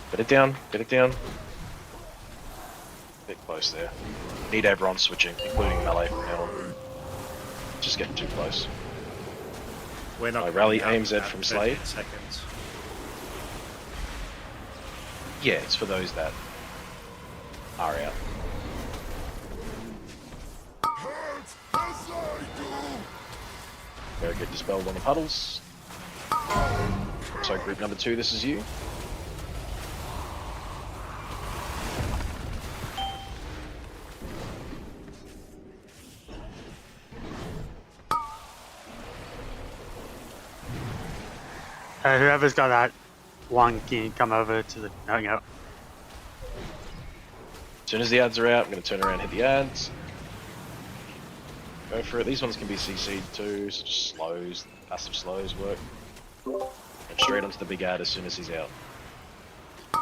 Get it down. Get it down. Bit close there. Need everyone switching, including melee from now on. Just getting too close. We're not I rally coming out AMZ in from about Slade. 13 seconds. Yeah, it's for those that are out. Very good, dispelled on the puddles. So group number 2, this is you. Whoever's got that one, can you come over to the hangout? As soon as the ads are out, I'm going to turn around and hit the ads. Go for it. These ones can be CC'd too, so just slows, passive slows work. And straight onto the big ad as soon as he's out.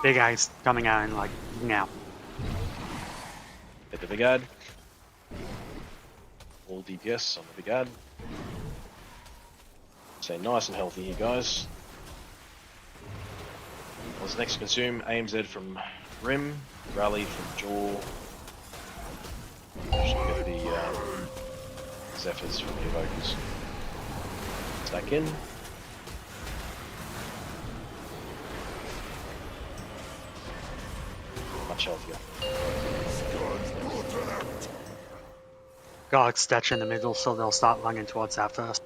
Big Ag's coming out in like now. Hit the big ad. All DPS on the big ad. Stay nice and healthy here, guys. What's next to consume? AMZ from Rim, Rally from Jaw. Should get the Zephyrs from the Evokers. Stack in. Much healthier. Got Stetch in the middle, so they'll start lunging towards that first.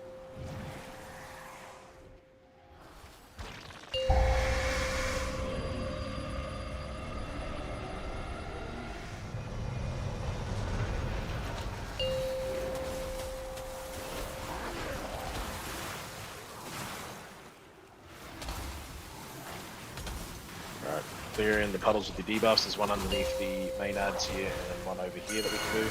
Alright, clearing the puddles with the debuffs. There's one underneath the main ads here and one over here that we can do.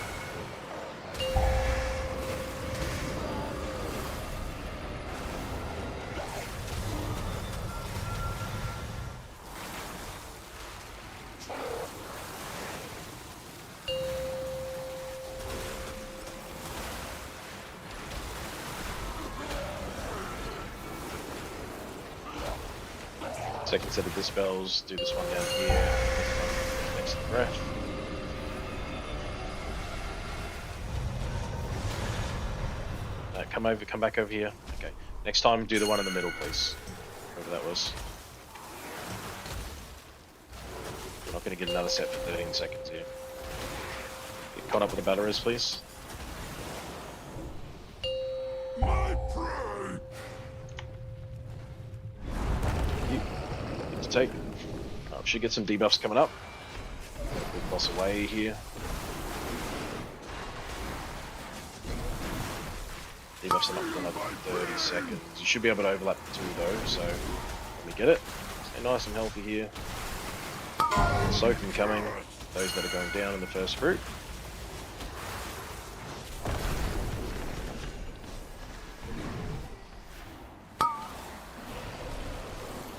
Second set of dispels, do this one down here, next to the breath. Come back over here. Okay. Next time, do the one in the middle, please. Whoever that was. We're not going to get another set for 13 seconds here. Get caught up with the batteries, please. To take. Should get some debuffs coming up. Big boss away here. Debuffs are not for another 30 seconds. You should be able to overlap the two though, so let me get it. Stay nice and healthy here. Soaking coming. Those that are going down in the first group.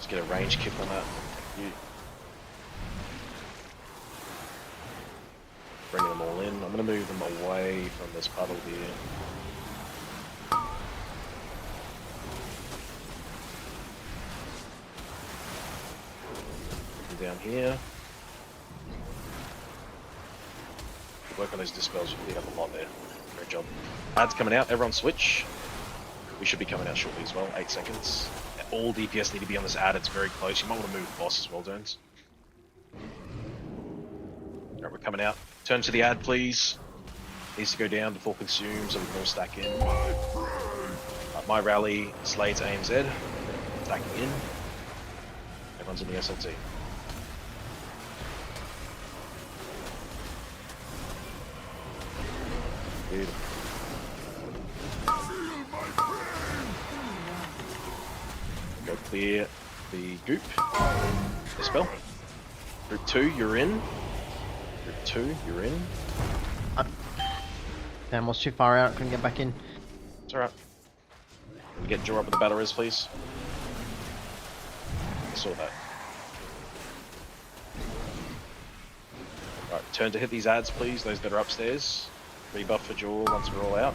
Get a range kick on that. Thank you. Bringing them all in. I'm going to move them away from this puddle here. Down here. Work on those dispels. You can pick up a lot there. Great job. Ads coming out. Everyone switch. We should be coming out shortly as well. 8 seconds. All DPS need to be on this ad, it's very close. You might want to move the boss as well, Jones. Alright, we're coming out. Turn to the ad, please. Needs to go down before consume, so we can all stack in. My rally, Slade's AMZ. Stacking in. Everyone's in the SLT. Beautiful. Go clear the goop. Dispel. Group 2, you're in. Group 2, you're in. Damn, was too far out, couldn't get back in. It's alright. Can we get Jaw up with the battle res, please? I saw that. Right, turn to hit these ads, please, those that are upstairs. Rebuff for Jaw once we're all out.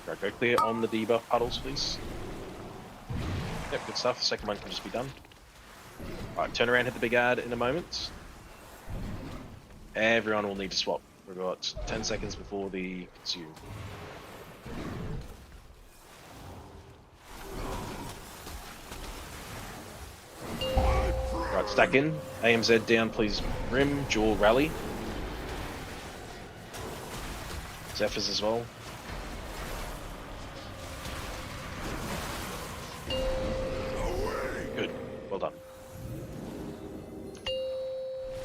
Right, go clear on the debuff puddles, please. Yep, good stuff. The second one can just be done. Alright, turn around, hit the big ad in a moment. Everyone will need to swap. We've got 10 seconds before the consume. Right, stack in. AMZ down, please. Rim, Jaw, rally. Zephyrs as well. Good. Well done.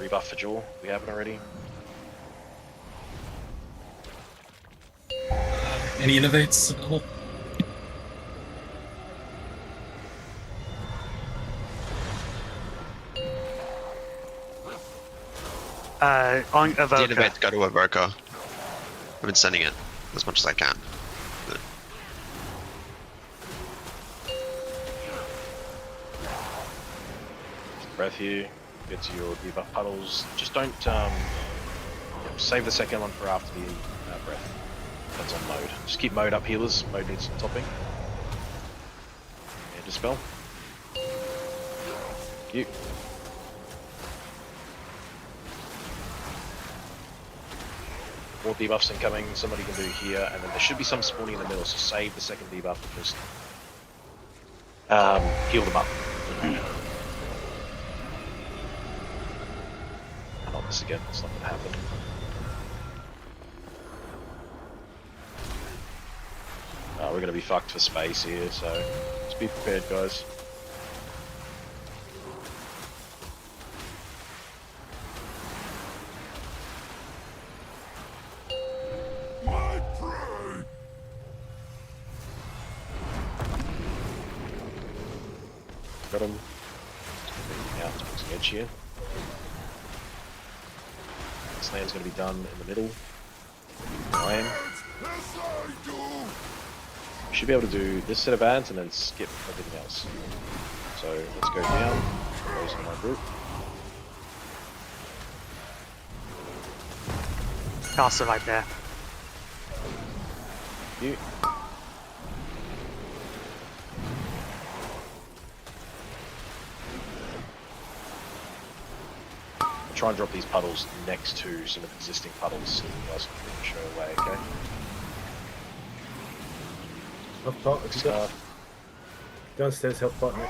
Rebuff for Jaw. We haven't already. Any innovates at all? On The Evoker. innovate go to Evoker. I've been sending it as much as I can. But Breath here. Get to your debuff puddles. Just don't save the second one for after the breath. That's on mode. Just keep mode up, healers. Mode needs some topping. And dispel. Thank you. More debuffs incoming. Somebody can do here, and then there should be some spawning in the middle. So save the second debuff and just heal them up. Not this again. It's not going to happen. We're going to be fucked for space here, so just be prepared, guys. Got him. Out towards the edge here. This land's going to be done in the middle. I am. Should be able to do this set of ads and then skip everything else. So let's go down. Goes in my group. Caster right there. You. Try and drop these puddles next to some of the existing puddles so you guys can show away, okay? Health pot, downstairs health pot, Nick.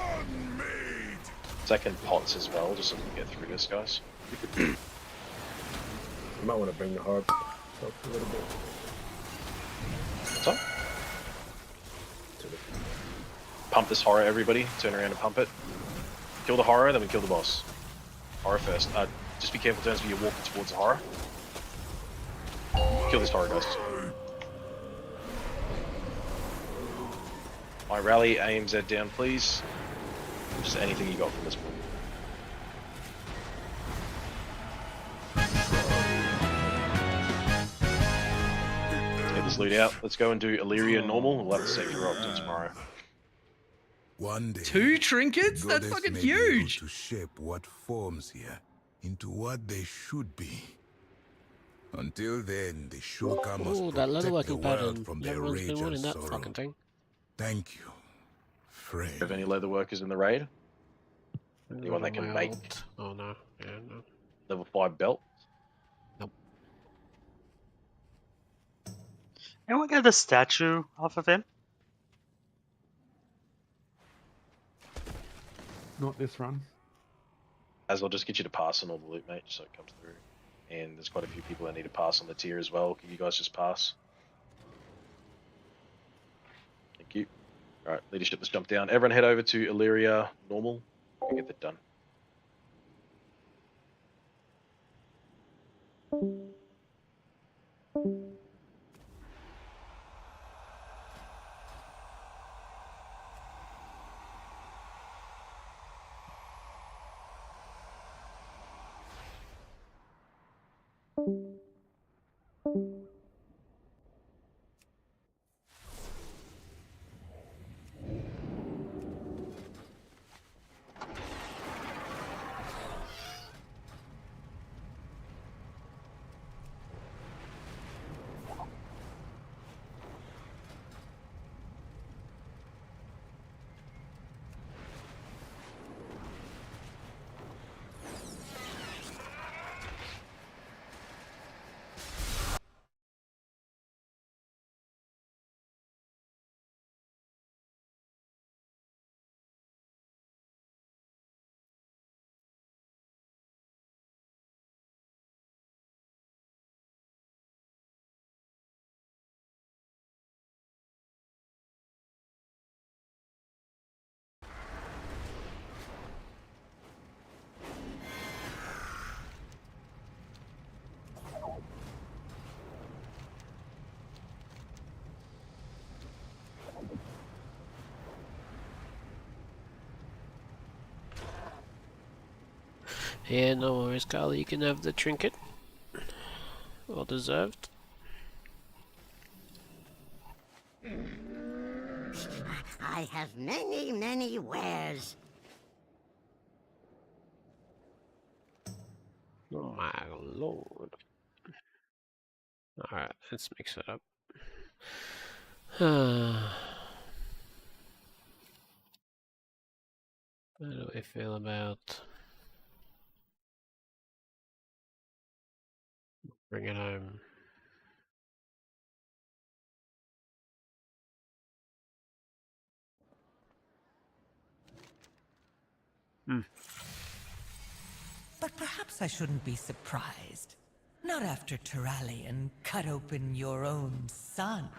Second pots as well, just so we can get through this, guys. You might want to bring the hard up a little bit. What's up? Pump this horror, everybody. Turn around and pump it. Kill the horror, then we kill the boss. Horror first. Just be careful, turns when you're walking towards the horror. Kill this horror, guys. My rally, AMZ down, please. Just anything you got from this point. Let's get this loot out. Let's go and do Illyria normal. We'll have the safety rock till tomorrow. One day, 2 trinkets? That's goddess fucking may be able huge! to shape what forms here into what they should be. Until then, the Shulker must Ooh, that protect the leatherworking world pattern. from their Everyone's been rage and wanting that sorrow. fucking thing. Thank you, friend. Have any leather workers in the raid? Anyone that can My make old- Oh no, yeah, no. level 5 belt? Anyone get the statue off of him? Not this run. As I'll just get you to pass on all the loot, mate, just so it comes through. And there's quite a few people that need to pass on the tier as well. Can you guys just pass? Thank you. Alright, leadership, let's jump down. Everyone head over to Illyria normal. We get that done. Yeah, no worries, Carly. You can have the trinket. Well deserved. I have many, many wares. Oh my lord. Alright, let's mix it up. How do we feel about bring it home? But perhaps I shouldn't be surprised. Not after Turalian cut open your own son.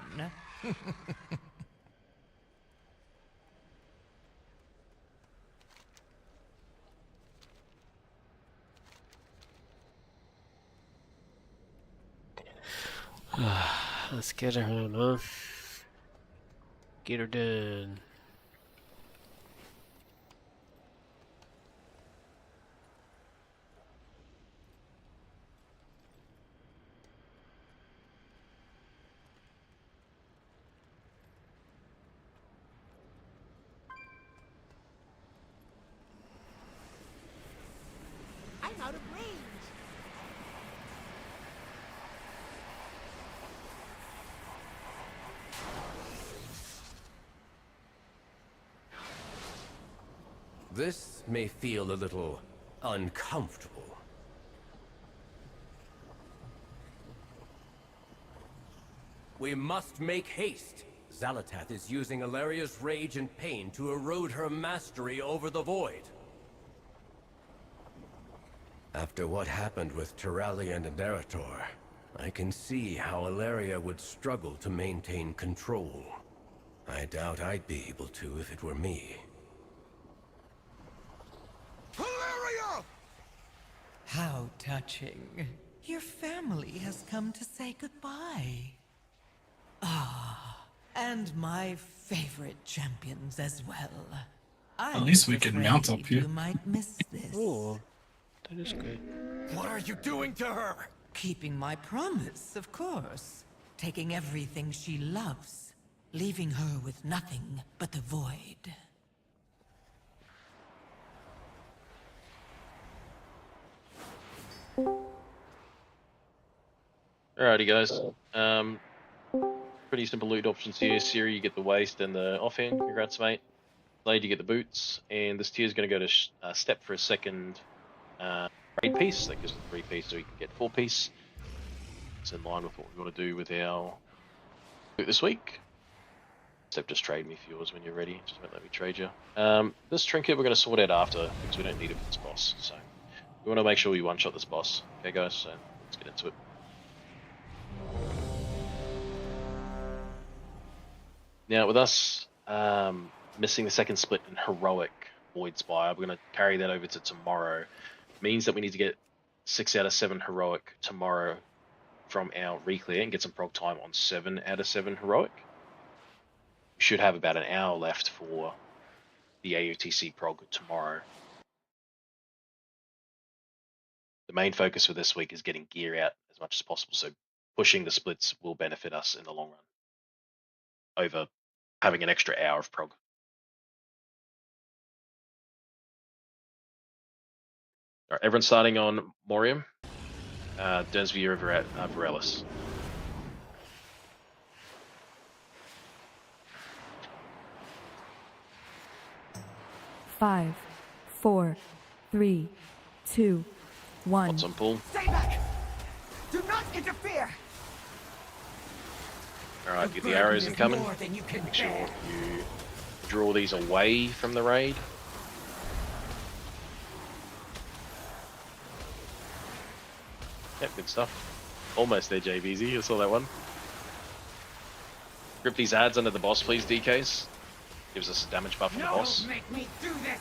Let's get her home, huh? Get her done. I'm out of range. This may feel a little uncomfortable. We must make haste. Xalatath is using Alaria's rage and pain to erode her mastery over the void. After what happened with Turalian and Eretor, I can see how Alaria would struggle to maintain control. I doubt I'd be able to if it were me. Alaria! How touching. Your family has come to say goodbye. Ah, and my favorite champions as well. At least we can mount up here. You might miss this. Ooh, that is good. What are you doing to her? Keeping my promise, of course. Taking everything she loves, leaving her with nothing but the void. Alrighty, guys. Pretty simple loot options here. Siri, you get the waist and the offhand. Congrats, mate. Blade, you get the boots. And this tier is going to go to Step for a second raid piece. That gives us 3-piece, so you can get 4-piece. It's in line with what we want to do with our loot this week. Step, just trade me for yours when you're ready. Just don't let me trade you. This trinket we're going to sort out after because we don't need it for this boss. So we want to make sure we one-shot this boss. Okay, guys. So let's get into it. Now, with us missing the second split in Heroic Void Spire, we're going to carry that over to tomorrow. Means that we need to get 6 out of 7 Heroic tomorrow from our reclear and get some prog time on 7 out of 7 Heroic. We should have about an hour left for the AUTC prog tomorrow. The main focus for this week is getting gear out as much as possible, so pushing the splits will benefit us in the long run over having an extra hour of prog. Alright, everyone's starting on Morium. Densview over at Varellis. Five, 4, 3, 2, 1. What's on pull? Stay back! Do not interfere! Alright, get the arrows incoming. Make sure you draw these away from the raid. Yep, good stuff. Almost there, JVZ. You saw that one. Grip these ads under the boss, please, DKs. Gives us a damage buff on the boss. Make me do this.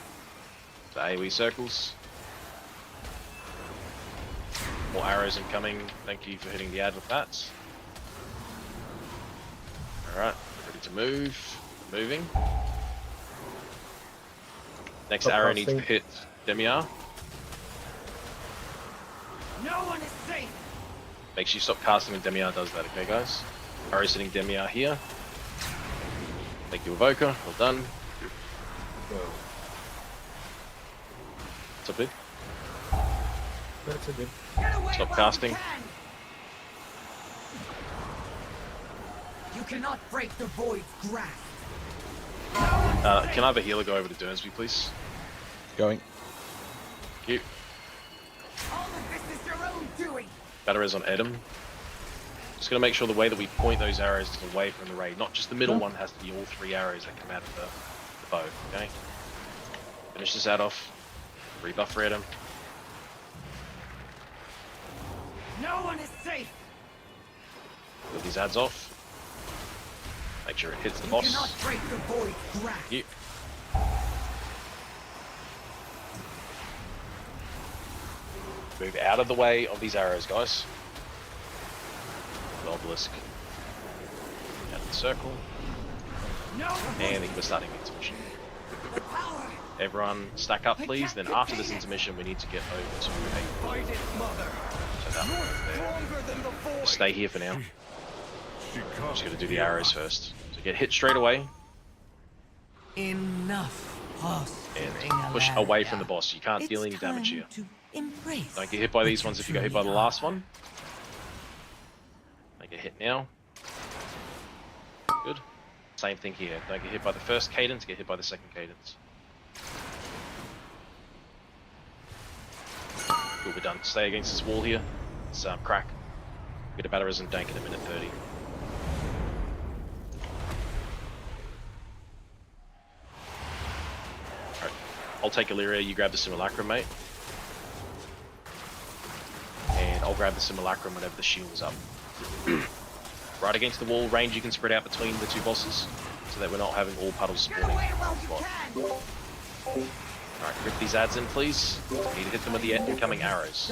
So AoE circles. More arrows incoming. Thank you for hitting the ad with that. Alright, ready to move. Moving. Next arrow needs to hit Demiar. No one is safe. Make sure you stop casting when Demiar does that, okay guys? Arrow's hitting Demiar here. Thank you, Evoker. Well done. What's up, dude? That's a good. Stop casting. You cannot break the void's grasp. Can I have a healer go over to Durnsby, please? Going. Thank you. All of this is your own doing. Batteries on Edom. Just gonna make sure the way that we point those arrows is away from the raid. Not just the middle one, has to be all 3 arrows that come out of the bow, okay? Finish this ad off. Rebuff for Edom. No one is safe. Put these ads off. Make sure it hits the You boss. cannot break the void's grasp. Thank you. Move out of the way of these arrows, guys. The obelisk. Out of the circle. And we're starting the intermission. Everyone stack up, please. Then after this intermission, we need to get over to a... So that one there. Just stay here for now. I'm just going to do the arrows first. So get hit straight away. Enough. And push away from the boss. You can't deal any damage here. Don't get hit by these ones if you got hit by the last one. Don't get hit now. Good. Same thing here. Don't get hit by the first cadence, get hit by the second cadence. Good, we're done. Stay against this wall here. It's crack. Get a batteries and dank in a minute 30. Alright. I'll take Illyria, you grab the Simulacrum, mate. And I'll grab the Simulacrum whenever the shield is up. Right against the wall, range you can spread out between the 2 bosses, so that we're not having all puddles spawning. Alright, grip these ads in, please. You need to hit them with the incoming arrows.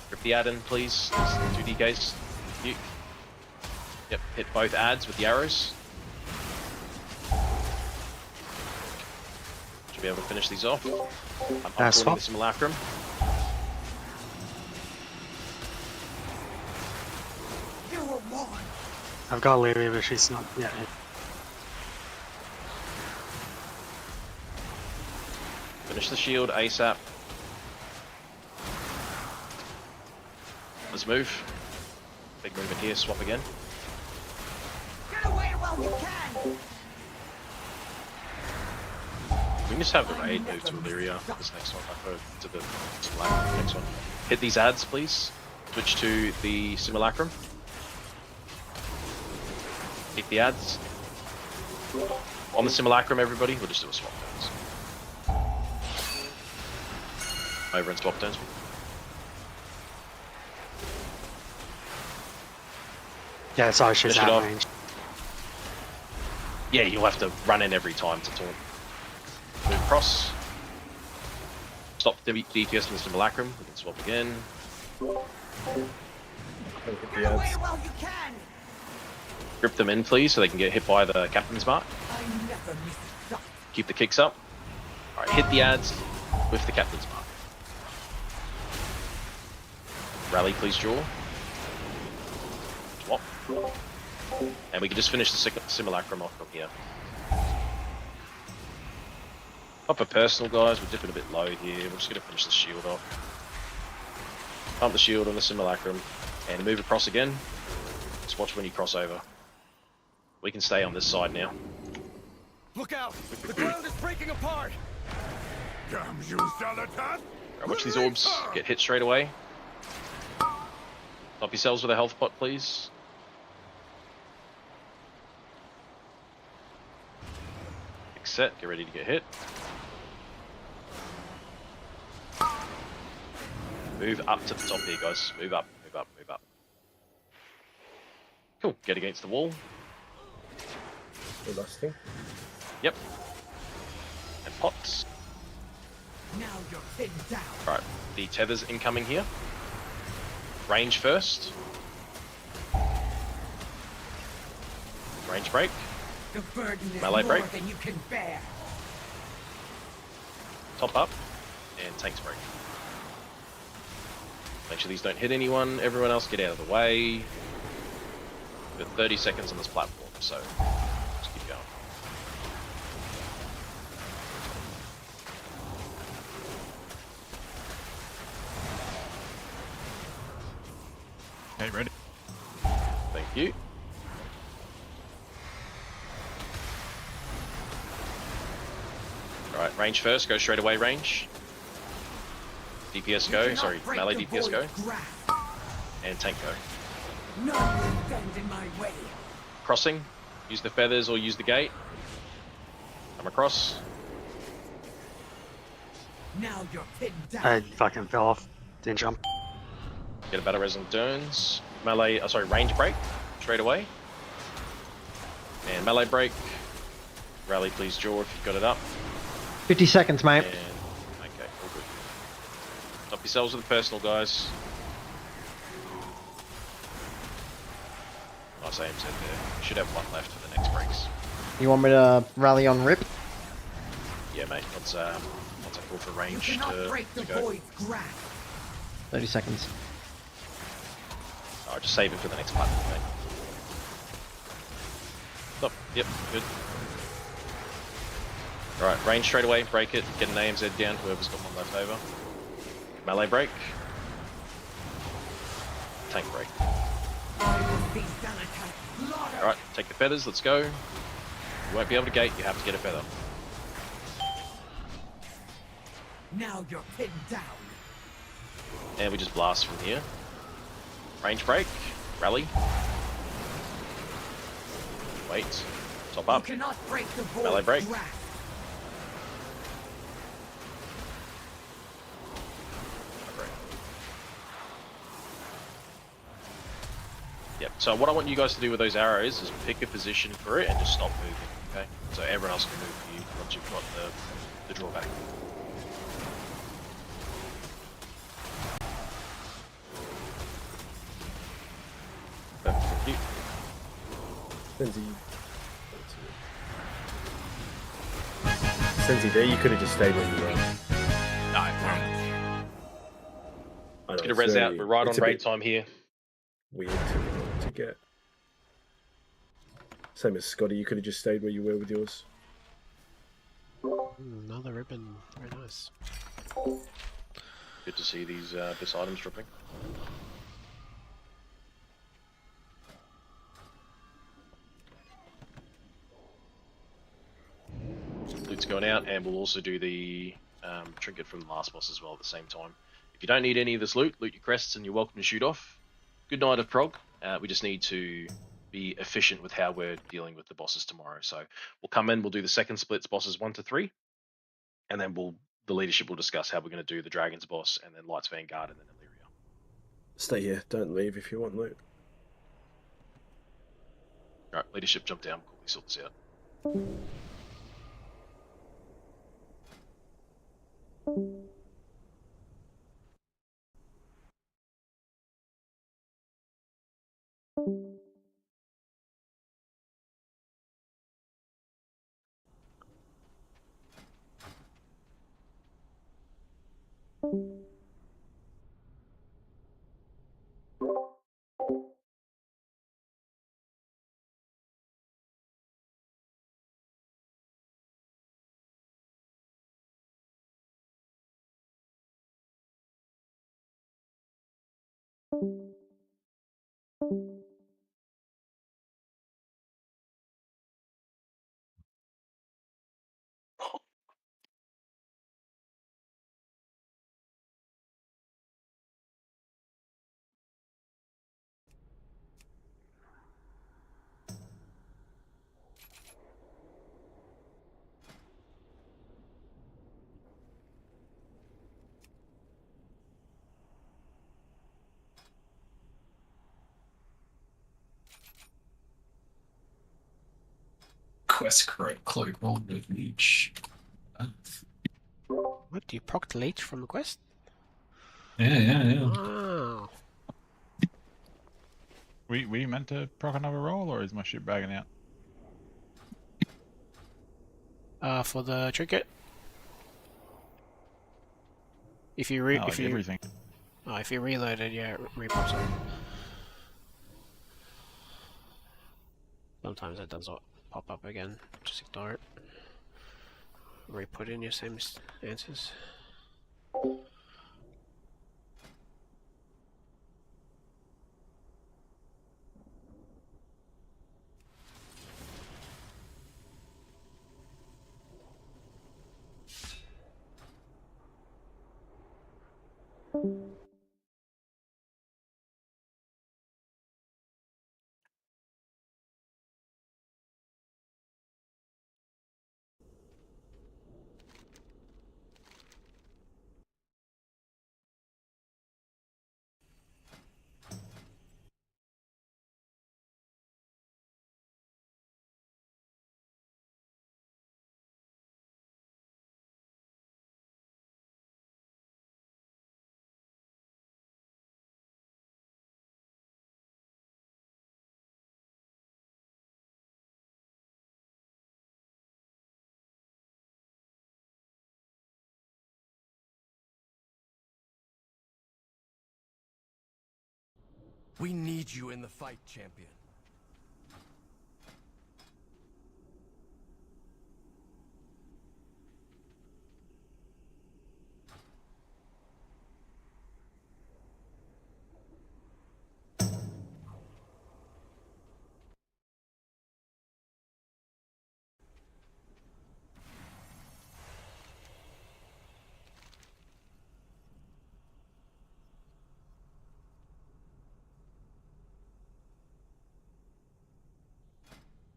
Grip the ad in, please. 2 DKs. You. Yep, hit both ads with the arrows. Should be able to finish these off. I'm calling the Simulacrum. I've got Lyria, but she's not yet hit. Finish the shield ASAP. Let's move. Big movement here, swap again. Get away while you can. We can just have the raid move to Illyria. This next one, to the Simulacrum, next one. Hit these ads, please. Switch to the Simulacrum. Hit the ads. On the Simulacrum, everybody. We'll just do a swap turns. Over and swap turns. Yeah, sorry, she's out of range. Yeah, you'll have to run in every time to taunt. Move across. Stop the DPS from the Simulacrum. We can swap again. Get away while you can. Grip them in, please, so they can get hit by the Captain's Mark. I never miss a shot. Keep the kicks up. Alright, hit the ads with the Captain's Mark. Rally, please, draw. Swap. And we can just finish the Simulacrum off from here. Up a personal, guys. We're dipping a bit low here. We're just going to finish the shield off. Pump the shield on the Simulacrum. And move across again. Just watch when you cross over. We can stay on this side now. Look out! The ground is breaking apart! Damn you, Salatas! Right, watch these orbs. Get hit straight away. Top yourselves with a health pot, please. Pick set. Get ready to get hit. Move up to the top here, guys. Move up, move up, move up. Cool. Get against the wall. Yep. And pots. Now you're pinned down. Right. The tether's incoming here. Range first. Range break. The burden is Melee more break. than you can bear. Top up. And tanks break. Make sure these don't hit anyone. Everyone else get out of the way. We've got 30 seconds on this platform, so just keep going. Okay, ready? Thank you. Alright, range first, go straight away range. DPS go, sorry, melee DPS go. And tank go. None will stand in my way. Crossing, use the feathers or use the gate. Come across. Now you're pinned down. I fucking fell off. Didn't jump. Get a battle resonant turns. Melee, range break, straight away. And melee break. Rally please, Jaw, if you've got it up. 50 seconds, mate. And, okay, all good. Stop yourselves with the personal, guys. Nice AMZ there. You should have one left for the next breaks. You want me to rally on Rip? Yeah, mate. Once I call for range to go. 30 seconds. Alright, just save it for the next part, mate. Stop. Yep, good. Alright, range straight away, break it, get an AMZ down, whoever's got one left over. Melee break. Tank break. Alright, take the feathers, let's go. You won't be able to gate, you have to get a feather. Now you're pinned down. And we just blast from here. Range break, rally. Wait, top up. You cannot break the void Melee break. grasp. Yep, so what I want you guys to do with those arrows is pick a position for it and just stop moving, okay? So everyone else can move for you once you've got the drawback. Thank you. Senzi, there you could have just stayed where you were. No, let's get a res out, we're right on raid time here. Weird to get. Same as Scotty, you could have just stayed where you were with yours. Another ribbon, very nice. Good to see these this items dropping. Loot's going out, and we'll also do the trinket from the last boss as well at the same time. If you don't need any of this loot your crests and you're welcome to shoot off. Good night of prog. We just need to be efficient with how we're dealing with the bosses tomorrow. So we'll come in, we'll do the second splits bosses 1 to 3, and then the leadership will discuss how we're going to do the Dragon's boss, and then Lights Vanguard, and then Illyria. Stay here, don't leave if you want loot. Alright, leadership jump down, we'll quickly sort this out. Quest correct cloak roll with leech. What, do you proc the leech from the quest? Yeah. Wow. We meant to proc another roll, or is my ship bagging out? For the trinket. If you everything. Oh, if you reload it, yeah, it repops it. Sometimes it does pop up again. Just ignore it. Re-put in your same answers. We need you in the fight, champion.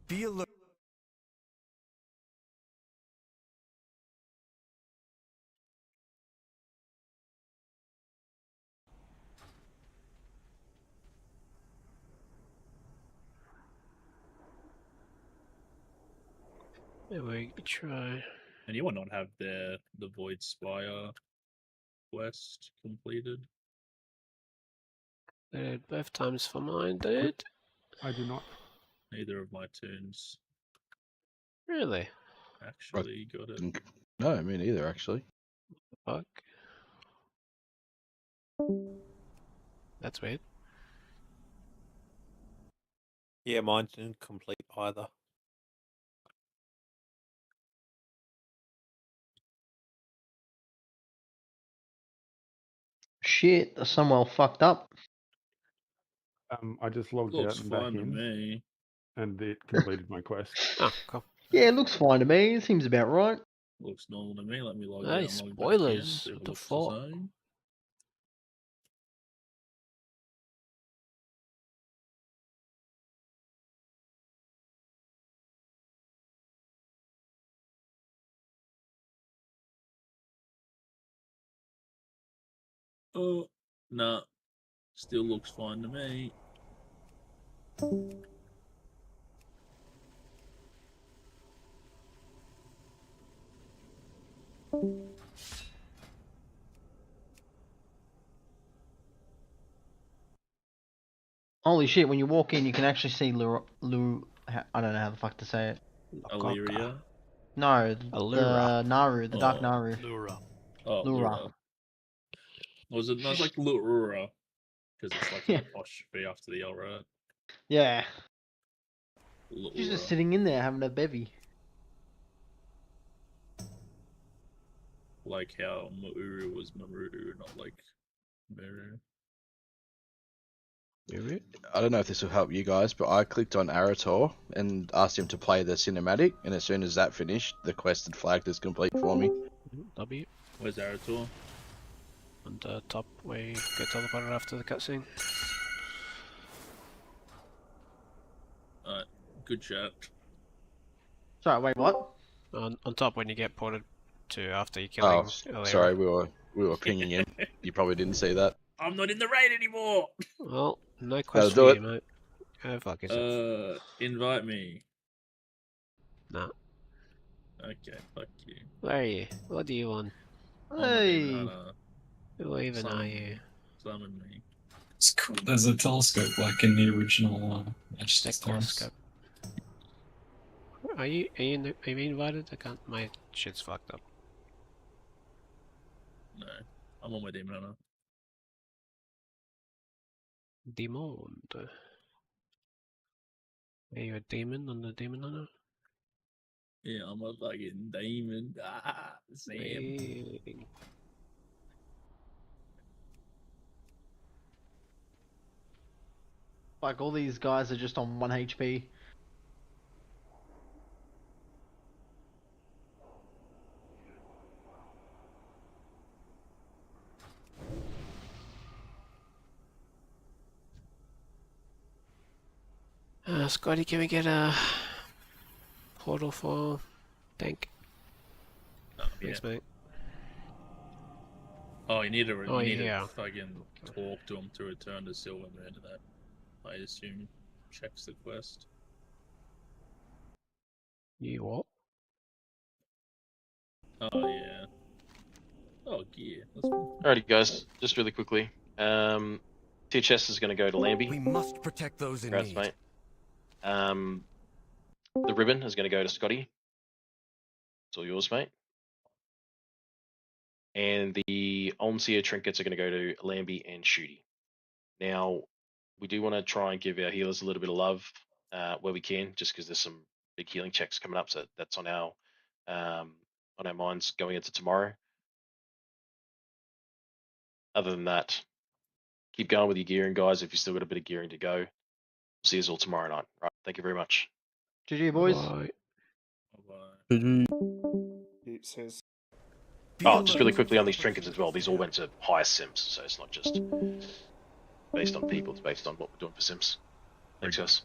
Be alert. Yeah, we could try. Anyone not have the Void Spire quest completed? They did both times for mine, dude. I do not. Neither of my turns Really? actually got it. No, me neither, actually. Fuck. That's weird. Yeah, mine didn't complete either. Shit, the Sunwell fucked up. I just logged Looks out and back fine to in, me. and it completed my quest. Oh, cool. Yeah, it looks fine to me. It seems about right. Looks normal to me. Let me log Hey, out and log back in. spoilers. See if What it the looks the fuck? same. Oh, nah. Still looks fine to me. Holy shit, when you walk in, you can actually see I don't know how the fuck to say it. Illyria. No, Allura. the Naru, the Dark Oh. Naru. Lura. Oh, Lura. Lura. Was it? No, it's like Lura. Because it's like an Yeah. apostrophe after the L, right? Yeah. Lura. She's just sitting in there having a bevy. Like how Mauru was Maru, not like Meru. I don't know if this will help you guys, but I clicked on Arator and asked him to play the cinematic, and as soon as that finished, the quest had flagged as complete for me. W. Where's Arator? On the top where you get teleported after the cutscene. Alright, good chat. Sorry, wait, what? On top when you get ported to after you Oh, killing Allura. sorry, we were pinging him. You probably didn't see that. I'm not in the raid anymore! Well, no That'll quest do for it. you, mate. Go fuck yourself. Invite me. Nah. Okay, fuck you. Where are you? What do you want? Hey. Who even are you? Summon me. It's cool. There's a telescope like in the original Majesty's Times. Telescope. Are you invited? I can't. My shit's fucked up. No, I'm on my Demon Hunter. Demon. Are you a demon on the Demon Hunter? Yeah, I'm a fucking demon. Ah, Sam. Hey. Like all these guys are just on 1 HP. Scotty, can we get a portal for tank? Thanks, mate. Oh, you need to, Oh, you need yeah. to fucking talk to him to return the silver moon to that. I assume checks the quest. You what? Oh, yeah. Oh, gear. Alrighty, guys. Just really quickly. Tier chest is going to go to Lambie. We must protect those in Congrats, need. mate. The ribbon is going to go to Scotty. It's all yours, mate. And the Onseer trinkets are going to go to Lambie and Shooty. Now, we do want to try and give our healers a little bit of love where we can, just because there's some big healing checks coming up, so that's on our minds going into tomorrow. Other than that, keep going with your gearing, guys. If you've still got a bit of gearing to go, see you all tomorrow night. Right? Thank you very much. GG, boys. It says. Oh, just really quickly on these trinkets as well. These all went to higher sims, so it's not just based on people. It's based on what we're doing for sims. Thanks, guys.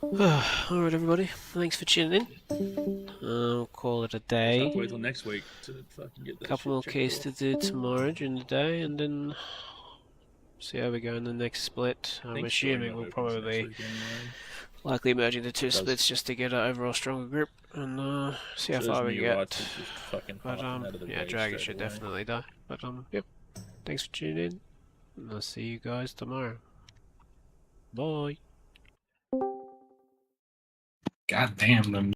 Alright, everybody. Thanks for tuning in. I'll call it a day. Wait till next week to fucking get that Couple more shit keys checked to off. do tomorrow during the day, and then see how we go in the next split. I'm think assuming Story we'll Mode opens probably next week anyway. likely merging the two Does. splits just to get an overall stronger grip and see how So far there's we new get. rights, which is fucking But hopping out of the yeah, rage Dragon straight should away. definitely die. But yep. Thanks for tuning in, and I'll see you guys tomorrow. Bye. God damn them.